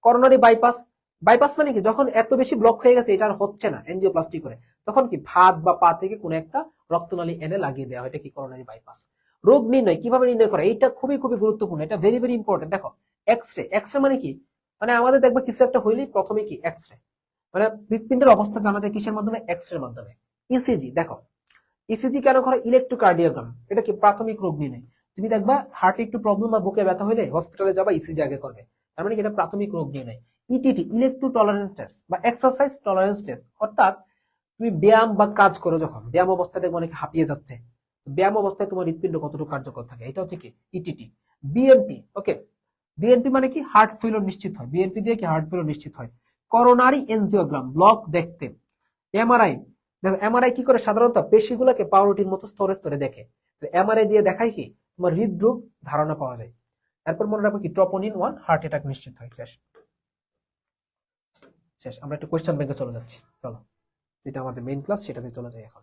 Speaker 1: করোনারি বাইপাস, বাইপাস মানে কি, যখন এত বেশি ব্লক হয়ে গেছে এটা আর হচ্ছে না এনজিওপ্লাস্টি করে, তখন কি হাত বা পা থেকে কোনো একটা রক্তনালী এনে লাগিয়ে দেওয়া হয়, এটা কি করোনারি বাইপাস। রোগ নির্ণয় কিভাবে নির্ণয় করা, এটা খুবই খুবই গুরুত্বপূর্ণ, এটা ভেরি ভেরি ইম্পর্টেন্ট। দেখো এক্সরে, এক্সরে মানে কি, মানে আমাদের দেখবে কিছু একটা হইলেই প্রথমে কি এক্সরে, মানে হৃৎপিণ্ডের অবস্থা জানা যায় কিসের মাধ্যমে, এক্সরের মাধ্যমে। ইসিজি, দেখো ইসিজি কেন করে, ইলেকট্রোকার্ডিওগ্রাম, এটা কি প্রাথমিক রোগ নির্ণয়। তুমি দেখবা হার্টে একটু প্রবলেম বা বুকে ব্যথা হলে হসপিটালে যাবা, ইসিজি আগে করবে, তার মানে কি এটা প্রাথমিক রোগ নির্ণয়। ইটিটি, ইলেকট্রো টলারেন্স টেস্ট বা এক্সারসাইজ টলারেন্স টেস্ট, অর্থাৎ তুমি ব্যায়াম বা কাজ করো, যখন ব্যায়াম অবস্থায় দেখবো অনেকে হাঁপিয়ে যাচ্ছে, ব্যায়াম অবস্থায় তোমার হৃৎপিণ্ড কতটুকু কার্যকর থাকে, এটা হচ্ছে কি ইটিটি। বিএনপি, ওকে, বিএনপি মানে কি হার্ট ফেলিওর নিশ্চিত হয়, বিএনপি দিয়ে কি হার্ট ফেলিওর নিশ্চিত হয়। করোনারি এনজিওগ্রাম, ব্লক দেখতে। এমআরআই, দেখো এমআরআই কি করে, সাধারণত পেশিগুলোকে পাউরুটির মতো স্তরে স্তরে দেখে, এমআরআই দিয়ে দেখায় কি তোমার হৃদরোগ ধারণা পাওয়া যায়। এরপর মনে রাখবো কি ট্রপোনিন 1, হার্ট অ্যাটাক নিশ্চিত হয়। শেষ শেষ, আমরা একটা কোয়েশ্চেন ব্যাংকে চলে যাচ্ছি, চলো যেটা আমাদের মেইন ক্লাস সেটাতে চলে যাই এখন।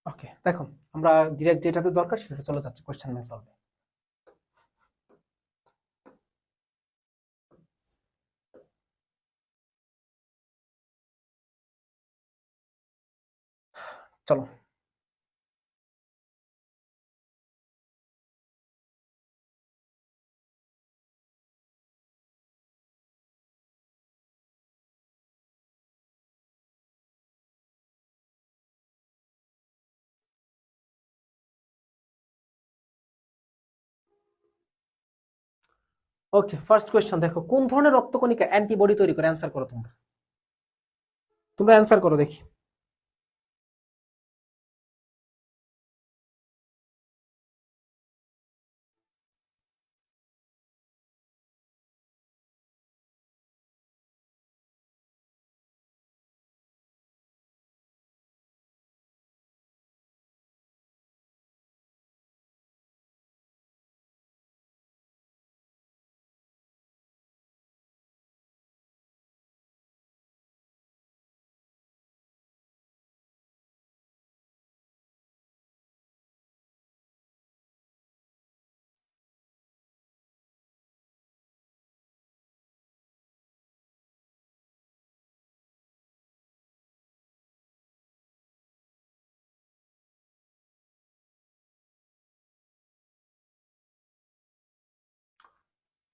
Speaker 1: ওকে, দেখো আমরা ডিরেক্ট যেটাতে দরকার সেটাতে চলে যাচ্ছে, কোয়েশ্চেন ব্যাংক সলভে। চলো, ওকে ফার্স্ট কোয়েশ্চেন, দেখো কোন ধরনের রক্তকণিকা অ্যান্টিবডি তৈরি করে, অ্যান্সার করো তোমরা, তোমরা অ্যান্সার করো দেখি।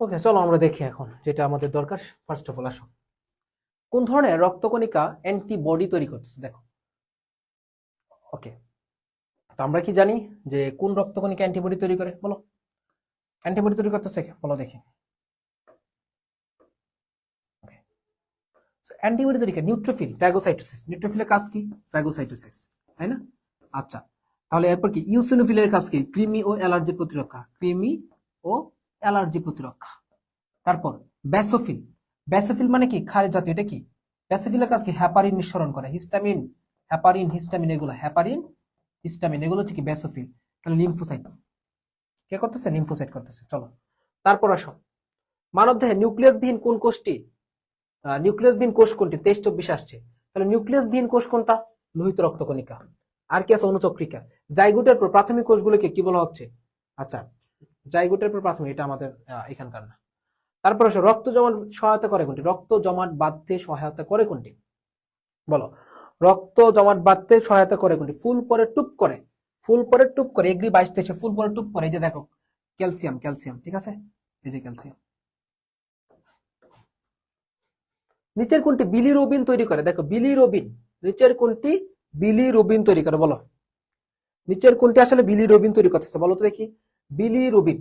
Speaker 1: ওকে চলো আমরা দেখি এখন যেটা আমাদের দরকার। ফার্স্ট অফ অল আসো, কোন ধরনের রক্তকণিকা অ্যান্টিবডি তৈরি করতেছে, দেখো। ওকে, তো আমরা কি জানি যে কোন রক্তকণিকা অ্যান্টিবডি তৈরি করে, বলো অ্যান্টিবডি তৈরি করতেছে কে? বলো দেখি। ওকে, অ্যান্টিবডি তৈরি করে নিউট্রোফিল, ফ্যাগোসাইটোসিস। নিউট্রোফিলের কাজ কি? ফ্যাগোসাইটোসিস, তাই না? আচ্ছা, তাহলে এরপর কি ইউসিনোফিলের কাজ কি? কৃমি ও অ্যালার্জি প্রতিরক্ষা, কৃমি ও অ্যালার্জি প্রতিরক্ষা। তারপর ব্যাসোফিল, ব্যাসোফিল মানে কি ক্ষার জাতীয়, এটা কি? ব্যাসোফিলের কাজ কি? হ্যাপারিন নিঃসরণ করে, হিস্টামিন, হ্যাপারিন হিস্টামিন এগুলো, হ্যাপারিন হিস্টামিন এগুলো হচ্ছে কি ব্যাসোফিল। তাহলে লিম্ফোসাইট কে করতেছে? লিম্ফোসাইট করতেছে। চলো তারপর আসো, মানবদেহে নিউক্লিয়াসবিহীন কোন কোষটি, নিউক্লিয়াসবিহীন কোষ কোনটি? 23-24 আসছে, তাহলে নিউক্লিয়াসবিহীন কোষ কোনটা? লোহিত রক্তকণিকা। আর কি আছে? অনুচক্রিকা। জাইগোটের পর প্রাথমিক কোষগুলোকে কি বলা হচ্ছে? আচ্ছা, জাইগোটের পর প্রাথমিক, এটা আমাদের এখানকার না। তারপর আসো, রক্ত জমাট সহায়তা করে কোনটি? রক্ত জমাট বাঁধতে সহায়তা করে কোনটি? বলো। রক্ত জমাট বাঁধতে সহায়তা করে কোনটি? ফুল পরে টুপ করে, ফুল পরে টুপ করে, এগ্রি 22-23 ফুল পরে টুপ করে। এই যে দেখো, ক্যালসিয়াম, ক্যালসিয়াম, ঠিক আছে, এই যে ক্যালসিয়াম। নিচের কোনটি বিলিরুবিন তৈরি করে? দেখো, বিলিরুবিন, নিচের কোনটি বিলিরুবিন তৈরি করে? বলো, নিচের কোনটি আসলে বিলিরুবিন তৈরি করতেছে? বলো তো দেখি। বিলিরুবিন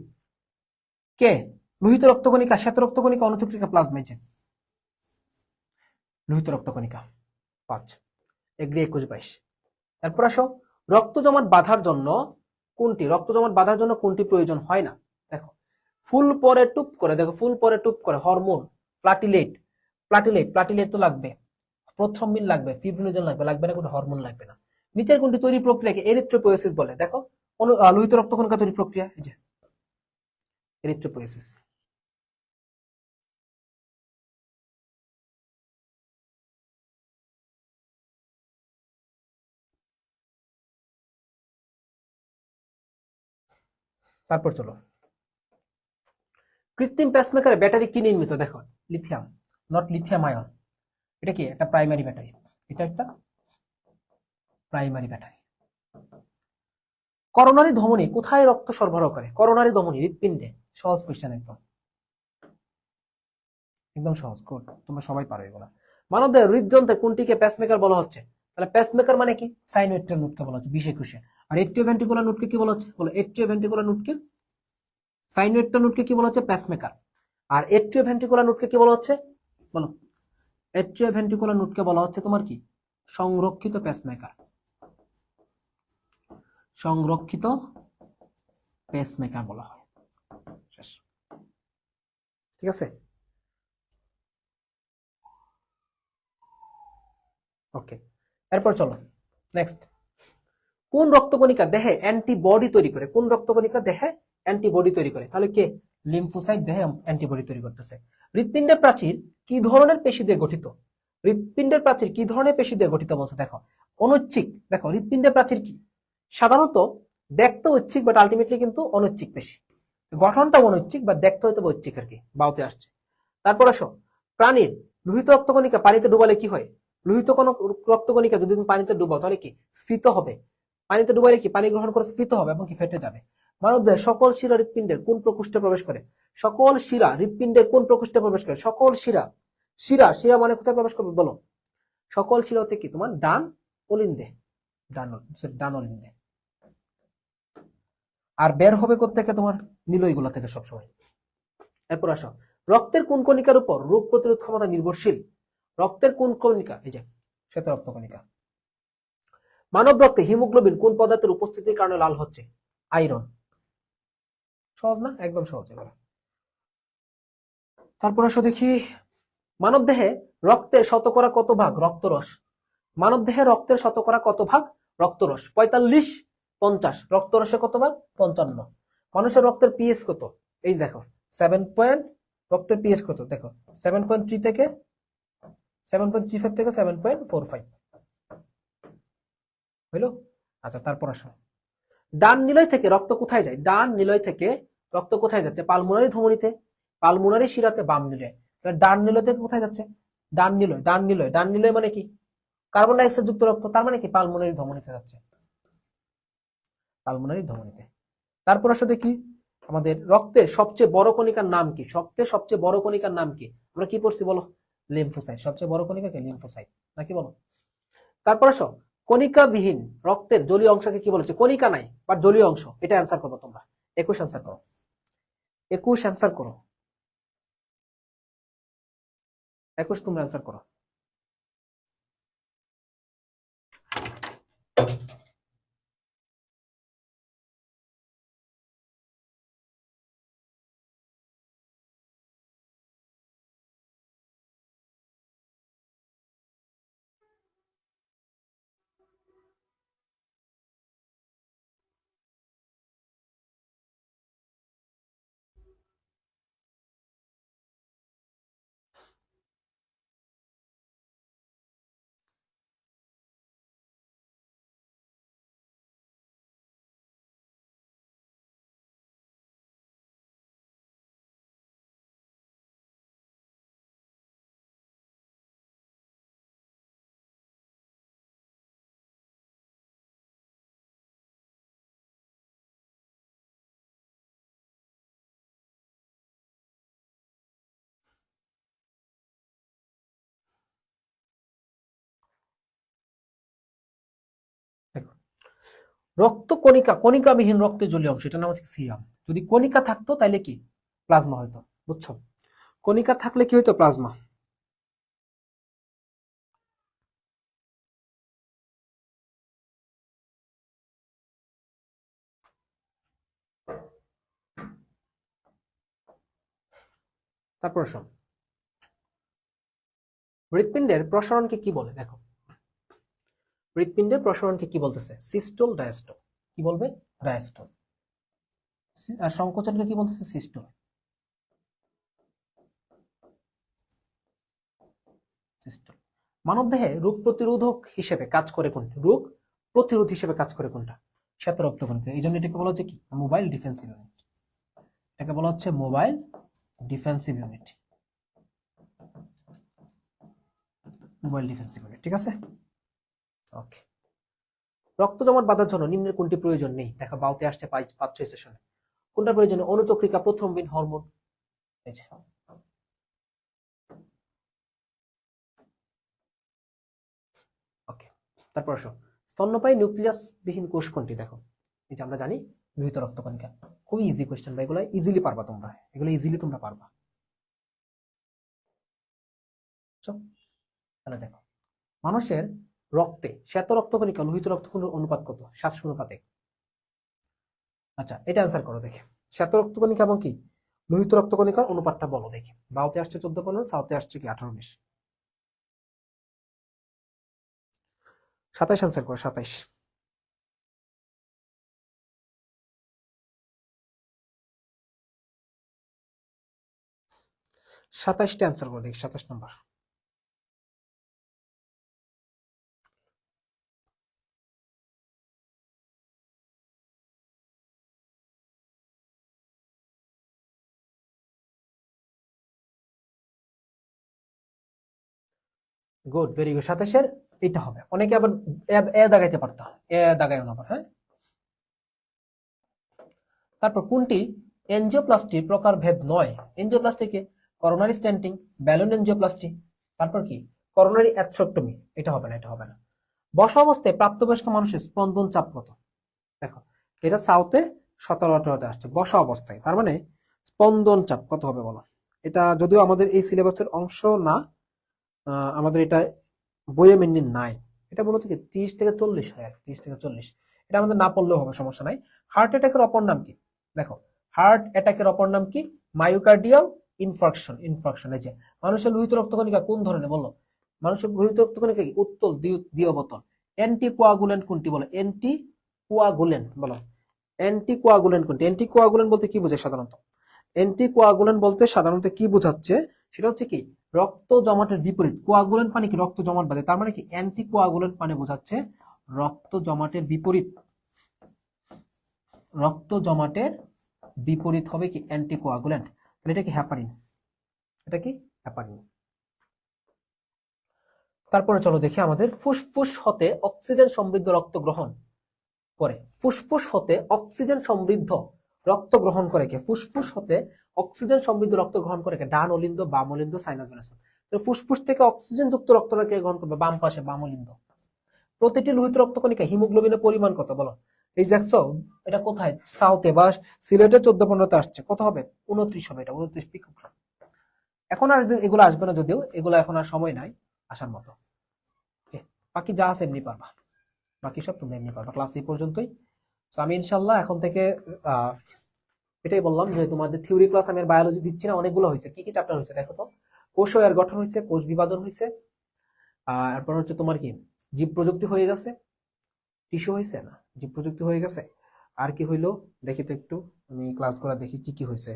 Speaker 1: কে? লোহিত রক্তকণিকা, শ্বেত রক্তকণিকা, অনুচক্রিকা, প্লাজমা। এই যে লোহিত রক্তকণিকা। 5, এগ্রি 21-22। এরপর আসো, রক্ত জমাট বাঁধার জন্য কোনটি, রক্ত জমাট বাঁধার জন্য কোনটি প্রয়োজন হয় না? দেখো, ফুল পরে টুপ করে, দেখো ফুল পরে টুপ করে, হরমোন, প্লাটিলেট, প্লাটিলেট, প্লাটিলেট তো লাগবে, প্রথ্রম্বিন লাগবে, ফিব্রিনোজেন লাগবে, লাগবে না কোনো হরমোন লাগবে না। নিচের কোনটি তৈরি প্রক্রিয়াকে এরিথ্রোপোয়েসিস বলে? দেখো, লোহিত রক্তকণিকা তৈরি প্রক্রিয়া, এই যে এরিথ্রোপোয়েসিস। তারপর চলো, কৃত্রিম পেসমেকারে ব্যাটারি কি নির্মিত? দেখো, লিথিয়াম, নট লিথিয়াম আয়ন। এটা কি? একটা প্রাইমারি ব্যাটারি, এটা একটা প্রাইমারি ব্যাটারি। করোনারি ধমনী কোথায় রক্ত সরবরাহ করে? করোনারি ধমনী হৃৎপিণ্ডে। সহজ কোশ্চেন, একদম একদম সহজ, গুড, তোমরা সবাই পারো এগুলা। মানবদেহের হৃদযন্ত্রে কোনটিকে পেসমেকার বলা হচ্ছে? তাহলে পেসমেকার মানে কি? সাইনোয়েট্রিয়াল নোডকে বলা হচ্ছে, 20-21। আর এট্রিওভেন্ট্রিকুলার নোডকে কি বলা হচ্ছে? বলো, এট্রিওভেন্ট্রিকুলার নোডকে, সাইনোয়েট্রিয়াল নোডকে কি বলা হচ্ছে? পেসমেকার। আর এট্রিওভেন্ট্রিকুলার নোডকে কি বলা হচ্ছে? বলো, এট্রিওভেন্ট্রিকুলার নোডকে বলা হচ্ছে তোমার কি? সংরক্ষিত পেসমেকার, সংরক্ষিত পেসমেকার বলা হয়। ঠিক আছে, ওকে। এরপর চলো নেক্সট। কোন রক্তকণিকা দেহে অ্যান্টিবডি তৈরি করে? কোন রক্তকণিকা দেহে অ্যান্টিবডি তৈরি করে? তাহলে কে? লিম্ফোসাইট দেহে অ্যান্টিবডি তৈরি করতেছে। হৃৎপিণ্ডের প্রাচীর কি ধরনের পেশি দিয়ে গঠিত? হৃৎপিণ্ডের প্রাচীর কি ধরনের পেশি দিয়ে গঠিত বলছে? দেখো, অনৈচ্ছিক। দেখো, হৃৎপিণ্ডের প্রাচীর কি? সাধারণত দেখতে ঐচ্ছিক, বাট আলটিমেটলি কিন্তু অনৈচ্ছিক পেশি। গঠনটা অনৈচ্ছিক, বা দেখতে হয়তো ঐচ্ছিক আর কি, বাউতে আসছে। তারপর আসো, প্রাণীর লোহিত রক্তকণিকা পানিতে ডুবালে কি হয়? লোহিত কোন রক্তকণিকা যদি তুমি পানিতে ডুবাও তাহলে কি? স্ফীত হবে। পানিতে ডুবাইলে কি? পানি গ্রহণ করে স্ফীত হবে এবং কি ফেটে যাবে। মানবদেহের সকল শিরা হৃৎপিণ্ডের কোন প্রকোষ্ঠে প্রবেশ করে? সকল শিরা হৃৎপিণ্ডের কোন প্রকোষ্ঠে প্রবেশ করে? সকল শিরা, শিরা, শিরা মানে কোথায় প্রবেশ করবে বলো? সকল শিরা হচ্ছে কি তোমার? ডান অলিন্দে, ডান অলিন্দে। আর বের হবে কোত্থেকে? তোমার নিলয়গুলো থেকে সবসময়। এরপর আসো, রক্তের কোন কণিকার উপর রোগ প্রতিরোধ ক্ষমতা নির্ভরশীল? রক্তের কোন কণিকা? এই যে শ্বেত রক্ত কণিকা। মানব রক্তে হিমোগ্লোবিন কোন পদার্থের উপস্থিতির কারণে লাল হচ্ছে? আয়রন। সহজ না? একদম সহজ এবার। তারপর আসো দেখি, মানব দেহে রক্তের শতকরা কত ভাগ রক্তরস? মানব দেহে রক্তের শতকরা কত ভাগ রক্তরস? 45, 50। রক্তরসে কত ভাগ? 55। মানুষের রক্তের পিএইচ কত? এই দেখো 7 রক্তের পিএইচ কত? দেখো 7.3 থেকে 7.35 থেকে 7.45 হইলো। আচ্ছা, তারপর আসো, ডান নিলয় থেকে রক্ত কোথায় যায়? ডান নিলয় থেকে রক্ত কোথায় যাচ্ছে? পালমোনারি ধমনীতে, পালমোনারি শিরাতে, বাম নিলয়। তাহলে ডান নিলয় থেকে কোথায় যাচ্ছে? ডান নিলয়, ডান নিলয়, ডান নিলয় মানে কি? কার্বন ডাই অক্সাইড যুক্ত রক্ত, তার মানে কি? পালমোনারি ধমনীতে যাচ্ছে, পালমোনারি ধমনীতে। তারপর আসো দেখি, আমাদের রক্তের সবচেয়ে বড় কণিকার নাম কি? সবচেয়ে বড় কণিকার নাম কি? আমরা কি পড়ছি বলো? লিম্ফোসাইট। সবচেয়ে বড় কণিকাকে লিম্ফোসাইট নাকি বলো? তারপর আসো, কণিকাবিহীন রক্তের জলীয় অংশকে কি বলেছে? কণিকা নাই বা জলীয় অংশ, এটা অ্যান্সার করবো তোমরা। 21 অ্যান্সার করো, 21 অ্যান্সার করো, 21 তোমরা অ্যান্সার করো। রক্ত কণিকা, কণিকাবিহীন রক্তের জলীয় অংশ, এটা নাম হচ্ছে সিরাম। যদি কণিকা থাকতো তাইলে কি প্লাজমা হইতো, বুঝছো? কণিকা থাকলে কি হইতো? প্লাজমা। তারপর শোন, হৃৎপিণ্ডের প্রসারণকে কি বলে? দেখো, হৃৎপিণ্ডের প্রসারণকে কি বলতেছে? Systole, diastole. কি বলবে? ডায়াস্টোল। আর সংকোচনকে কি বলতেছে? সিস্টোল। সিস্টোল। মানবদেহে রোগ প্রতিরোধক হিসেবে কাজ করে কোনটা? রোগ প্রতিরোধ হিসেবে কাজ করে কোনটা? শ্বেত রক্তকণিকা। এই জন্য এটাকে বলা হচ্ছে কি? Mobile defensive unit. এটাকে বলা হচ্ছে mobile defensive unit. Mobile defensive unit, ঠিক আছে? ওকে। রক্ত জমাট বাঁধার জন্য নিম্নের কোনটি প্রয়োজন নেই? দেখো বাউতে আসছে 5-6 সেশনে। কোনটা প্রয়োজন? অনুচক্রিকা, প্রথ্রম্বিন, হরমোন। এই যে ওকে। তারপর আসো, স্তন্যপায়ী নিউক্লিয়াস বিহীন কোষ কোনটি? দেখো, এই যে আমরা জানি লোহিত রক্তকণিকা। খুবই ইজি কোয়েশ্চেন বা এগুলো ইজিলি পারবা তোমরা, এগুলো ইজিলি তোমরা পারবা। তাহলে দেখো, মানুষের রক্তে শ্বেত রক্তকণিকা লোহিত রক্তকণিকার অনুপাত কত? 7:1। আচ্ছা, এটা অ্যান্সার করো দেখি। শ্বেত রক্তকণিকা এবং কি লোহিত রক্তকণিকার অনুপাতটা বলো দেখি। বাউতে আসছে 14-15, সাউথে আসছে কি 18-19। 27 অ্যান্সার করো, 27। 27টা অ্যান্সার করো দেখি, 27 নম্বর। Good, very good. 27-এর এটা হবে। অনেকে আবার এ দাগাইতে পারতাম, এ দাগাইও না আবার, হ্যাঁ। তারপর কোনটি এনজিওপ্লাস্টির প্রকার ভেদ নয়? এনজিওপ্লাস্টিকে করোনারি স্ট্যান্টিং, ব্যালুন এনজিওপ্লাস্টি, তারপর কি করোনারি অ্যাথ্রোক্টমি। এটা হবে না, এটা হবে না। বসা অবস্থায় প্রাপ্তবয়স্ক মানুষের স্পন্দন চাপ কত? দেখো, এটা সাউথে 17-18 আসছে বসা অবস্থায়, তার মানে স্পন্দন চাপ কত হবে বলো? এটা যদিও আমাদের এই সিলেবাসের অংশ না, আমাদের এটা বইয়ে মেনলি নাই। এটা মূলত কি 30 থেকে 40 হয়, 30 থেকে 40। এটা আমাদের না পড়লেও হবে, সমস্যা নাই। হার্ট অ্যাটাকের অপর নাম কি? দেখো, হার্ট অ্যাটাকের অপর নাম কি? Myocardial infarction. ইনফার্কশন, এই যে মানুষের লোহিত রক্তকণিকা কোন ধরনের বলো? মানুষের লোহিত রক্তকণিকা কি? উত্তল, দ্বিঅবতল। অ্যান্টিকোয়াগুলেন্ট কোনটি বলো? অ্যান্টিকোয়াগুলেন্ট বলো। অ্যান্টিকোয়াগুলেন্ট কোনটি? অ্যান্টিকোয়াগুলেন্ট বলতে কি বোঝায় সাধারণত? অ্যান্টিকোয়াগুলেন্ট বলতে সাধারণত কি বোঝাচ্ছে? সেটা হচ্ছে কি রক্ত জমাটের বিপরীত। কোয়াগুলেন্ট মানে কি? রক্ত জমাট বাঁধে। তার মানে কি অ্যান্টিকোয়াগুলেন্ট মানে বোঝাচ্ছে রক্ত জমাটের বিপরীত। রক্ত জমাটের বিপরীত হবে কি? অ্যান্টিকোয়াগুলেন্ট। তাহলে এটা কি হ্যাপারিন। এটা কি হ্যাপারিন। তারপরে চলো দেখি, আমাদের ফুসফুস হতে অক্সিজেন সমৃদ্ধ রক্ত গ্রহণ করে। ফুসফুস হতে অক্সিজেন সমৃদ্ধ রক্ত গ্রহণ করে কে? ফুসফুস হতে অক্সিজেন সমৃদ্ধ রক্ত গ্রহণ করে কে? ডান অলিন্দ, বাম অলিন্দ, সাইনাস ভেনাস। ফুসফুস থেকে অক্সিজেন যুক্ত রক্তটা কে গ্রহণ করবে? বাম পাশে, বাম অলিন্দ। প্রতিটি লোহিত রক্তকণিকা হিমোগ্লোবিনের পরিমাণ কত বলো? এই দেখছো, এটা কোথায়? সাউথে বা সিলেটে 14-15তে আসছে। কত হবে? 29 হবে। এটা 29 পিকোগ্রাম। এখন আর এগুলো আসবে না, যদিও এগুলো এখন আর সময় নাই আসার মতো। বাকি যা আছে এমনি পারবা, বাকি সব তুমি এমনি পারবা। ক্লাস এই পর্যন্তই। তো আমি ইনশাল্লাহ এখন থেকে এটাই বললাম যে তোমাদের থিওরি ক্লাস আমি আর বায়োলজি দিচ্ছি না। অনেকগুলো হয়েছে। কি কি চ্যাপ্টার হয়েছে দেখো তো? কোষ এর গঠন হয়েছে, কোষ বিভাজন হয়েছে, তারপর হচ্ছে তোমার কি জীব প্রযুক্তি হয়ে গেছে, টিস্যু হয়েছে না, জীব প্রযুক্তি হয়ে গেছে। আর কি হইলো দেখি তো একটু, আমি ক্লাস করা দেখি কি কি হয়েছে।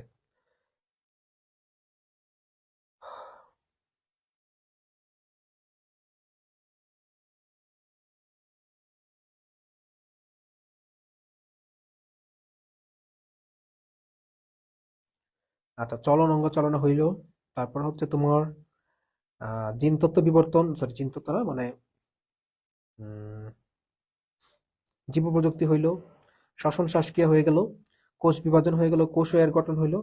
Speaker 1: আচ্ছা, চলন অঙ্গ চালনা হইলো। তারপর হচ্ছে তোমার জিন তত্ত্ব বিবর্তন, সরি জিন তত্ত্ব না, মানে জীব প্রযুক্তি হইলো, শ্বসন শ্বাসক্রিয়া হয়ে গেল, কোষ বিভাজন হয়ে গেল, কোষ এর গঠন হইলো,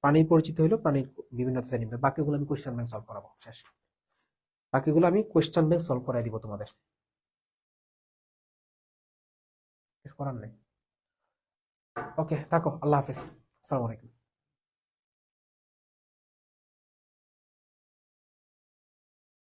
Speaker 1: প্রাণীর পরিচিত হইলো, প্রাণীর বিভিন্ন শ্রেণী। বাকিগুলো আমি কোয়েশ্চেন ব্যাংক সলভ করাবো শেষ। বাকিগুলো আমি কোয়েশ্চেন ব্যাংক সলভ করাই দিব তোমাদের। কিছু করার নেই। ওকে, থাকো, আল্লাহ হাফিজ, আসসালামু আলাইকুম।